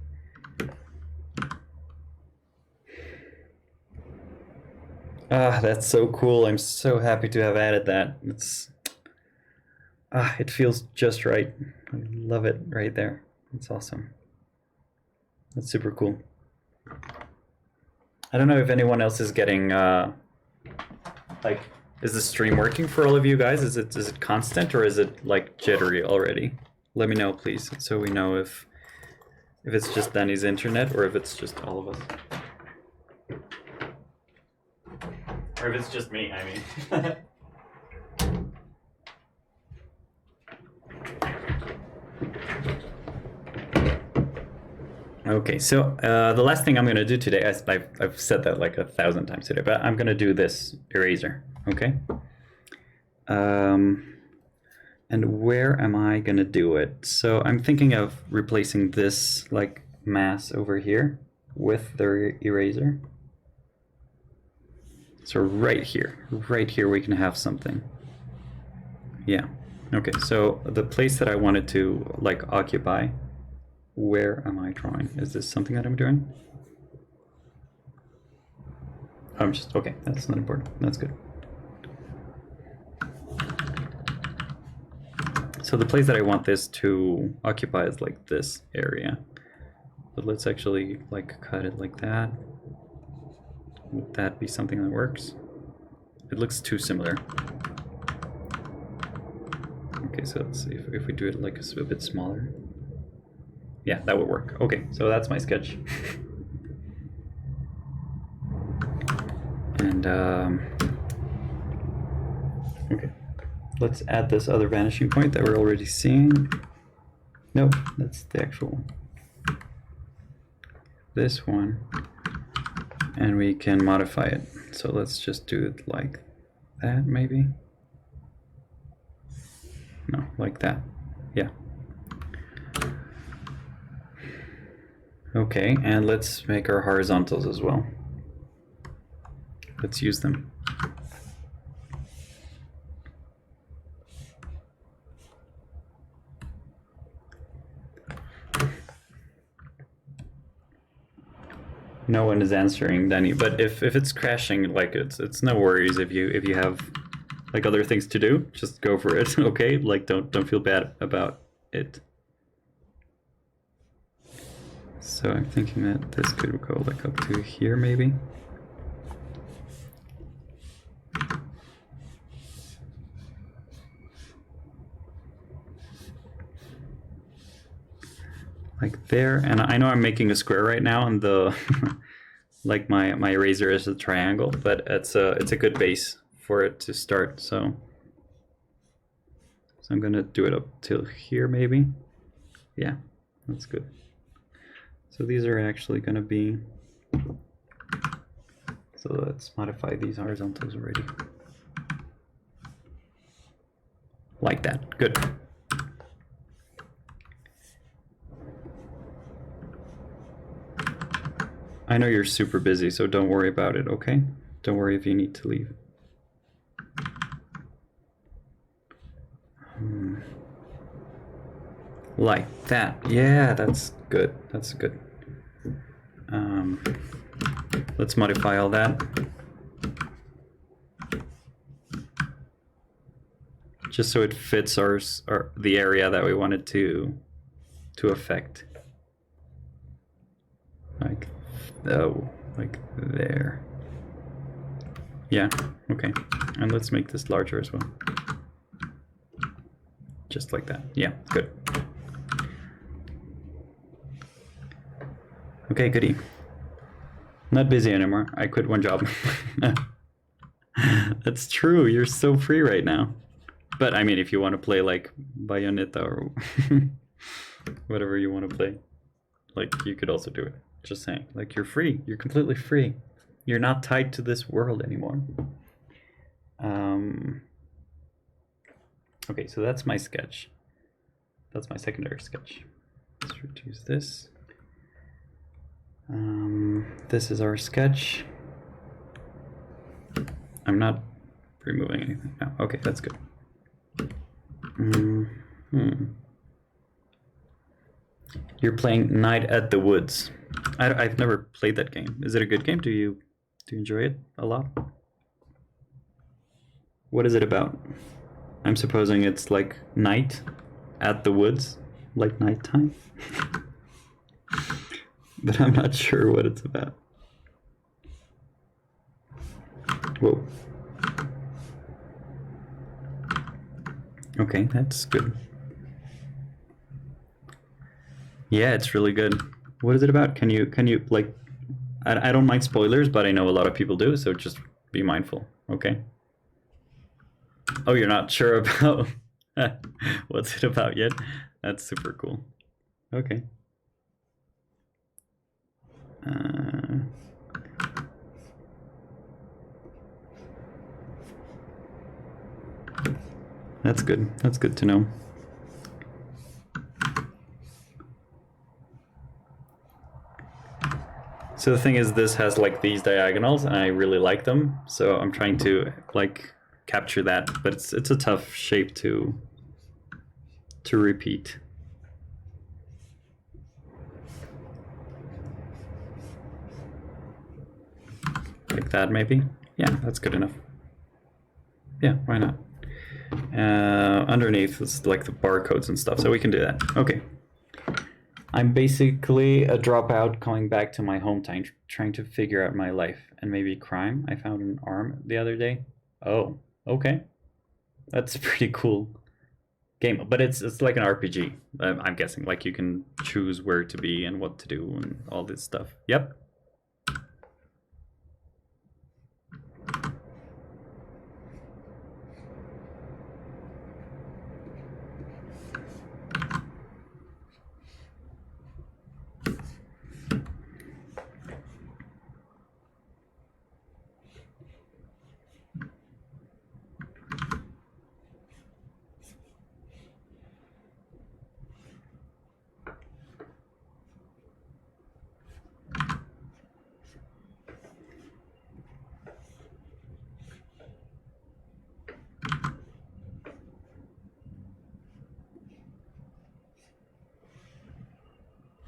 Ah, that's so cool. I'm so happy to have added that. It feels just right. I love it right there. It's awesome. That's super cool. I don't know if anyone else is getting like, is the stream working for all of you guys? Is it constant, or is it like jittery already? Let me know, please, so we know if it's just Danny's internet or if it's just all of us. Or if it's just me, I mean. Okay, so the last thing I'm going to do today, I've said that like 1,000 times today, but I'm going to do this eraser, okay? And where am I going to do it? So I'm thinking of replacing this like mass over here with the eraser. So right here we can have something. Yeah, okay, so the place that I wanted to like occupy, where am I drawing? Is this something that I'm doing? I'm just, okay, that's not important, that's good. So the place that I want this to occupy is like this area. But let's actually like cut it like that. Would that be something that works? It looks too similar. Okay, so let's see if we do it like a bit smaller. Yeah, that would work. Okay, so that's my sketch. And okay, let's add this other vanishing point that we're already seeing. Nope, that's the actual one. This one, and we can modify it. So let's just do it like that, maybe. No, like that. Yeah. Okay, and let's make our horizontals as well. Let's use them. No one is answering, Danny, but if it's crashing, like it's no worries. If you have like other things to do, just go for it. Okay, like don't feel bad about it. So I'm thinking that this could go like up to here, maybe. Like there, and I know I'm making a square right now, and the like my eraser is a triangle, but it's a good base for it to start. So I'm gonna do it up till here, maybe. Yeah, that's good. So these are actually gonna be. So let's modify these horizontals already. Like that. Good. I know you're super busy, so don't worry about it, okay? Don't worry if you need to leave. Like that. Yeah, that's good. That's good. Let's modify all that. Just so it fits the area that we wanted to affect. Like, oh, like there. Yeah, okay. And let's make this larger as well. Just like that. Yeah, good. Okay, goodie. Not busy anymore. I quit one job. That's true. You're so free right now. But I mean, if you want to play like Bayonetta or whatever you want to play, like you could also do it. Just saying, like you're free. You're completely free. You're not tied to this world anymore. Okay, so that's my sketch. That's my secondary sketch. Let's reduce this. This is our sketch. I'm not removing anything now. Okay, that's good. You're playing Night at the Woods. I've never played that game. Is it a good game? Do you enjoy it a lot? What is it about? I'm supposing it's like night at the woods, like nighttime. But I'm not sure what it's about. Whoa. Okay, that's good. Yeah, it's really good. What is it about? Can you like, I don't mind spoilers, but I know a lot of people do, so just be mindful, okay? Oh, you're not sure about what's it about yet? That's super cool. Okay. That's good. That's good to know. So the thing is, this has like these diagonals, and I really like them. So I'm trying to like capture that, but it's a tough shape to repeat. Like that, maybe. Yeah, that's good enough. Yeah, why not? Underneath is like the barcodes and stuff, so we can do that. Okay. I'm basically a dropout coming back to my hometown, trying to figure out my life and maybe crime. I found an arm the other day. Oh, okay. That's a pretty cool game, but it's like an RPG. I'm guessing, like you can choose where to be and what to do and all this stuff. Yep.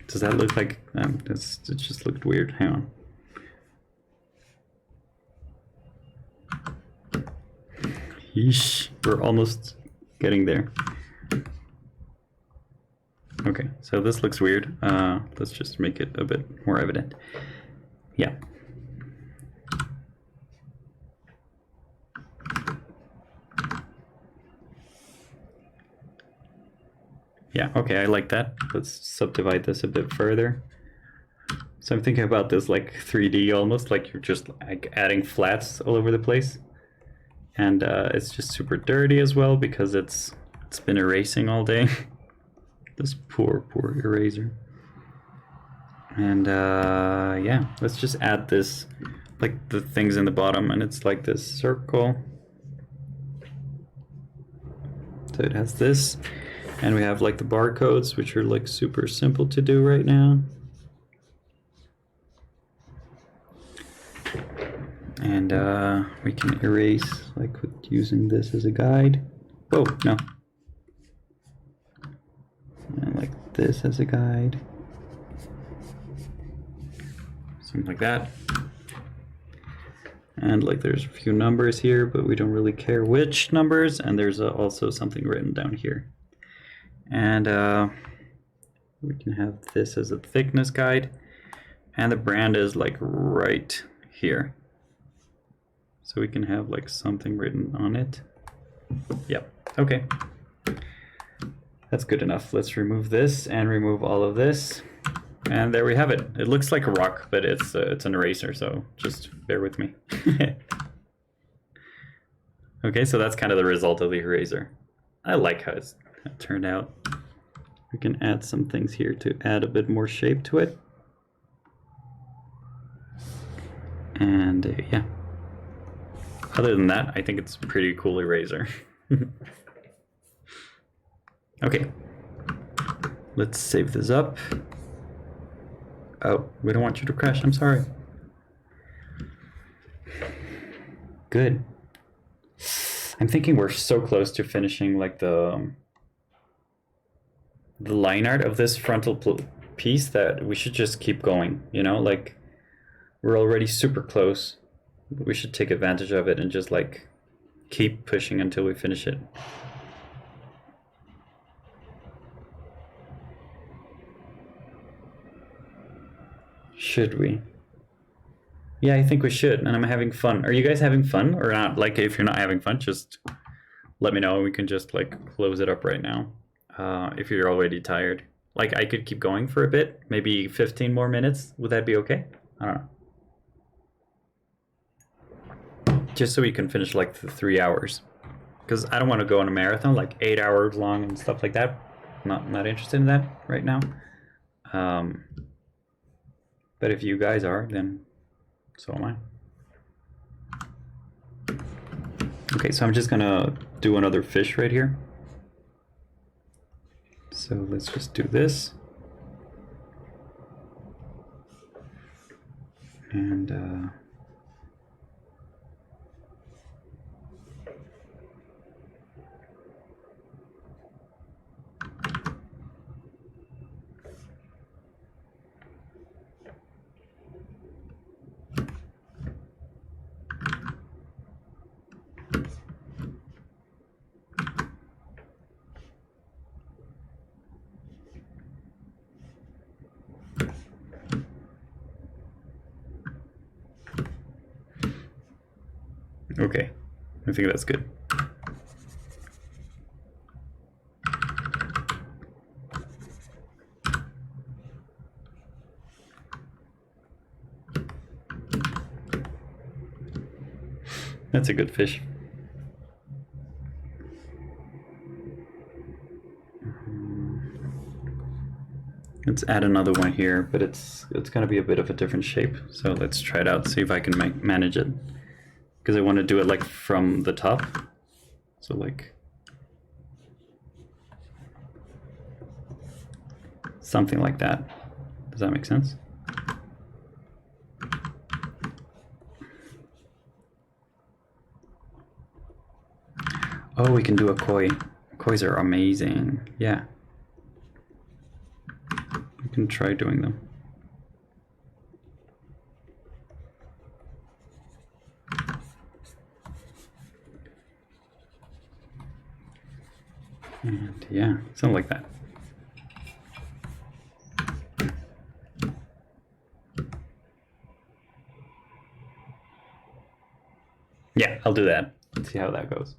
Does that look like, it just looked weird. Hang on. Yeesh, we're almost getting there. Okay, so this looks weird. Let's just make it a bit more evident. Yeah. Yeah, okay, I like that. Let's subdivide this a bit further. So I'm thinking about this like 3D almost, like you're just like adding flats all over the place. And it's just super dirty as well because it's been erasing all day. This poor eraser. And yeah, let's just add this, like the things in the bottom, and it's like this circle. So it has this. And we have like the barcodes, which are like super simple to do right now. And we can erase like with using this as a guide. Oh, no. And like this as a guide. Something like that. And like there's a few numbers here, but we don't really care which numbers. And there's also something written down here. And we can have this as a thickness guide, and the brand is like right here, so we can have like something written on it. Yep. Okay, that's good enough. Let's remove this and remove all of this, and there we have it. It looks like a rock, but it's an eraser, so just bear with me. Okay, so that's kind of the result of the eraser. I like how it turned out. We can add some things here to add a bit more shape to it. And yeah. Other than that, I think it's a pretty cool eraser. Okay. Let's save this up. Oh, we don't want you to crash, I'm sorry. Good. I'm thinking we're so close to finishing like the line art of this frontal piece that we should just keep going, you know, like we're already super close. We should take advantage of it and just like keep pushing until we finish it. Should we? Yeah, I think we should, and I'm having fun. Are you guys having fun or not? Like, if you're not having fun, just let me know. We can just like close it up right now. If you're already tired. Like, I could keep going for a bit, maybe 15 more minutes. Would that be okay? I don't know. Just so we can finish like the 3 hours. Because I don't want to go on a marathon, like 8 hours long and stuff like that. Not interested in that right now. But if you guys are, then so am I. Okay, so I'm just gonna do another fish right here. So let's just do this. And okay, I think that's good. That's a good fish. Let's add another one here, but it's gonna be a bit of a different shape. So let's try it out, see if I can manage it. Because I want to do it like from the top. So like something like that. Does that make sense? Oh, we can do a koi. Kois are amazing. Yeah. We can try doing them. And yeah, something like that. Yeah, I'll do that. Let's see how that goes.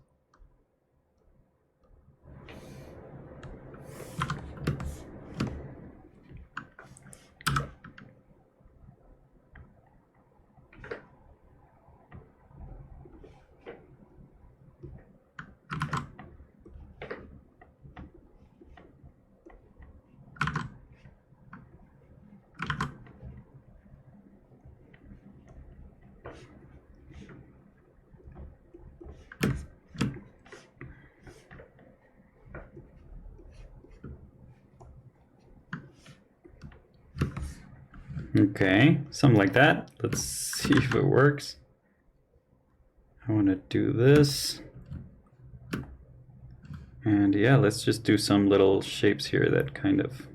Okay, something like that. Let's see if it works. I want to do this. And yeah, let's just do some little shapes here that kind of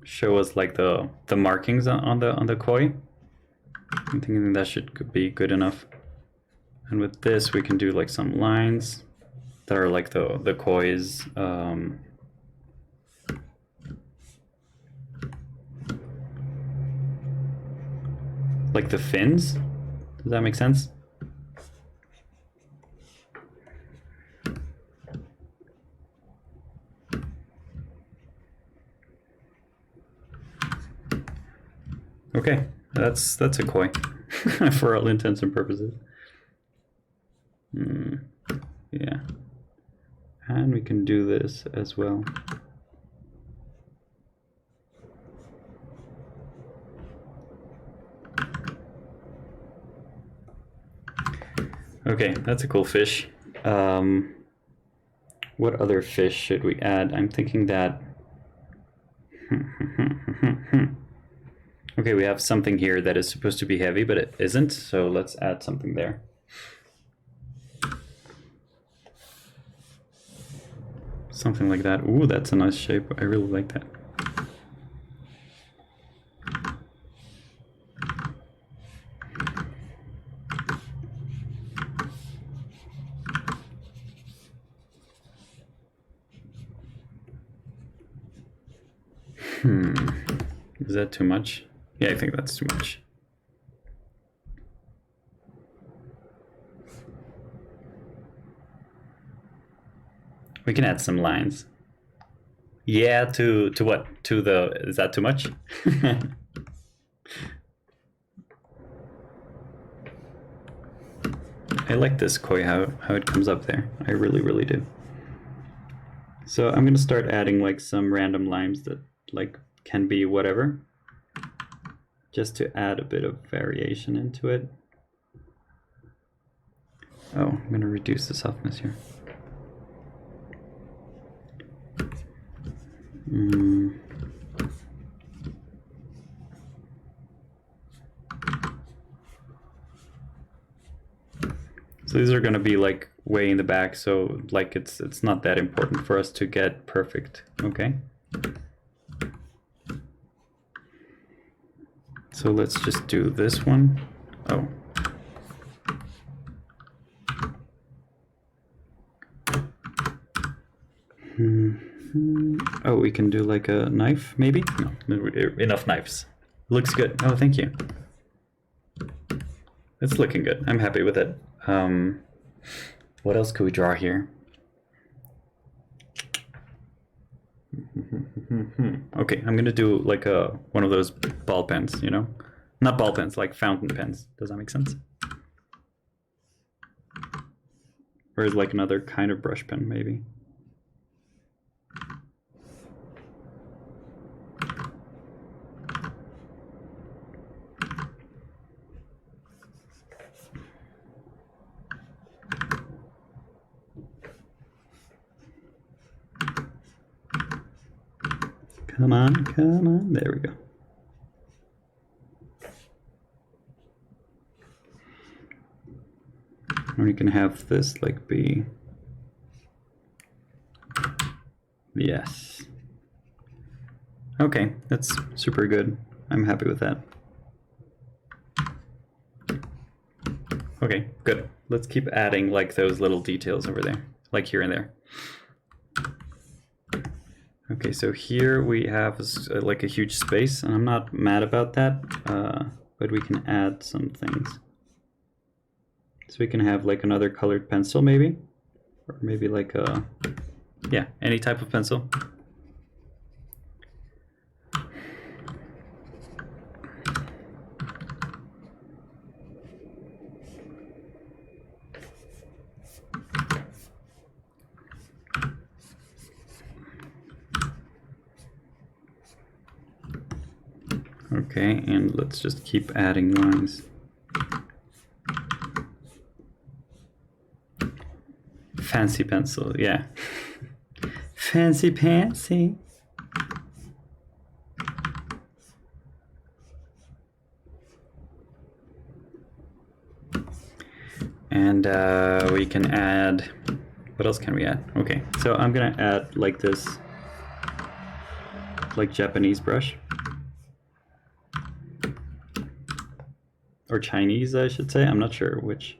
show us like the markings on the koi. I'm thinking that should be good enough. And with this, we can do like some lines that are like the koi's like the fins. Does that make sense? Okay, that's a koi for all intents and purposes. Yeah, and we can do this as well. Okay, that's a cool fish. What other fish should we add? I'm thinking that... Okay, we have something here that is supposed to be heavy, but it isn't, so let's add something there. Something like that. Ooh, that's a nice shape. I really like that. Is that too much? Yeah, I think that's too much. We can add some lines. Yeah, to what? To the, is that too much? I like this koi, how it comes up there. I really, really do. So I'm gonna start adding like some random lines that like can be whatever, just to add a bit of variation into it. Oh, I'm gonna reduce the softness here. So these are going to be like way in the back, so like it's not that important for us to get perfect, okay? So let's just do this one. Oh. Oh, we can do like a knife, maybe? No, enough knives. Looks good. Oh, thank you. It's looking good. I'm happy with it. What else could we draw here? Okay, I'm gonna do like one of those ball pens, you know? Not ball pens, like fountain pens. Does that make sense? Or is like another kind of brush pen, maybe? Come on, come on. There we go. Or you can have this like be... Yes. Okay, that's super good. I'm happy with that. Okay, good. Let's keep adding like those little details over there, like here and there. Okay, so here we have like a huge space, and I'm not mad about that, but we can add some things. So we can have like another colored pencil maybe, or maybe like a, yeah, any type of pencil. Okay, and let's just keep adding lines. Fancy pencil, yeah. Fancy pantsy. And we can add, what else can we add? Okay, so I'm gonna add like this, like Japanese brush. Or Chinese, I should say. I'm not sure which.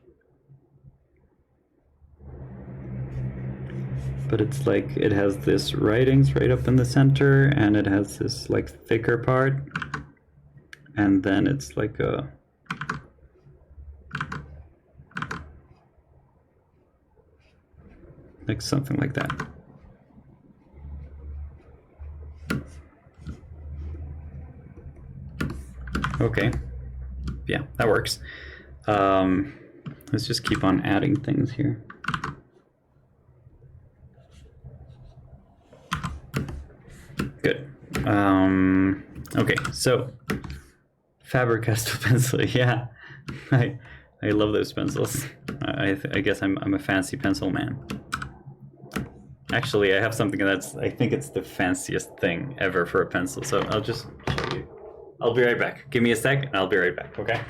But it's like, it has this writings right up in the center, and it has this like thicker part. And then it's like a... like something like that. Okay. Yeah, that works. Let's just keep on adding things here. Good. Okay, so Faber-Castell pencil. Yeah, I love those pencils. I guess I'm a fancy pencil man. Actually, I have something that's, I think it's the fanciest thing ever for a pencil. So I'll just show you. I'll be right back. Give me a sec, and I'll be right back, okay?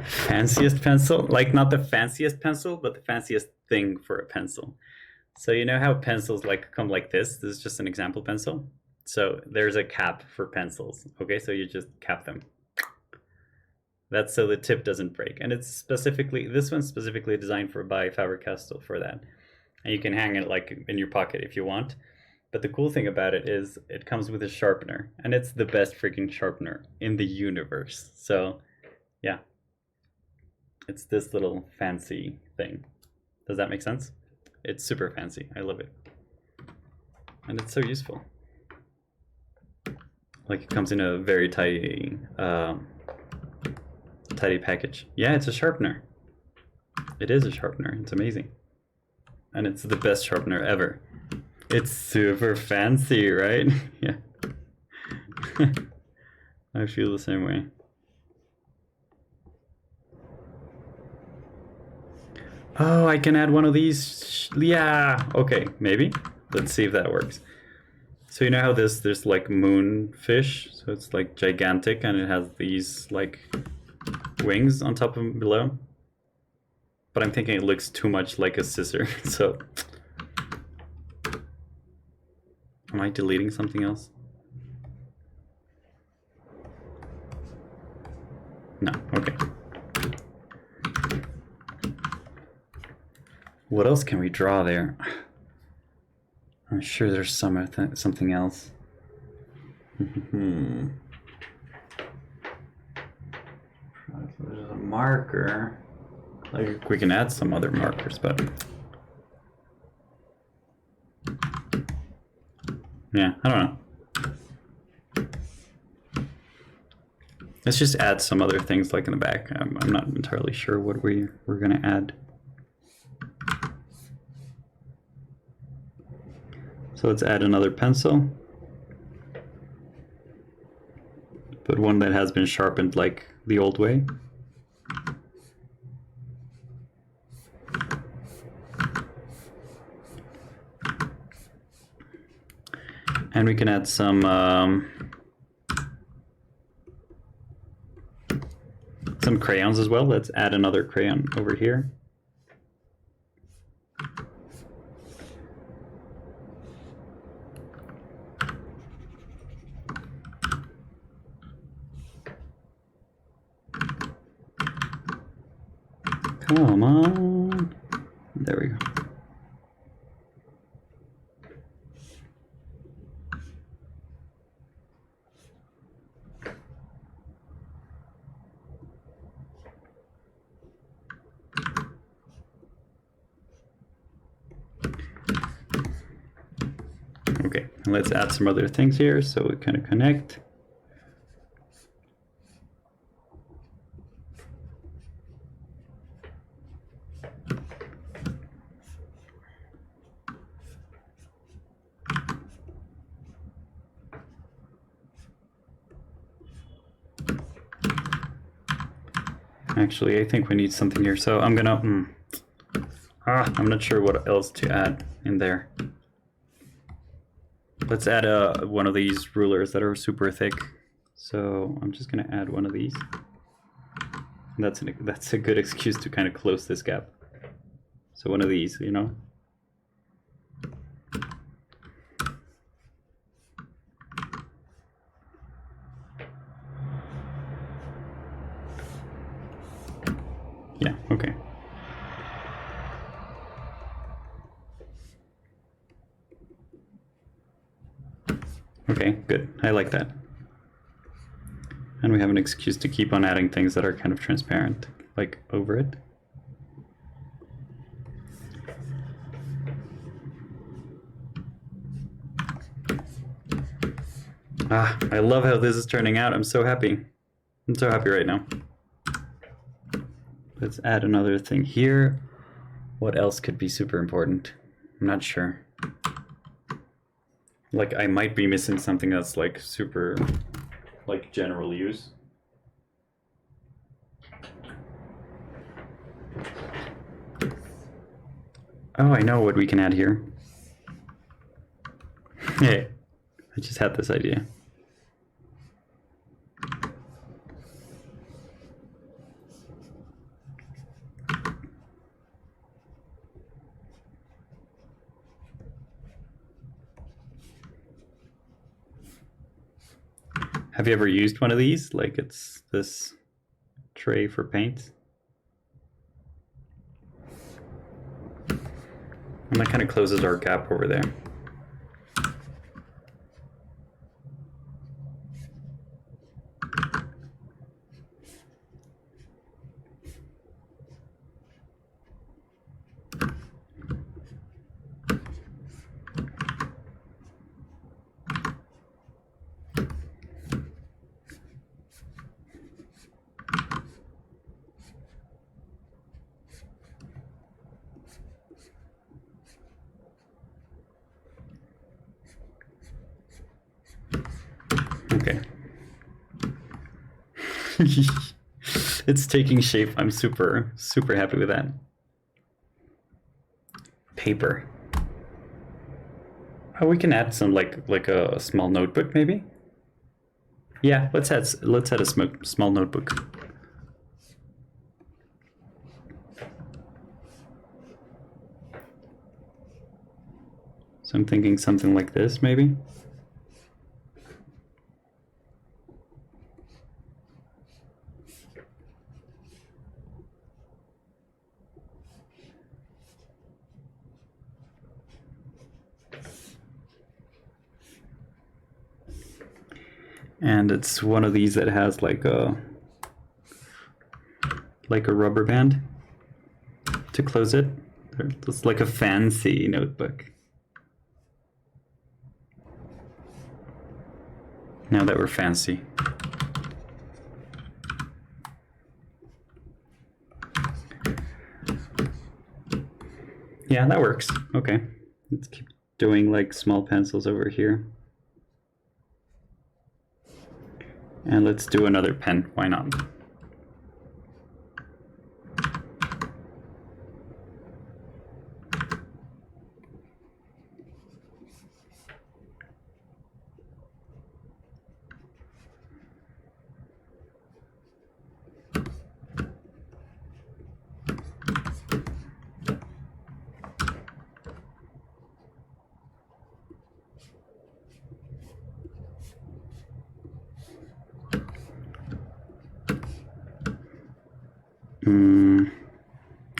Fanciest pencil? Like not the fanciest pencil, but the fanciest thing for a pencil. So you know how pencils like come like this? This is just an example pencil. So there's a cap for pencils. Okay, so you just cap them. That's so the tip doesn't break. And it's specifically, this one's specifically designed by Faber-Castell for that. And you can hang it like in your pocket if you want. But the cool thing about it is it comes with a sharpener, and it's the best freaking sharpener in the universe. So yeah, it's this little fancy thing. Does that make sense? It's super fancy. I love it. And it's so useful. Like it comes in a very tidy package. Yeah, it's a sharpener. It is a sharpener. It's amazing. And it's the best sharpener ever. It's super fancy, right? Yeah. I feel the same way. Oh, I can add one of these. Yeah, okay, maybe. Let's see if that works. So you know how there's like moonfish, so it's like gigantic and it has these like wings on top and below. But I'm thinking it looks too much like a scissor, so. Am I deleting something else? No, okay. What else can we draw there? I'm sure there's something else. There's a marker. Like we can add some other markers, but yeah, I don't know. Let's just add some other things like in the back. I'm not entirely sure what we're gonna add. So let's add another pencil, but one that has been sharpened like the old way. And we can add some crayons as well. Let's add another crayon over here. Come on. There we go. Okay, let's add some other things here so we kind of connect. Actually, I think we need something here, so I'm gonna, I'm not sure what else to add in there. Let's add one of these rulers that are super thick. So I'm just gonna add one of these. That's a good excuse to kind of close this gap. So one of these, you know. Yeah, okay. Okay, good. I like that. And we have an excuse to keep on adding things that are kind of transparent, like over it. Ah, I love how this is turning out. I'm so happy. I'm so happy right now. Let's add another thing here. What else could be super important? I'm not sure. Like I might be missing something that's like super, like general use. Oh, I know what we can add here. Hey, I just had this idea. Have you ever used one of these? Like it's this tray for paint? And that kind of closes our gap over there. Okay. It's taking shape. I'm super happy with that. Paper. Oh, we can add some like a small notebook maybe. Yeah, let's add a small notebook. So I'm thinking something like this maybe. And it's one of these that has like a rubber band to close it. It's like a fancy notebook. Now that we're fancy. Yeah, that works. Okay. Let's keep doing like small pencils over here. And let's do another pen. Why not?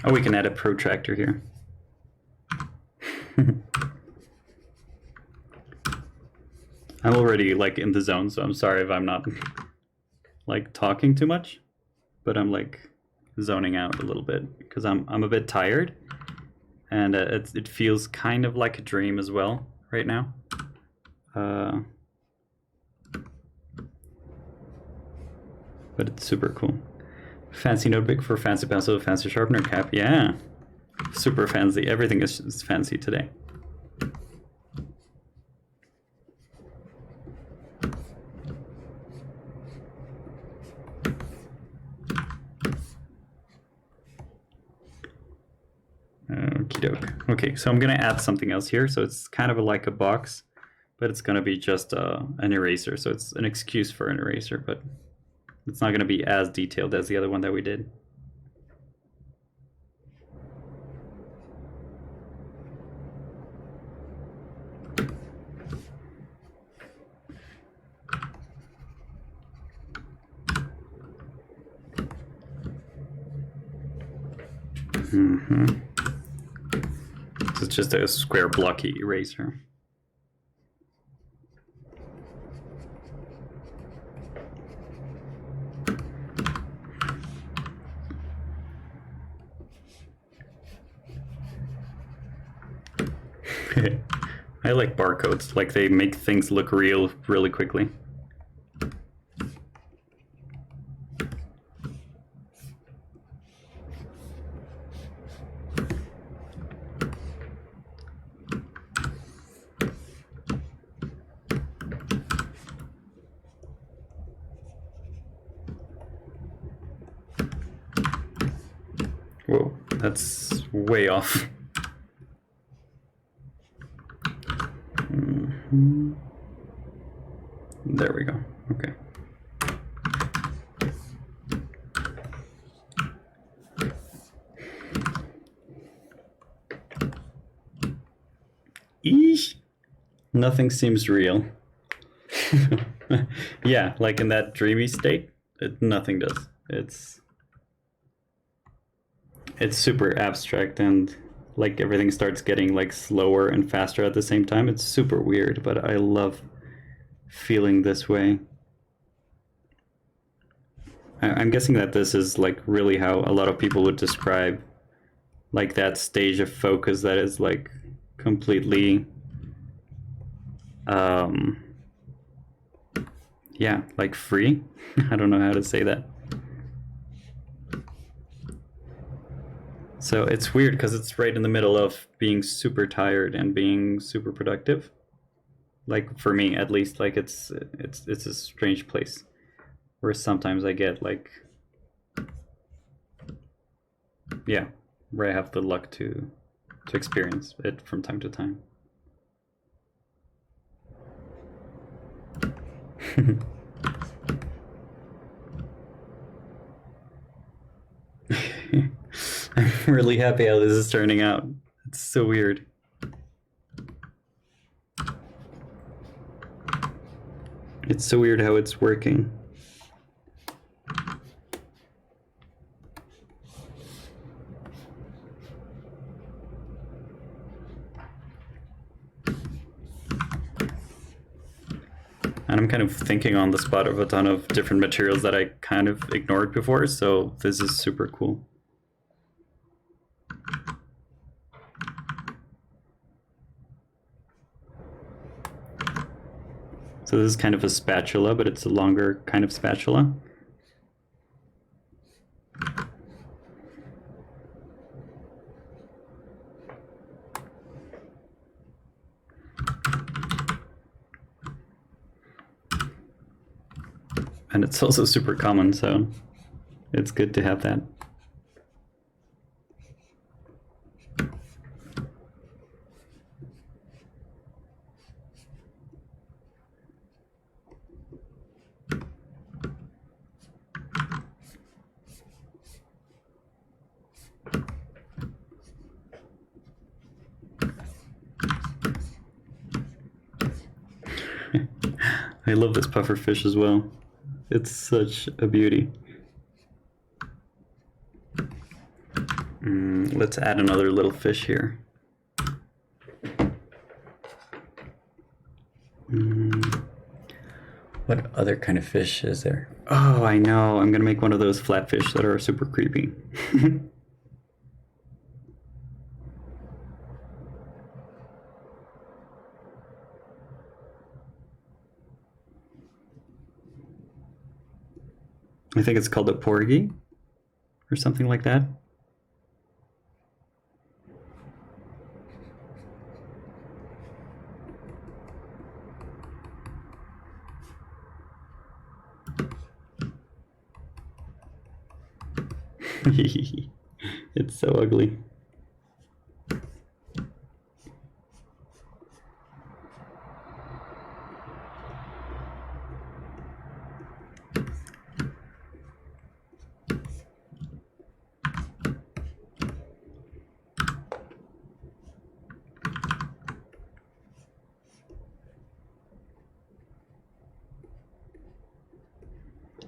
Oh, we can add a protractor here. I'm already like in the zone, so I'm sorry if I'm not like talking too much, but I'm like zoning out a little bit because I'm a bit tired, and it feels kind of like a dream as well right now. But it's super cool. Fancy notebook for fancy pencil, fancy sharpener cap. Yeah, super fancy. Everything is fancy today. Okie doke. Okay, so I'm gonna add something else here. So it's kind of like a box, but it's gonna be just an eraser. So it's an excuse for an eraser, but it's not gonna be as detailed as the other one that we did. It's just a square blocky eraser. I like barcodes, like they make things look real really quickly. Whoa, that's way off. There we go. Okay. Eesh. Nothing seems real. Yeah, like in that dreamy state, nothing does. It's super abstract, and like everything starts getting like slower and faster at the same time. It's super weird, but I love feeling this way. I'm guessing that this is like really how a lot of people would describe like that stage of focus that is like completely yeah, like free. I don't know how to say that. So it's weird because it's right in the middle of being super tired and being super productive. Like for me, at least, like it's a strange place where sometimes I get like, yeah, where I have the luck to experience it from time to time. I'm really happy how this is turning out. It's so weird. It's so weird how it's working. And I'm kind of thinking on the spot of a ton of different materials that I kind of ignored before, so this is super cool. So this is kind of a spatula, but it's a longer kind of spatula. And it's also super common, so it's good to have that. I love this puffer fish as well. It's such a beauty. Let's add another little fish here. What other kind of fish is there? Oh, I know. I'm gonna make one of those flatfish that are super creepy. I think it's called a porgy or something like that. It's so ugly.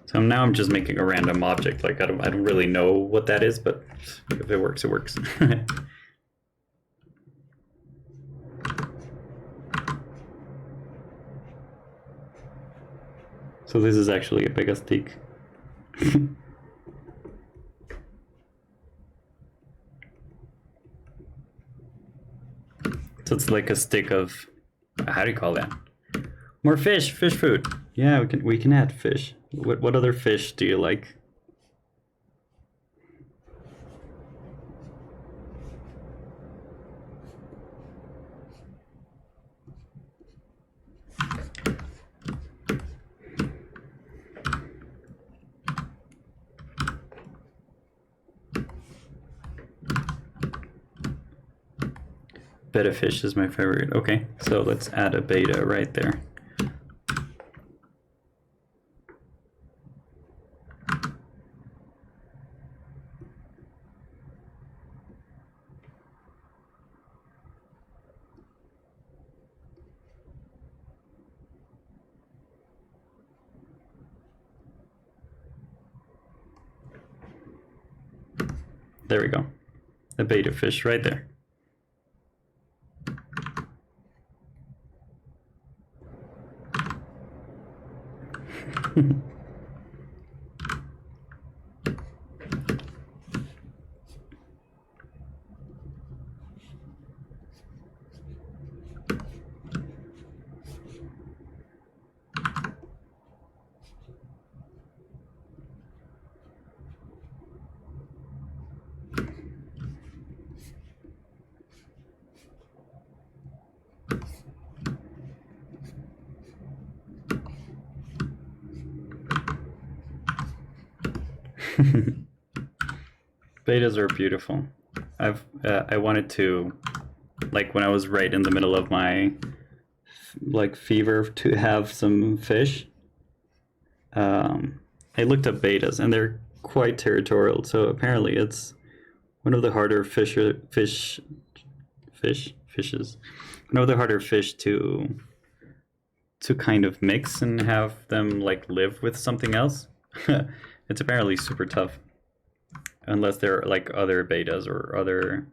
So now I'm just making a random object. Like I don't really know what that is, but if it works, it works. So this is actually a bigger stick. So it's like a stick of, how do you call that? More fish food. Yeah, we can add fish. What other fish do you like? Betta fish is my favorite. Okay, so let's add a beta right there. There we go. The beta fish right there. Betas are beautiful. I wanted to, like when I was right in the middle of my fever, to have some fish. I looked up betas and they're quite territorial. So apparently it's one of the harder fishes. One of the harder fish to kind of mix and have them like live with something else. It's apparently super tough. Unless they're like other betas or other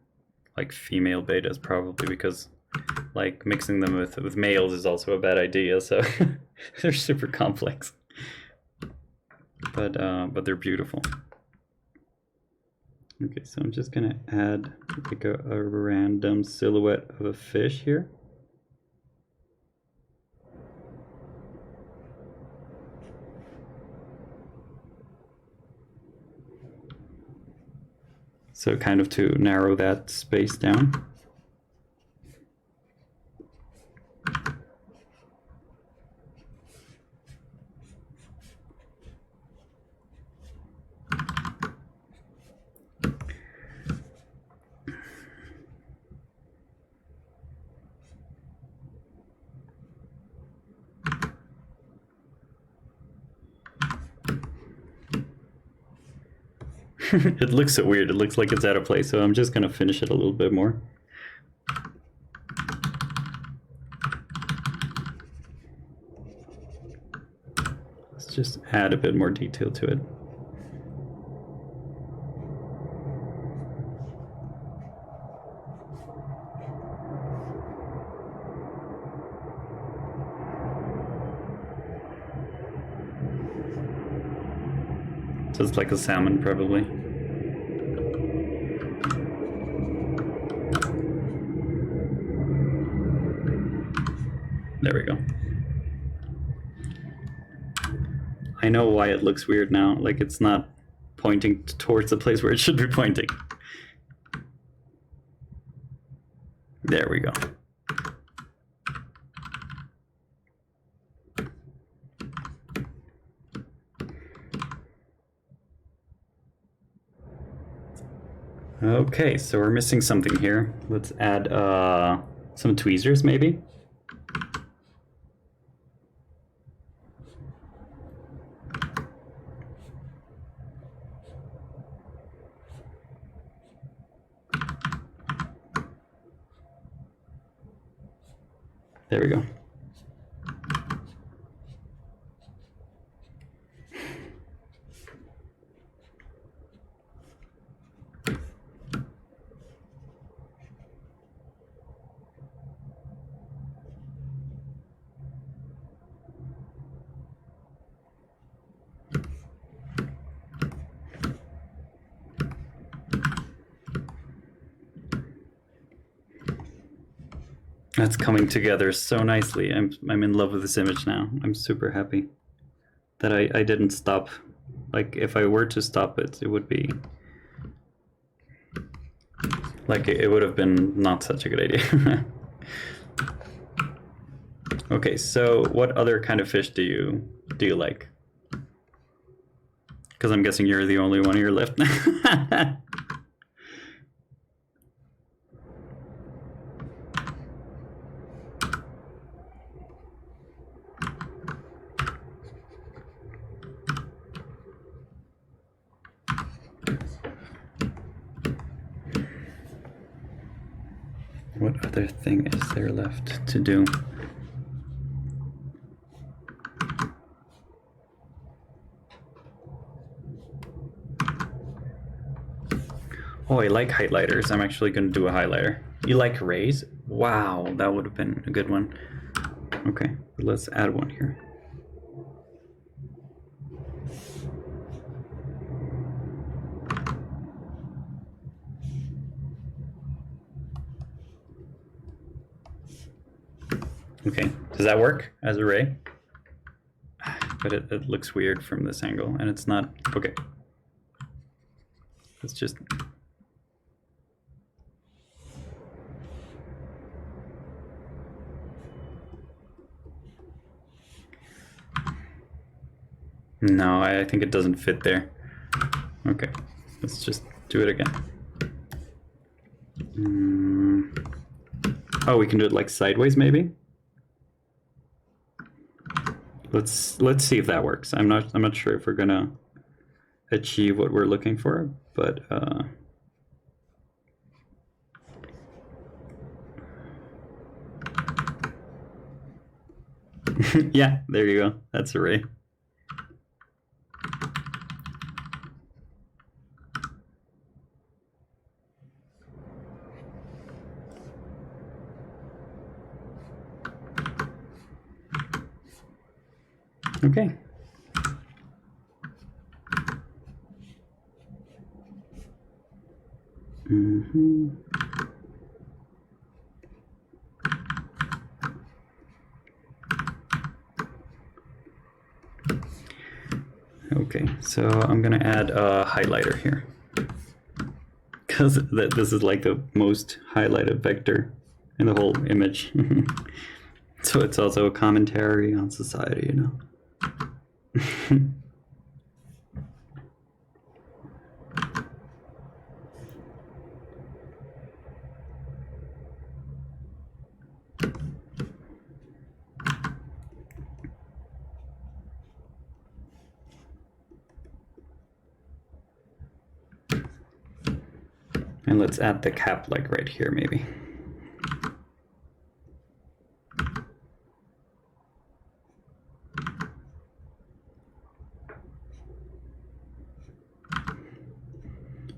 like female betas, probably, because like mixing them with males is also a bad idea. So they're super complex, but they're beautiful. Okay, so I'm just gonna add like a random silhouette of a fish here. So kind of to narrow that space down. It looks so weird. It looks like it's out of place, so I'm just gonna finish it a little bit more. Let's just add a bit more detail to it. Just like a salmon, probably. There we go. I know why it looks weird now. Like it's not pointing towards the place where it should be pointing. There we go. Okay, so we're missing something here. Let's add some tweezers, maybe. There we go. That's coming together so nicely. I'm in love with this image now. I'm super happy that I didn't stop. Like if I were to stop it, it would be like it would have been not such a good idea. Okay, so what other kind of fish do you like? Because I'm guessing you're the only one here left. What other thing is there left to do? Oh, I like highlighters. I'm actually going to do a highlighter. You like rays? Wow, that would have been a good one. Okay, let's add one here. Okay, does that work as a ray? But it looks weird from this angle, and it's not. Okay. Let's just. No, I think it doesn't fit there. Okay, let's just do it again. Oh, we can do it like sideways, maybe. Let's see if that works. I'm not sure if we're gonna achieve what we're looking for, but yeah, there you go. That's a ray. Okay. Okay, so I'm gonna add a highlighter here because this is like the most highlighted vector in the whole image. So it's also a commentary on society, you know. And let's add the cap like right here, maybe.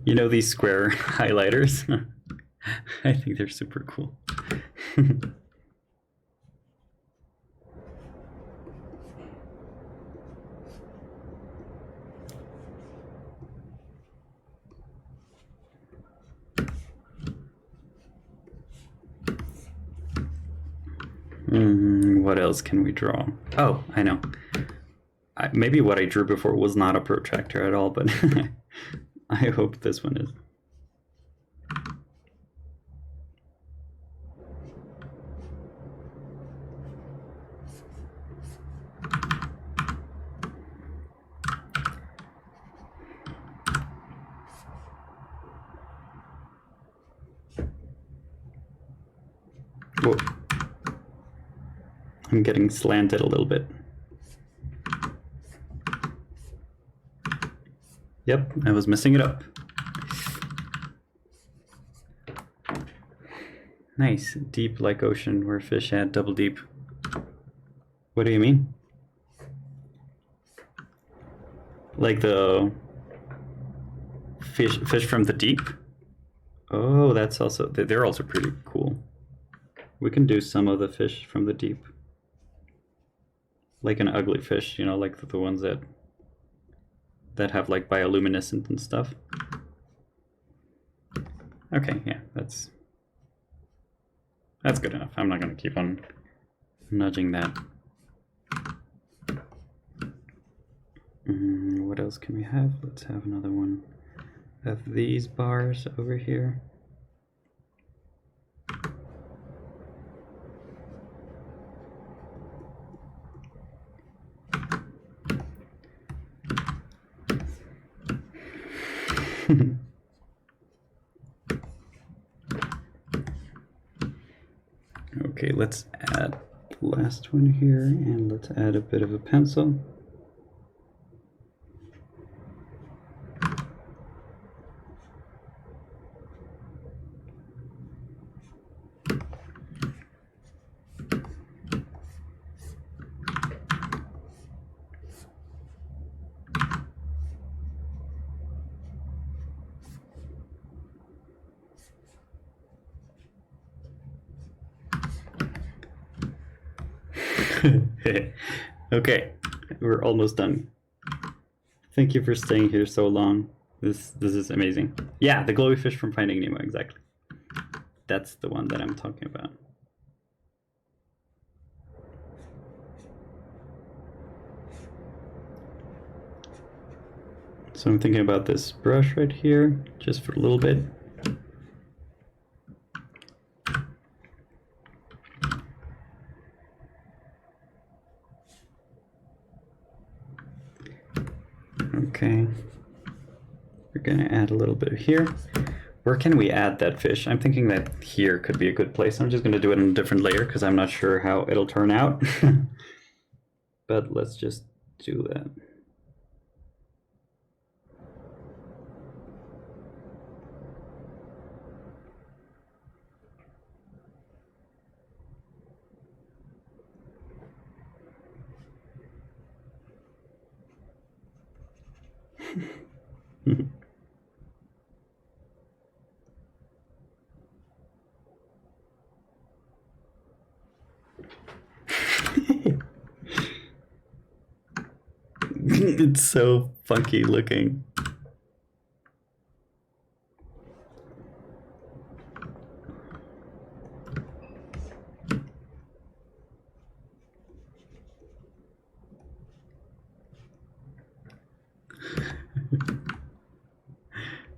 You know these square highlighters? I think they're super cool. What else can we draw? Oh, I know. Maybe what I drew before was not a protractor at all, but I hope this one is. Whoa. I'm getting slanted a little bit. Yep, I was messing it up. Nice, deep like ocean where fish had double deep. What do you mean? Like the fish from the deep? Oh, that's also, they're also pretty cool. We can do some of the fish from the deep. Like an ugly fish, you know, like the ones that have like bioluminescent and stuff. Okay, yeah, that's good enough. I'm not going to keep on nudging that. What else can we have? Let's have another one of these bars over here. Okay, let's add the last one here, and let's add a bit of a pencil. Okay, we're almost done. Thank you for staying here so long. This is amazing. Yeah, the glowy fish from Finding Nemo, exactly. That's the one that I'm talking about. So I'm thinking about this brush right here, just for a little bit. Okay, we're gonna add a little bit here. Where can we add that fish? I'm thinking that here could be a good place. I'm just gonna do it in a different layer because I'm not sure how it'll turn out. But let's just do that. It's so funky looking.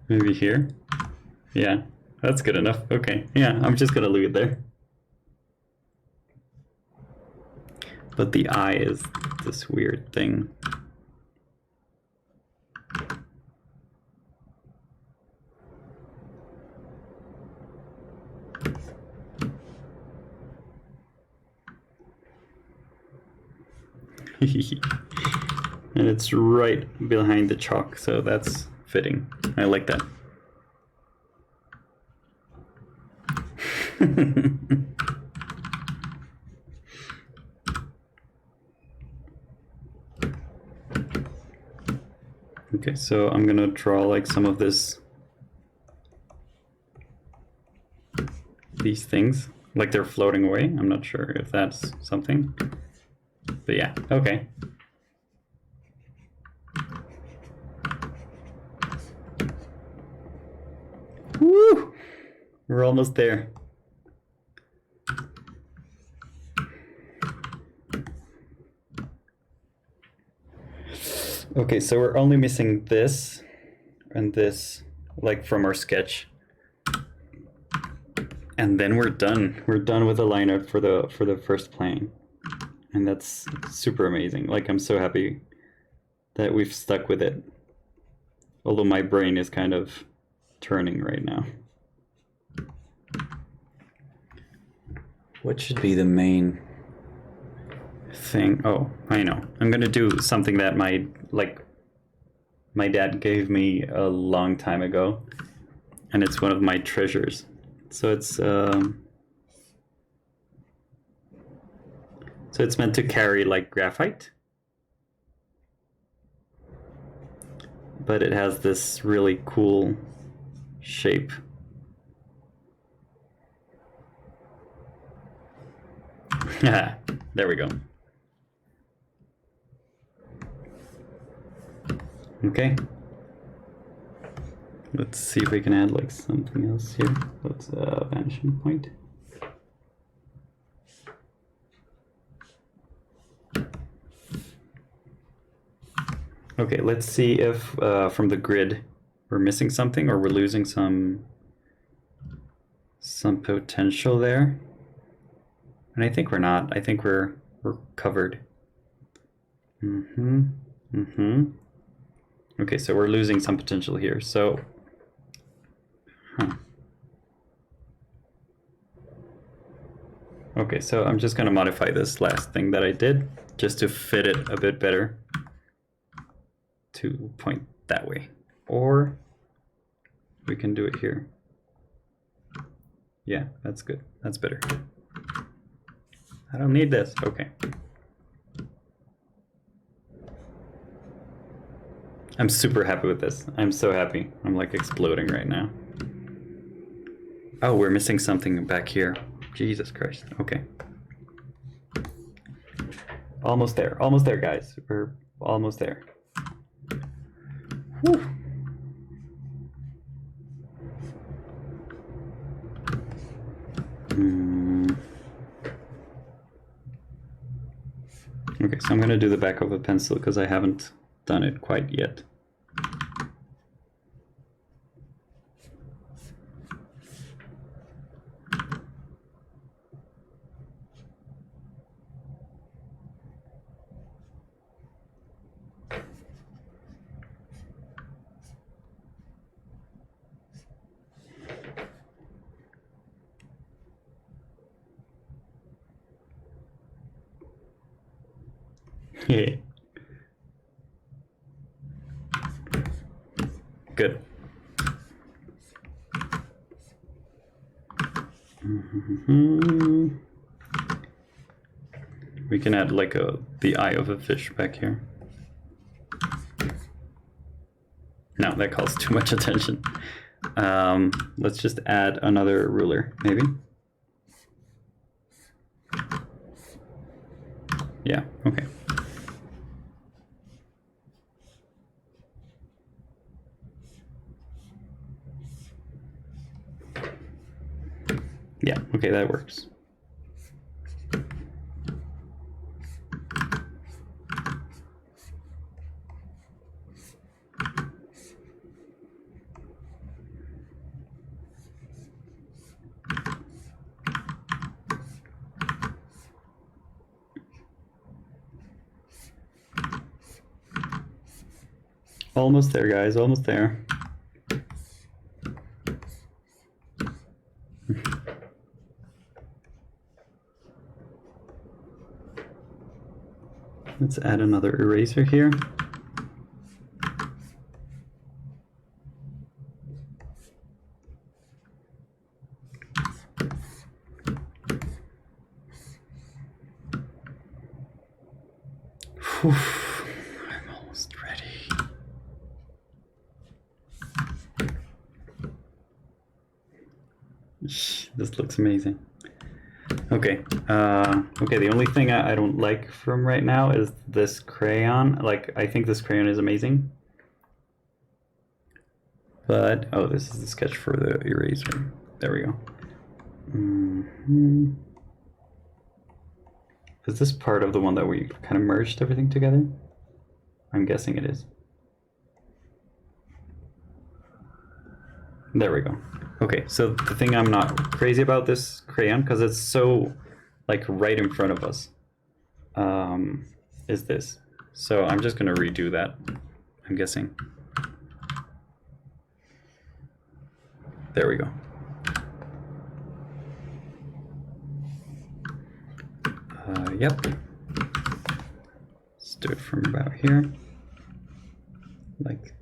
Maybe here? Yeah, that's good enough. Okay, yeah, I'm just gonna leave it there. But the eye is this weird thing. And it's right behind the chalk, so that's fitting. I like that. Okay, so I'm gonna draw like some of these things, like they're floating away. I'm not sure if that's something, but yeah, okay. Woo! We're almost there. Okay, so we're only missing this and this, like from our sketch. And then we're done. We're done with the line art for the first plane. And that's super amazing. Like, I'm so happy that we've stuck with it. Although my brain is kind of turning right now. What should be the main thing? Oh, I know. I'm gonna do something that my dad gave me a long time ago, and it's one of my treasures. So it's meant to carry like graphite, but it has this really cool shape. There we go. Okay. Let's see if we can add like something else here. Let's vanishing point. Okay, let's see if from the grid we're missing something or we're losing some potential there. And I think we're not. I think we're covered. Okay, so we're losing some potential here. So, okay, so I'm just gonna modify this last thing that I did just to fit it a bit better to point that way. Or we can do it here. Yeah, that's good. That's better. I don't need this. Okay. I'm super happy with this. I'm so happy. I'm like exploding right now. Oh, we're missing something back here. Jesus Christ. Okay. almost there, guys. We're almost there. Whew. Okay, so I'm going to do the back of a pencil because I haven't done it quite yet. Yeah. Good. We can add like the eye of a fish back here. No, that calls too much attention. Let's just add another ruler, maybe. Yeah, okay. Yeah, okay, that works. Almost there, guys, almost there. Let's add another eraser here. Whew. I'm almost ready. This looks amazing. Okay, okay, the only thing I don't like from right now is this crayon. Like, I think this crayon is amazing. But, oh, this is the sketch for the eraser. There we go. Is this part of the one that we kind of merged everything together? I'm guessing it is. There we go. Okay, so the thing I'm not crazy about this crayon, because it's so like right in front of us, is this. So I'm just gonna redo that, I'm guessing. There we go. Yep. Let's do it from about here. Like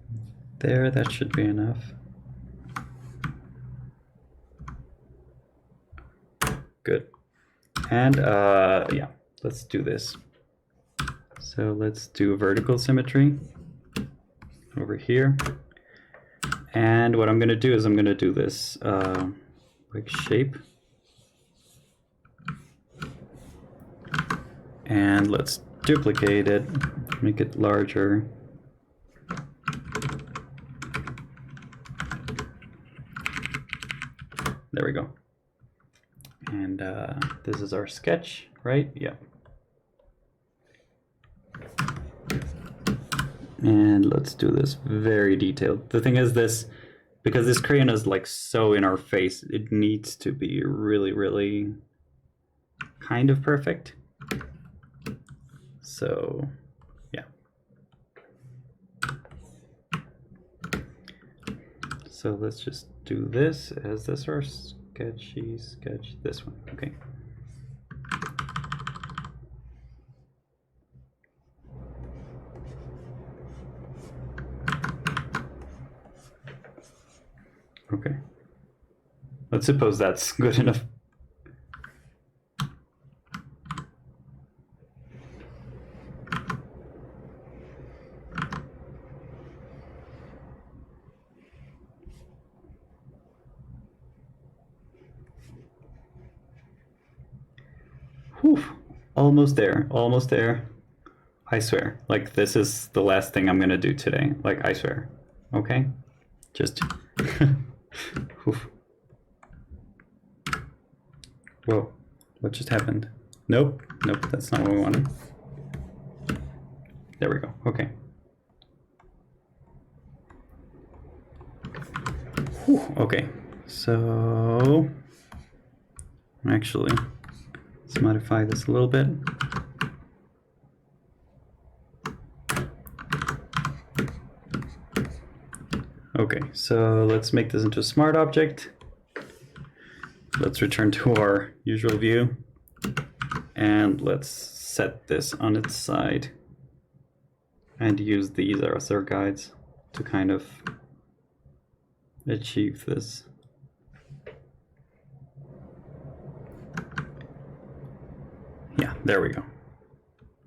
there, that should be enough. Good. And yeah, let's do this. So let's do vertical symmetry over here. And what I'm going to do is I'm going to do this like shape. And let's duplicate it, make it larger. There we go. And this is our sketch, right? Yeah. And let's do this very detailed. The thing is this, because this crayon is like so in our face, it needs to be really, really kind of perfect. So, yeah. So let's just do this. Is this our sketchy sketch? This one, okay. Okay. Let's suppose that's good enough. Whew. Almost there, almost there. I swear. Like, this is the last thing I'm gonna do today. Like, I swear. Okay? Just... Oof. Whoa. What just happened? Nope. Nope, that's not what we wanted. There we go. Okay. Whew. Okay. So... Actually, let's modify this a little bit. Okay, so let's make this into a smart object. Let's return to our usual view. And let's set this on its side. And use these as our guides to kind of achieve this. Yeah, there we go.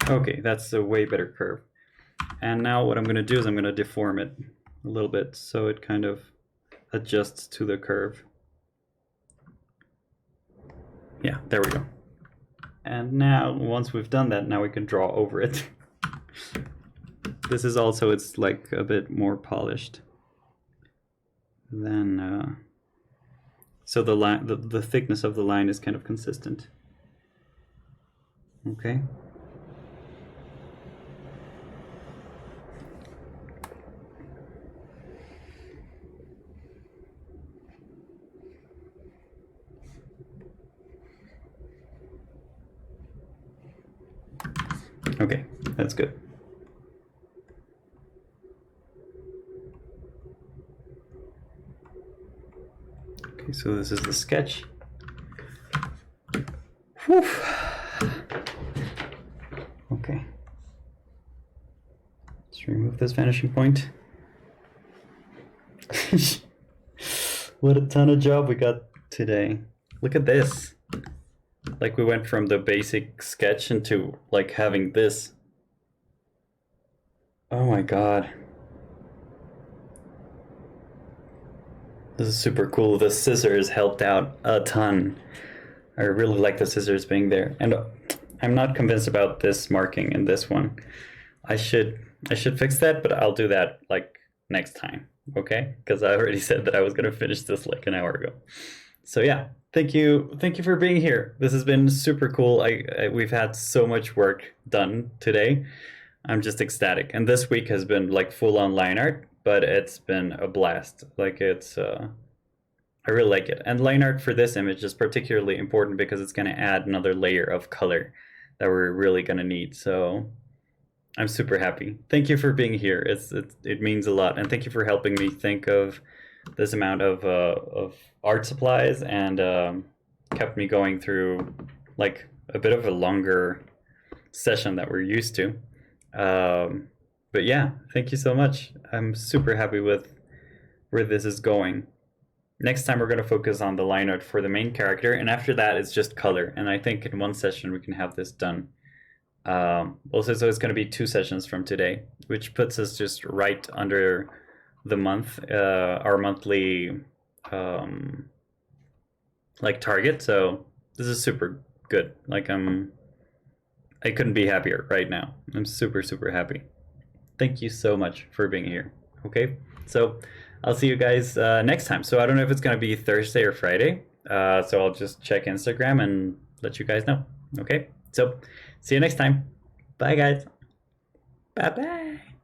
Okay, that's a way better curve. And now what I'm going to do is I'm going to deform it a little bit so it kind of adjusts to the curve. Yeah, there we go. And now, once we've done that, now we can draw over it. This is also, it's like a bit more polished than, so the line, the thickness of the line is kind of consistent. Okay. Okay, that's good. Okay, so this is the sketch. Whew. Okay. Let's remove this vanishing point. What a ton of job we got today. Look at this. Like, we went from the basic sketch into like having this. Oh my god. This is super cool. The scissors helped out a ton. I really like the scissors being there. And I'm not convinced about this marking in this one. I should fix that, but I'll do that like next time, okay? Because I already said that I was gonna finish this like an hour ago. So yeah, thank you for being here. This has been super cool. We've had so much work done today. I'm just ecstatic. And this week has been like full on line art, but it's been a blast. Like, it's I really like it. And line art for this image is particularly important because it's going to add another layer of color that we're really going to need. So I'm super happy. Thank you for being here. It means a lot. And thank you for helping me think of this amount of art supplies, and kept me going through like a bit of a longer session that we're used to. But yeah, thank you so much. I'm super happy with where this is going. Next time we're going to focus on the line art for the main character, and after that it's just color. And I think in one session we can have this done. Also, so it's going to be 2 sessions from today, which puts us just right under the month, our monthly like target. So this is super good. Like, I couldn't be happier right now. I'm super happy. Thank you so much for being here. Okay, so I'll see you guys next time. So I don't know if it's going to be Thursday or Friday. So I'll just check Instagram and let you guys know. Okay, so see you next time. Bye, guys. Bye-bye.